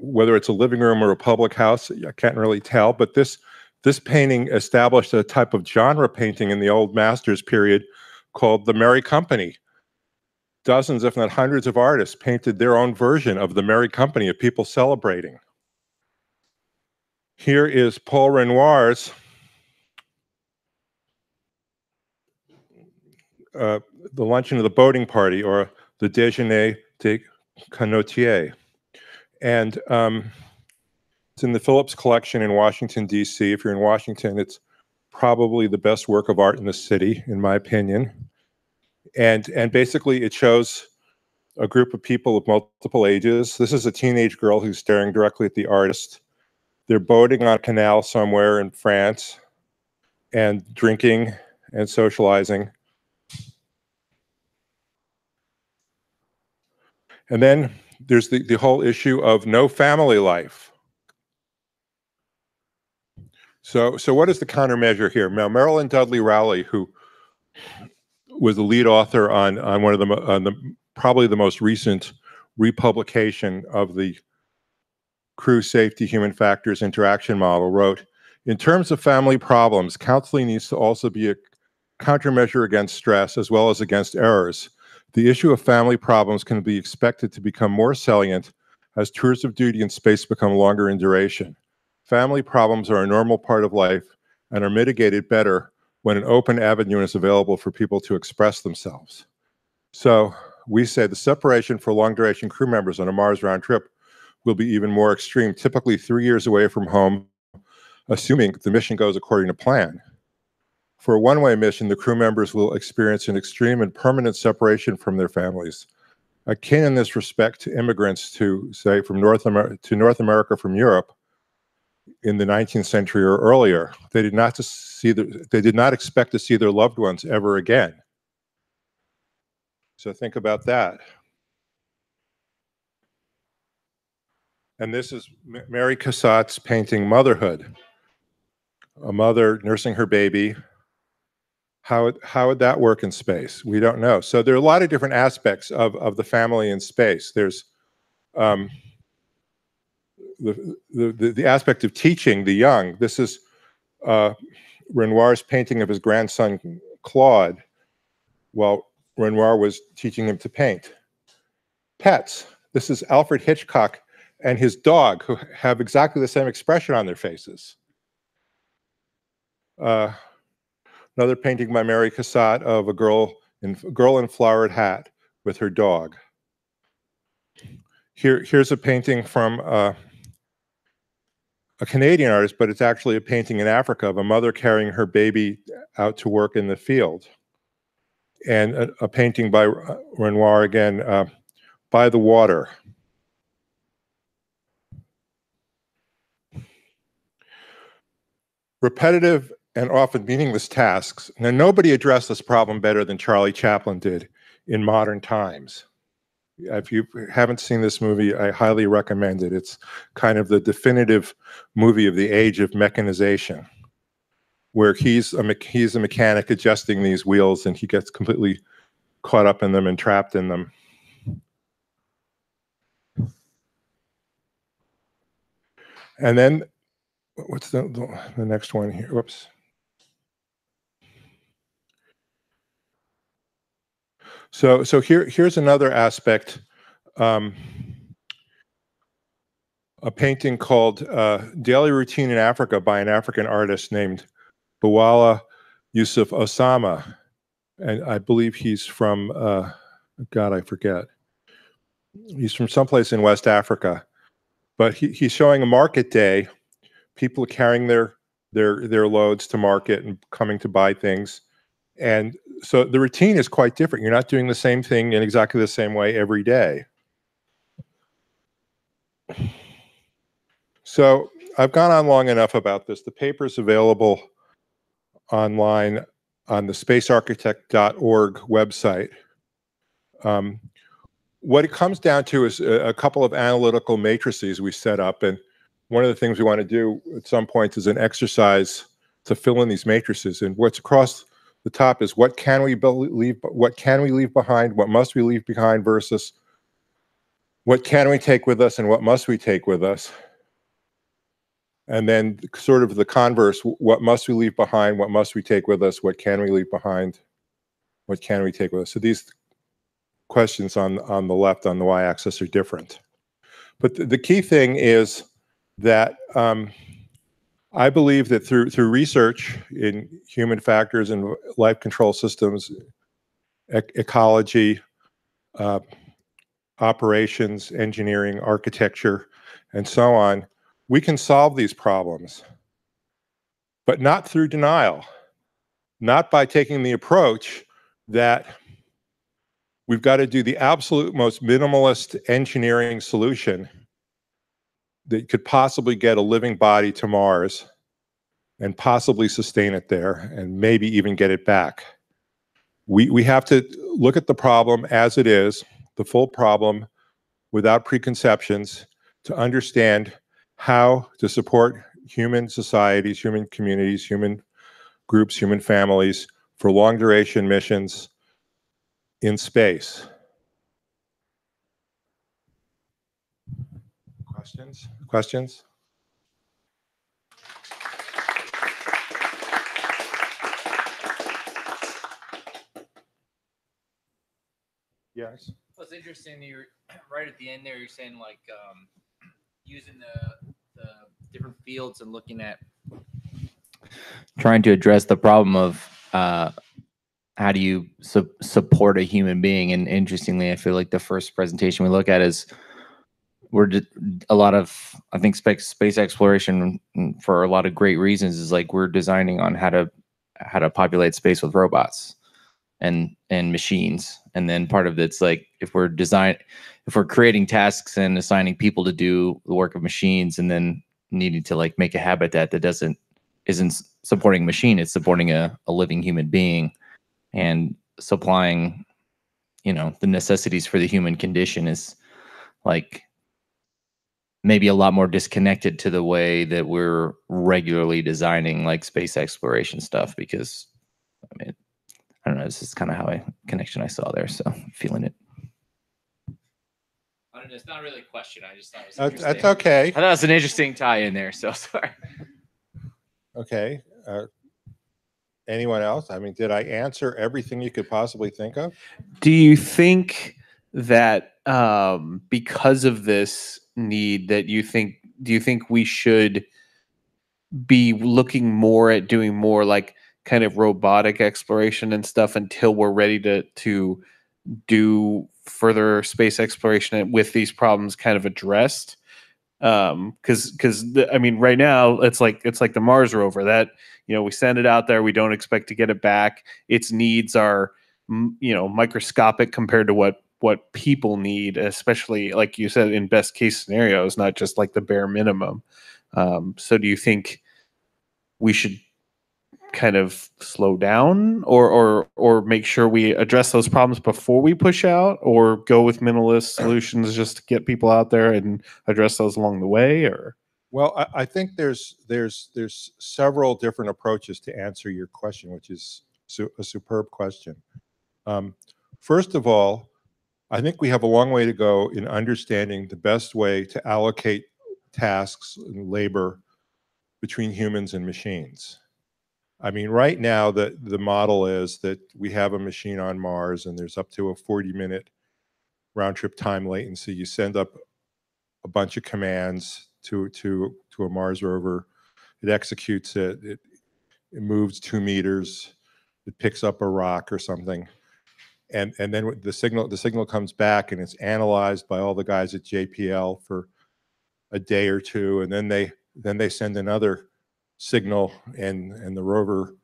Speaker 19: whether it's a living room or a public house, I can't really tell, but this painting established a type of genre painting in the old masters period called The Merry Company. Dozens, if not hundreds of artists painted their own version of The Merry Company of people celebrating. Here is Paul Renoir's The Luncheon of the Boating Party, or the Déjeuner des Canotiers. And it's in the Phillips collection in Washington, D.C. If you're in Washington, it's probably the best work of art in the city, in my opinion. And basically, it shows a group of people of multiple ages. This is a teenage girl who's staring directly at the artist. They're boating on a canal somewhere in France and drinking and socializing. And then there's the whole issue of no family life. So what is the countermeasure here? Now, Marilyn Dudley Rowley, who was the lead author on one of the probably the most recent republication of the crew safety human factors interaction model, wrote, "In terms of family problems, counseling needs to also be a countermeasure against stress as well as against errors. The issue of family problems can be expected to become more salient as tours of duty in space become longer in duration. Family problems are a normal part of life and are mitigated better when an open avenue is available for people to express themselves." So we say the separation for long-duration crew members on a Mars round trip will be even more extreme, typically 3 years away from home, assuming the mission goes according to plan. For a one-way mission, the crew members will experience an extreme and permanent separation from their families, akin in this respect to immigrants to, say, from North America from Europe in the 19th century or earlier. They did not expect to see their loved ones ever again. So think about that. And this is Mary Cassatt's painting Motherhood. A mother nursing her baby. How would that work in space? We don't know. So there are a lot of different aspects of the family in space. There's the aspect of teaching the young. This is Renoir's painting of his grandson Claude while Renoir was teaching him to paint. Pets. This is Alfred Hitchcock and his dog, who have exactly the same expression on their faces. Another painting by Mary Cassatt of a girl in flowered hat with her dog. Here's a painting from a Canadian artist, but it's actually a painting in Africa of a mother carrying her baby out to work in the field. And a painting by Renoir again, By the Water. Repetitive and often meaningless tasks. Now, nobody addressed this problem better than Charlie Chaplin did in modern times. If you haven't seen this movie, I highly recommend it. It's kind of the definitive movie of the age of mechanization, where he's a mechanic adjusting these wheels and he gets completely caught up in them and trapped in them. And then, what's the next one here? Whoops. So here's another aspect. A painting called Daily Routine in Africa by an African artist named Bawala Yusuf Osama. And I believe he's from, God, I forget. He's from someplace in West Africa. But he's showing a market day, people carrying their loads to market and coming to buy things. And so the routine is quite different. You're not doing the same thing in exactly the same way every day. So I've gone on long enough about this. The paper's available online on the spacearchitect.org website. What it comes down to is a couple of analytical matrices we set up. And one of the things we want to do at some point is an exercise to fill in these matrices. And what's across the top is what can we leave behind, what must we leave behind, versus what can we take with us and what must we take with us. And then sort of the converse, what must we leave behind, what must we take with us, what can we leave behind, what can we take with us. So these questions on the left, on the y-axis, are different. But the key thing is that I believe that through research in human factors and life control systems, ecology, operations, engineering, architecture, and so on, we can solve these problems, but not through denial, not by taking the approach that we've got to do the absolute most minimalist engineering solution that could possibly get a living body to Mars and possibly sustain it there and maybe even get it back. We have to look at the problem as it is, the full problem, without preconceptions, to understand how to support human societies, human communities, human groups, human families for long duration missions in space. Questions? Yes.
Speaker 18: Well, it's interesting. You're right at the end there. You're saying like using the different fields and looking at trying to address the problem of how do you support a human being. And interestingly, I feel like the first presentation we look at is a lot of, I think, space exploration for a lot of great reasons is like we're designing on how to how to populate space with robots and machines. And then part of it's like if we're creating tasks and assigning people to do the work of machines, and then needing to like make a habitat that isn't supporting a machine, it's supporting a living human being and supplying, the necessities for the human condition, is like maybe a lot more disconnected to the way that we're regularly designing like space exploration stuff. Because I mean, I don't know, this is kind of how connection I saw there. So I'm feeling it. I don't know, it's not really a question. I just thought it was interesting.
Speaker 19: That's okay.
Speaker 18: I thought it was an interesting tie in there. So sorry.
Speaker 19: Okay. Anyone else? I mean, did I answer everything you could possibly think of?
Speaker 5: Do you think that because of this need, do you think we should be looking more at doing more like kind of robotic exploration and stuff until we're ready to do further space exploration with these problems kind of addressed? Because I mean, right now it's like the Mars rover that, we send it out there, we don't expect to get it back. Its needs are, microscopic compared to what people need, especially like you said, in best case scenarios, not just like the bare minimum. So do you think we should kind of slow down or make sure we address those problems before we push out, or go with minimalist solutions just to get people out there and address those along the way? Or
Speaker 19: well, I think there's several different approaches to answer your question, which is a superb question. First of all, I think we have a long way to go in understanding the best way to allocate tasks and labor between humans and machines. I mean, right now, the model is that we have a machine on Mars and there's up to a 40-minute round-trip time latency. You send up a bunch of commands to a Mars rover. It executes it. It moves 2 meters. It picks up a rock or something. And then the signal comes back and it's analyzed by all the guys at JPL for a day or two, and then they send another signal and the rover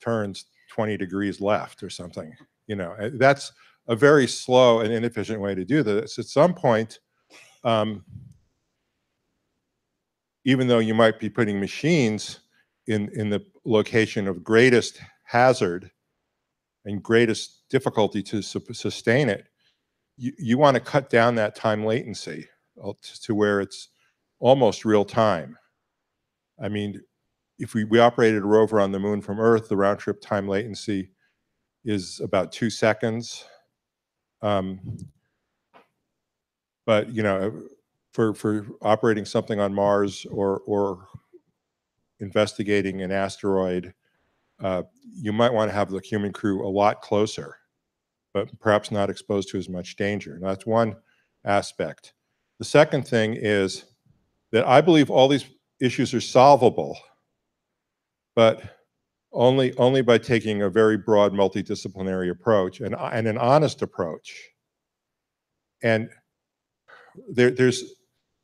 Speaker 19: turns 20 degrees left or something. That's a very slow and inefficient way to do this. At some point, even though you might be putting machines in the location of greatest hazard and greatest difficulty to sustain it, you want to cut down that time latency to where it's almost real time. I mean, if we operated a rover on the moon from Earth, the round trip time latency is about 2 seconds. But for operating something on Mars or investigating an asteroid, you might want to have the human crew a lot closer, but perhaps not exposed to as much danger. And that's one aspect. The second thing is that I believe all these issues are solvable, but only by taking a very broad multidisciplinary approach and an honest approach. And there's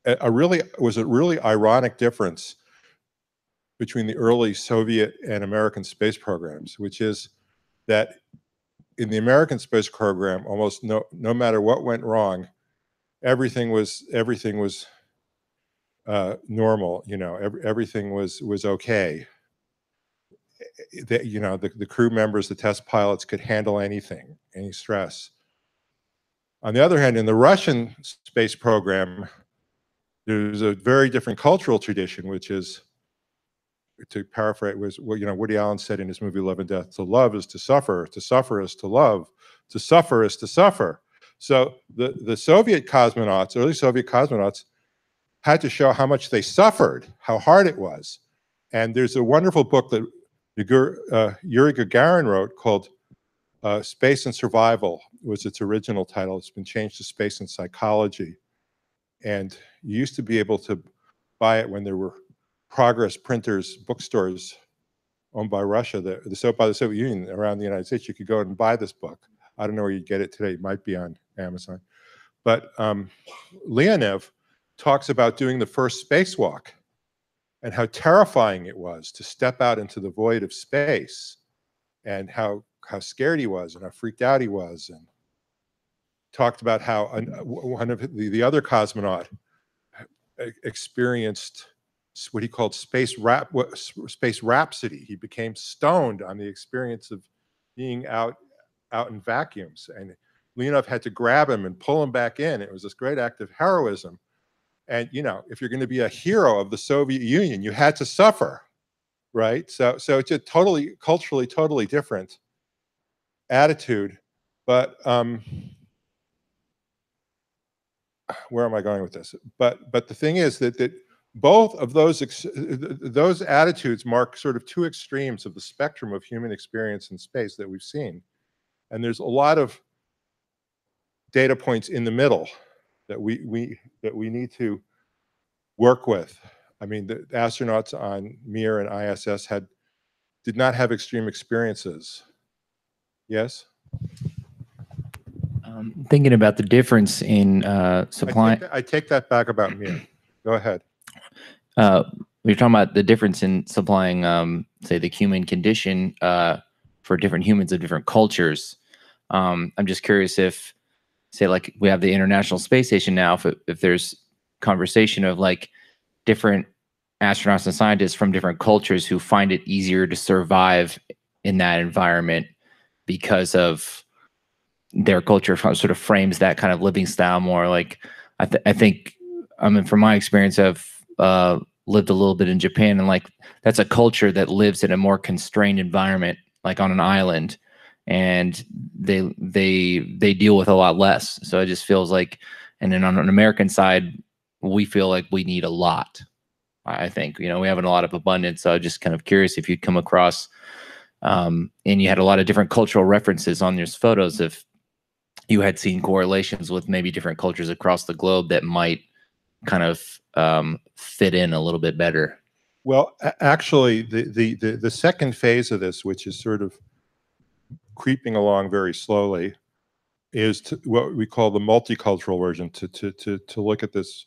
Speaker 19: a really ironic difference between the early Soviet and American space programs, which is that in the American space program, almost no matter what went wrong, everything was normal. Everything was okay. The crew members, the test pilots could handle anything, any stress. On the other hand, in the Russian space program, there's a very different cultural tradition, which is, to paraphrase, was what Woody Allen said in his movie Love and Death: to love is to suffer is to love, to suffer is to suffer. So the Soviet cosmonauts, early Soviet cosmonauts, had to show how much they suffered, how hard it was. And there's a wonderful book that Yuri Gagarin wrote called Space and Survival, was its original title. It's been changed to Space and Psychology. And you used to be able to buy it when there were Progress printers, bookstores owned by Russia, by the Soviet Union around the United States. You could go and buy this book. I don't know where you'd get it today. It might be on Amazon. But Leonev talks about doing the first spacewalk. and how terrifying it was to step out into the void of space, and how scared he was and how freaked out he was, and talked about how one of the other cosmonaut experienced what he called space rhapsody. He became stoned on the experience of being out in vacuums, and Leonov had to grab him and pull him back in. It was this great act of heroism. And you know, if you're going to be a hero of the Soviet Union, you had to suffer, right? So it's a culturally totally different attitude. But where am I going with this? But the thing is that both of those attitudes mark sort of two extremes of the spectrum of human experience in space that we've seen. And there's a lot of data points in the middle that we need to work with. I mean, the astronauts on Mir and ISS did not have extreme experiences. Yes?
Speaker 18: Thinking about the difference in supply.
Speaker 19: I take that back about Mir. Go ahead.
Speaker 18: We're talking about the difference in supplying, say, the human condition for different humans of different cultures. I'm just curious if, say, like we have the International Space Station now, if there's conversation of like different astronauts and scientists from different cultures who find it easier to survive in that environment because of their culture sort of frames that kind of living style more. Like I think, I mean, from my experience, I've lived a little bit in Japan, and like that's a culture that lives in a more constrained environment, like on an island, and they deal with a lot less. So it just feels like, and then on an American side, we feel like we need a lot. I think, you know, we have a lot of abundance. So I'm just kind of curious if you'd come across, and you had a lot of different cultural references on your photos, if you had seen correlations with maybe different cultures across the globe that might kind of fit in a little bit better.
Speaker 19: Well, actually, the second phase of this, which is sort of creeping along very slowly, is what we call the multicultural version, to look at this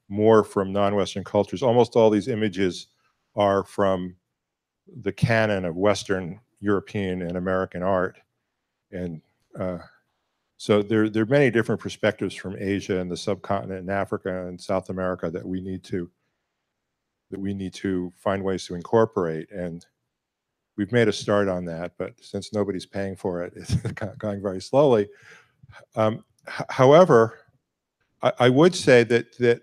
Speaker 19: more from non-Western cultures. Almost all these images are from the canon of Western European and American art, and so there are many different perspectives from Asia and the subcontinent and Africa and South America that we need to find ways to incorporate. And we've made a start on that, but since nobody's paying for it, it's going very slowly. However, I would say that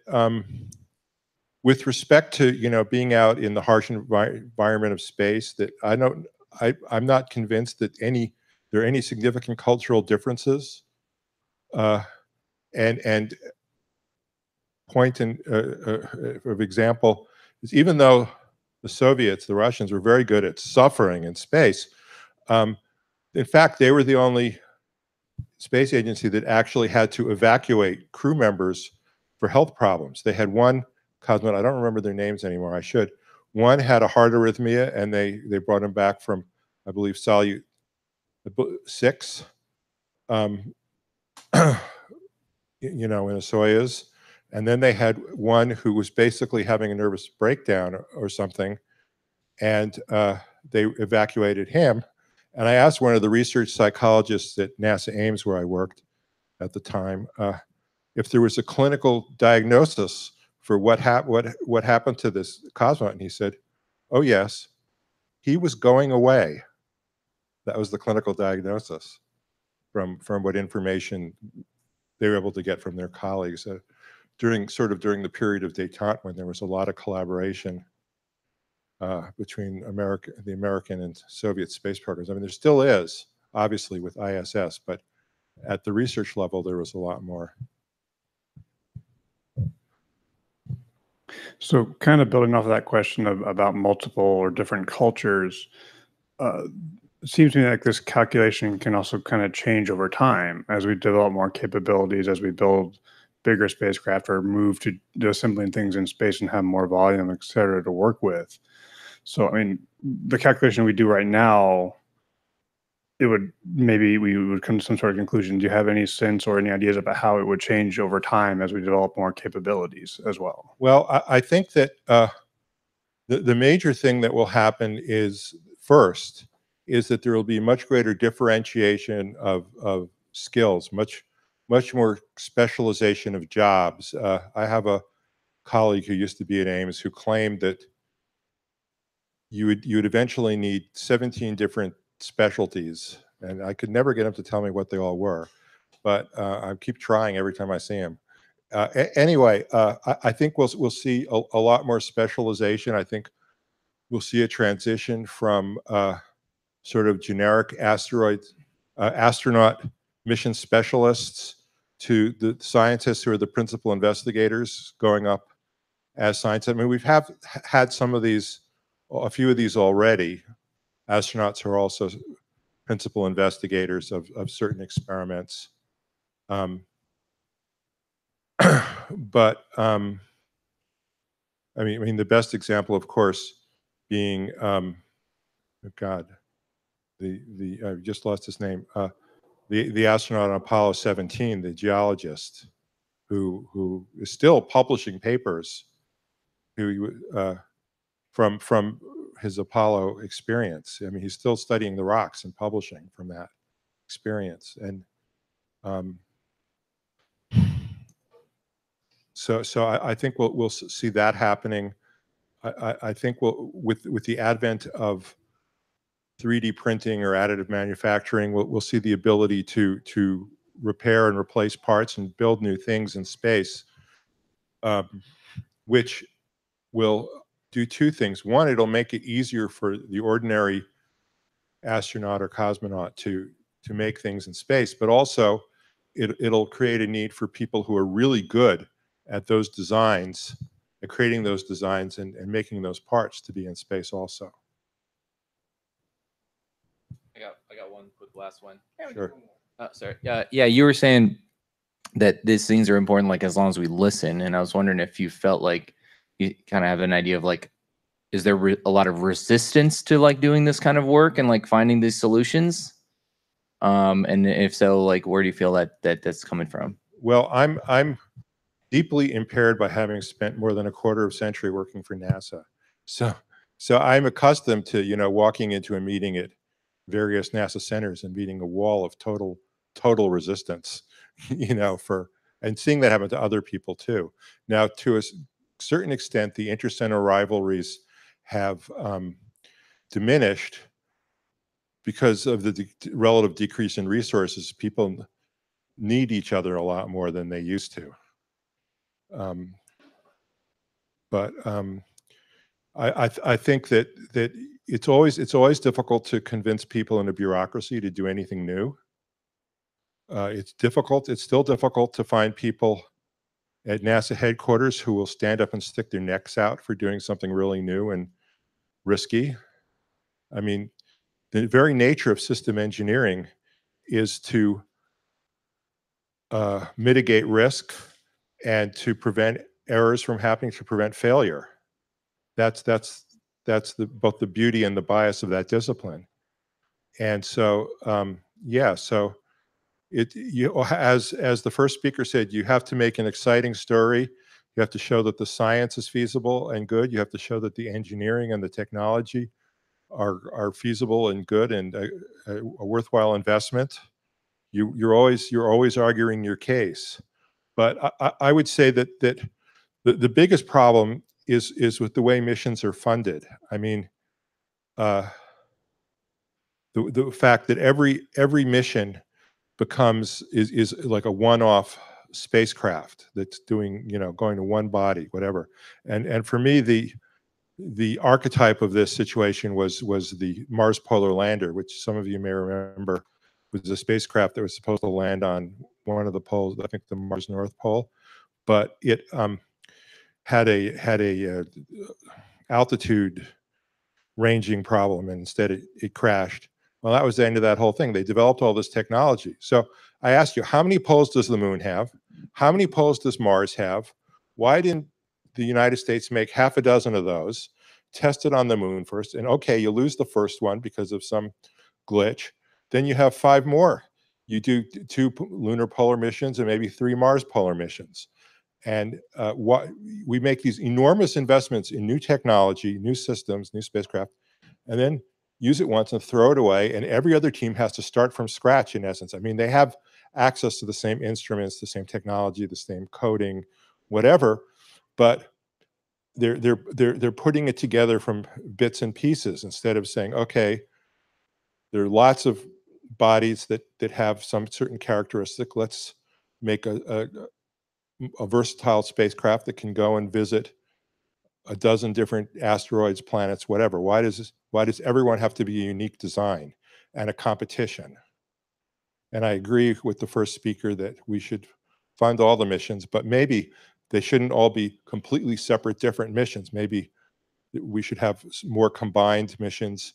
Speaker 19: with respect to, you know, being out in the harsh environment of space, that I'm not convinced that there are any significant cultural differences. And point of example is, even though the Russians were very good at suffering in space, in fact, they were the only space agency that actually had to evacuate crew members for health problems. They had one cosmonaut, I don't remember their names anymore, I should. One had a heart arrhythmia, and they brought him back from, I believe, Salyut 6, you know, in a Soyuz. And then they had one who was basically having a nervous breakdown or something, and they evacuated him. And I asked one of the research psychologists at NASA Ames, where I worked at the time, if there was a clinical diagnosis for what happened to this cosmonaut, and he said, "Oh yes, he was going away." That was the clinical diagnosis from what information they were able to get from their colleagues during the period of détente, when there was a lot of collaboration between the American and Soviet space programs. I mean, there still is, obviously, with ISS, but at the research level, there was a lot more.
Speaker 8: So kind of building off of that question about multiple or different cultures, it seems to me like this calculation can also kind of change over time as we develop more capabilities, as we build bigger spacecraft or move to assembling things in space and have more volume, et cetera, to work with. So, I mean, the calculation we do right now, we would come to some sort of conclusion. Do you have any sense or any ideas about how it would change over time as we develop more capabilities as well?
Speaker 19: Well, I think that the major thing that will happen is, first, is that there will be much greater differentiation of skills, much more specialization of jobs. I have a colleague who used to be at Ames who claimed that you would eventually need 17 different specialties, and I could never get him to tell me what they all were, but I keep trying every time I see him. Anyway, I think we'll see a lot more specialization. I think we'll see a transition from sort of generic astronaut mission specialists to the scientists who are the principal investigators going up as scientists. I mean, we've had some of these, a few of these already. Astronauts who are also principal investigators of certain experiments. But I mean, the best example, of course, being oh God, I just lost his name. The astronaut on Apollo 17, the geologist, who is still publishing papers, who from his Apollo experience. I mean, he's still studying the rocks and publishing from that experience. And so I think we'll see that happening. I think with the advent of 3D printing or additive manufacturing, we'll see the ability to repair and replace parts and build new things in space, which will do two things. One, it'll make it easier for the ordinary astronaut or cosmonaut to make things in space, but also it'll create a need for people who are really good at those designs, at creating those designs and making those parts to be in space also.
Speaker 18: I got one quick last one.
Speaker 19: Sure.
Speaker 18: Sorry. Yeah, you were saying that these things are important, like as long as we listen. And I was wondering if you felt like you kind of have an idea of like, is there a lot of resistance to like doing this kind of work and like finding these solutions? And if so, like, where do you feel that's coming from?
Speaker 19: Well, I'm deeply impaired by having spent more than a quarter of a century working for NASA. So I'm accustomed to, walking into a meeting at various NASA centers and meeting a wall of total resistance, and seeing that happen to other people too. Now, to a certain extent, the intercenter rivalries have diminished because of the relative decrease in resources. People need each other a lot more than they used to. I think that it's always difficult to convince people in a bureaucracy to do anything new. It's still difficult to find people at NASA headquarters who will stand up and stick their necks out for doing something really new and risky. I mean, the very nature of system engineering is to mitigate risk and to prevent errors from happening, to prevent failure. That's both the beauty and the bias of that discipline. And so, so as the first speaker said, you have to make an exciting story. You have to show that the science is feasible and good. You have to show that the engineering and the technology are feasible and good and a worthwhile investment. You're always arguing your case. But I would say that the biggest problem is with the way missions are funded. I mean, the fact that every mission is like a one-off spacecraft that's doing, going to one body, whatever. And for me, the archetype of this situation was the Mars Polar Lander, which some of you may remember was a spacecraft that was supposed to land on one of the poles, I think the Mars North Pole, but it had a altitude ranging problem, and instead it crashed. Well, that was the end of that whole thing. They developed all this technology. So I asked you, how many poles does the moon have? How many poles does Mars have? Why didn't the United States make half a dozen of those, test it on the moon first, and okay, you lose the first one because of some glitch. Then you have 5 more. You do 2 lunar polar missions and maybe 3 Mars polar missions. And we make these enormous investments in new technology, new systems, new spacecraft, and then use it once and throw it away. And every other team has to start from scratch, in essence. I mean, they have access to the same instruments, the same technology, the same coding, whatever, but they're putting it together from bits and pieces instead of saying, okay, there are lots of bodies that have some certain characteristic. Let's make a versatile spacecraft that can go and visit a dozen different asteroids, planets, whatever. Why does everyone have to be a unique design and a competition? And I agree with the first speaker that we should fund all the missions, but maybe they shouldn't all be completely separate, different missions. Maybe we should have more combined missions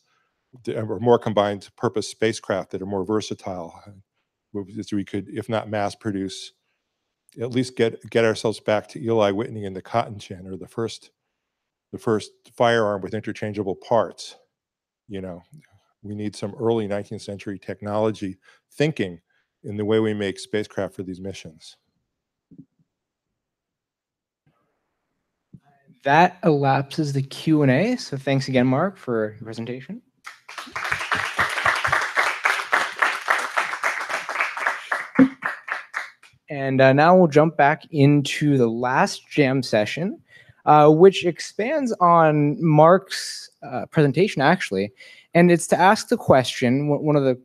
Speaker 19: or more combined purpose spacecraft that are more versatile. So we could, if not mass produce, at least get ourselves back to Eli Whitney and the cotton gin, or the first firearm with interchangeable parts. You know, we need some early 19th century technology thinking in the way we make spacecraft for these missions.
Speaker 1: That elapses the Q&A. So thanks again, Marc, for your presentation. And now we'll jump back into the last jam session, which expands on Marc's presentation, actually. And it's to ask the question, one of the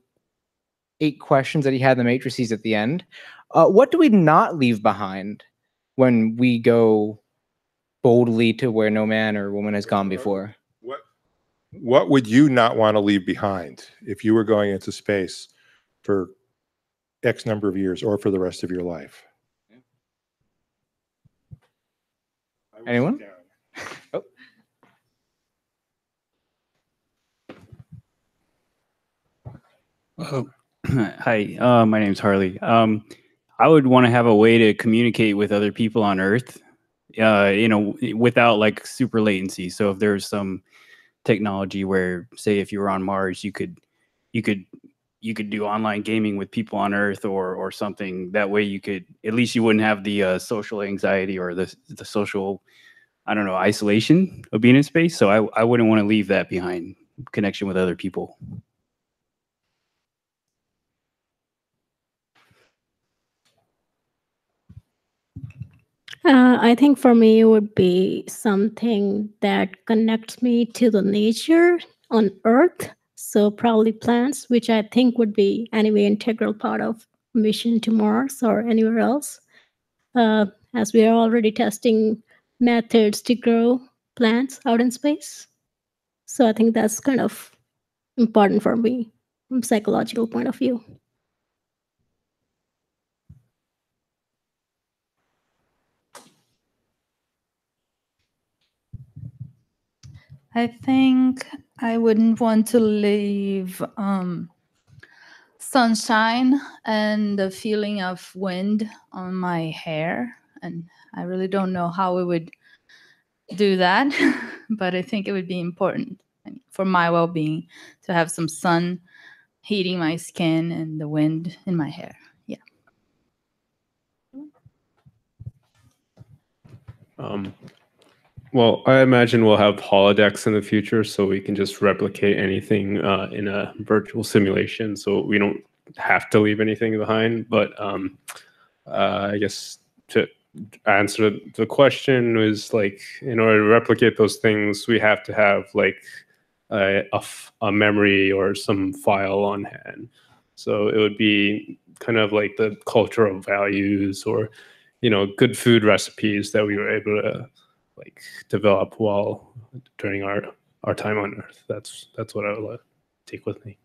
Speaker 1: 8 questions that he had in the matrices at the end. What do we not leave behind when we go boldly to where no man or woman has gone before?
Speaker 19: What would you not want to leave behind if you were going into space for X number of years or for the rest of your life?
Speaker 1: Anyone? Oh.
Speaker 7: Hi, my name's Harley. I would want to have a way to communicate with other people on Earth, without like super latency. So if there's some technology where, say, if you were on Mars, you could do online gaming with people on Earth or something. That way, at least you wouldn't have the social anxiety or the social, isolation of being in space. So I wouldn't want to leave that behind. Connection with other people.
Speaker 17: I think for me, it would be something that connects me to the nature on Earth. So probably plants, which I think would be anyway integral part of mission to Mars or anywhere else, as we are already testing methods to grow plants out in space. So I think that's kind of important for me from a psychological point of view.
Speaker 15: I think I wouldn't want to leave sunshine and the feeling of wind on my hair. And I really don't know how we would do that, but I think it would be important for my well-being to have some sun heating my skin and the wind in my hair. Yeah.
Speaker 14: Well, I imagine we'll have holodecks in the future, so we can just replicate anything in a virtual simulation, so we don't have to leave anything behind. But I guess to answer the question is, like, in order to replicate those things, we have to have like a memory or some file on hand. So it would be kind of like the cultural values or, good food recipes that we were able to like develop while during our time on Earth. That's what I would take with me.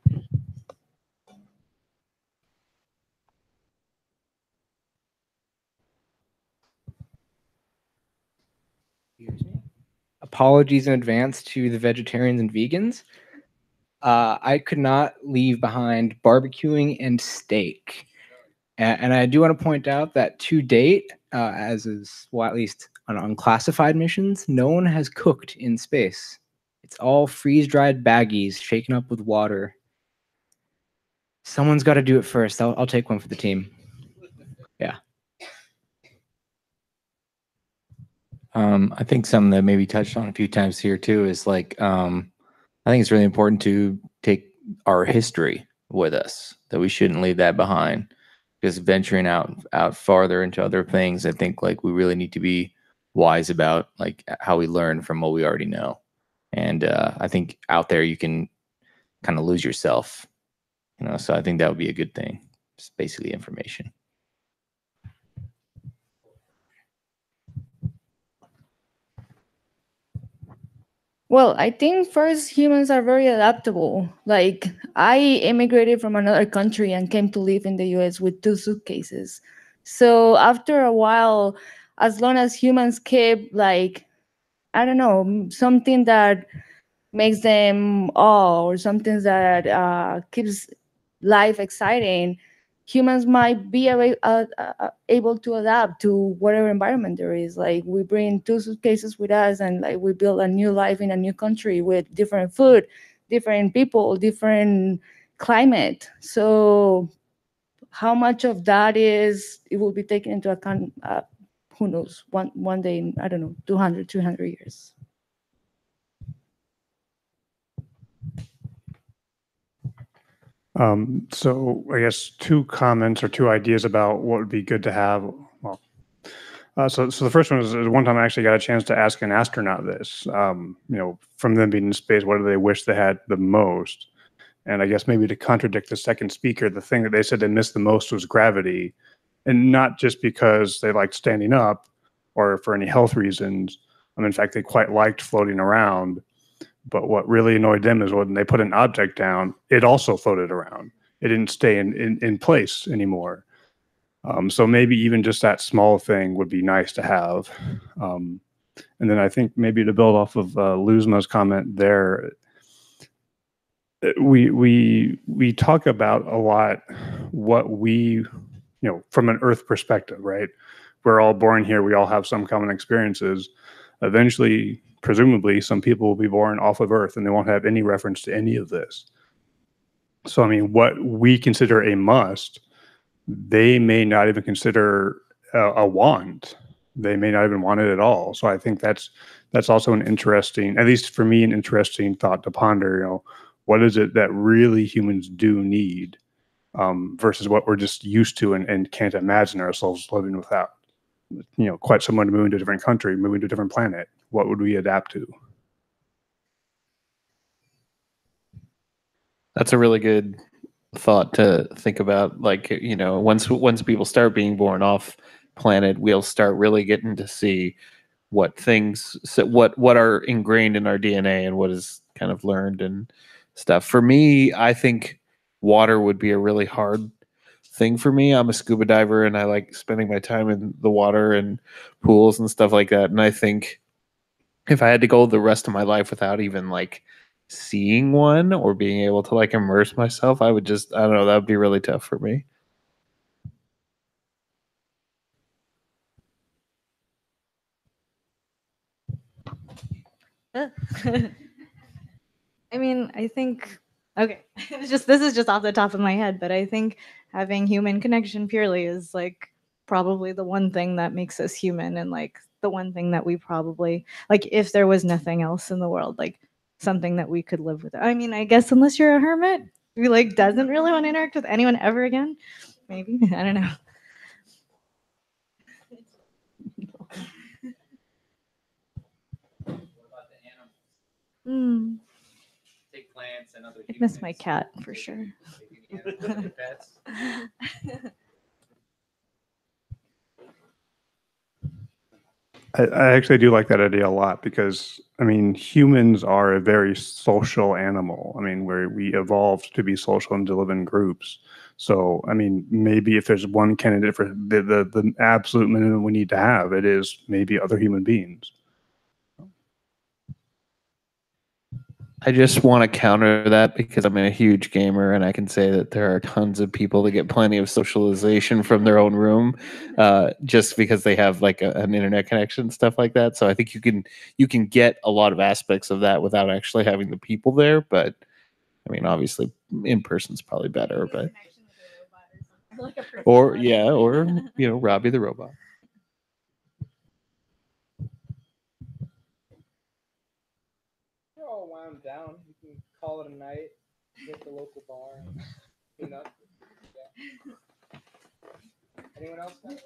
Speaker 1: Apologies in advance to the vegetarians and vegans. I could not leave behind barbecuing and steak. And I do want to point out that to date, as is, well, at least on unclassified missions, no one has cooked in space. It's all freeze-dried baggies shaken up with water. Someone's got to do it first. I'll take one for the team. Yeah.
Speaker 3: I think something that maybe touched on a few times here too is like, I think it's really important to take our history with us, that we shouldn't leave that behind. Because venturing out farther into other things, I think like we really need to be wise about like how we learn from what we already know. And I think out there you can kind of lose yourself, you know. So I think that would be a good thing. Just basically information.
Speaker 15: Well, I think first humans are very adaptable. Like I immigrated from another country and came to live in the US with 2 suitcases. So after a while, as long as humans keep like, I don't know, something that makes them awe or something that keeps life exciting, humans might be able to adapt to whatever environment there is. Like we bring 2 suitcases with us and like we build a new life in a new country with different food, different people, different climate. So how much of that is, it will be taken into account, who knows, one day in, I don't know, 200, 300 years.
Speaker 8: So I guess 2 comments or 2 ideas about what would be good to have. Well, so the first one is one time I actually got a chance to ask an astronaut this. You know, from them being in space, what do they wish they had the most? And I guess maybe to contradict the second speaker, the thing that they said they missed the most was gravity, and not just because they liked standing up or for any health reasons. In fact, they quite liked floating around. But what really annoyed them is when they put an object down, it also floated around. It didn't stay in place anymore. So maybe even just that small thing would be nice to have. And then I think maybe to build off of Luzma's comment there, we talk about a lot what we, you know, from an Earth perspective, right? We're all born here. We all have some common experiences. Eventually, presumably, some people will be born off of Earth and they won't have any reference to any of this. So, I mean, what we consider a must, they may not even consider a want. They may not even want it at all. So I think that's also an interesting, at least for me, an interesting thought to ponder. You know, what is it that really humans do need versus what we're just used to and can't imagine ourselves living without? You know, quite someone moving to a different country, moving to a different planet. What would we adapt to?
Speaker 5: That's a really good thought to think about. Like, you know, once people start being born off planet, we'll start really getting to see what things, what are ingrained in our DNA and what is kind of learned and stuff. For me, I think water would be a really hard thing for me. I'm a scuba diver and I like spending my time in the water and pools and stuff like that. And I think if I had to go the rest of my life without even like seeing one or being able to like immerse myself, I don't know, that would be really tough for me.
Speaker 10: I mean, I think, okay, this is just off the top of my head, but I think having human connection purely is like probably the one thing that makes us human, and like the one thing that we probably, like, if there was nothing else in the world, like something that we could live with. I mean, I guess unless you're a hermit who like doesn't really want to interact with anyone ever again, maybe. I don't know. Hmm.
Speaker 3: Take plants and other
Speaker 10: I miss my cat for sure.
Speaker 8: I actually do like that idea a lot because, I mean, humans are a very social animal. I mean, where we evolved to be social and to live in groups. So, I mean, maybe if there's one candidate for the absolute minimum we need to have, it is maybe other human beings.
Speaker 5: I just want to counter that because I'm a huge gamer and I can say that there are tons of people that get plenty of socialization from their own room just because they have like an internet connection and stuff like that. So I think you can get a lot of aspects of that without actually having the people there. But I mean, obviously in person is probably better, but or you know, Robbie the robot.
Speaker 1: down, you can call it a night. Get the local bar. Clean up. Yeah. Anyone else? Guys?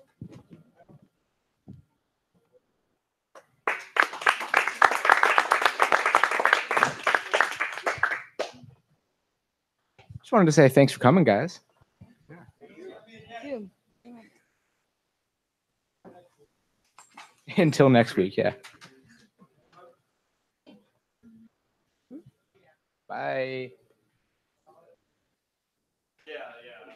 Speaker 1: Just wanted to say thanks for coming, guys. Until next week, yeah. Bye.
Speaker 7: Yeah.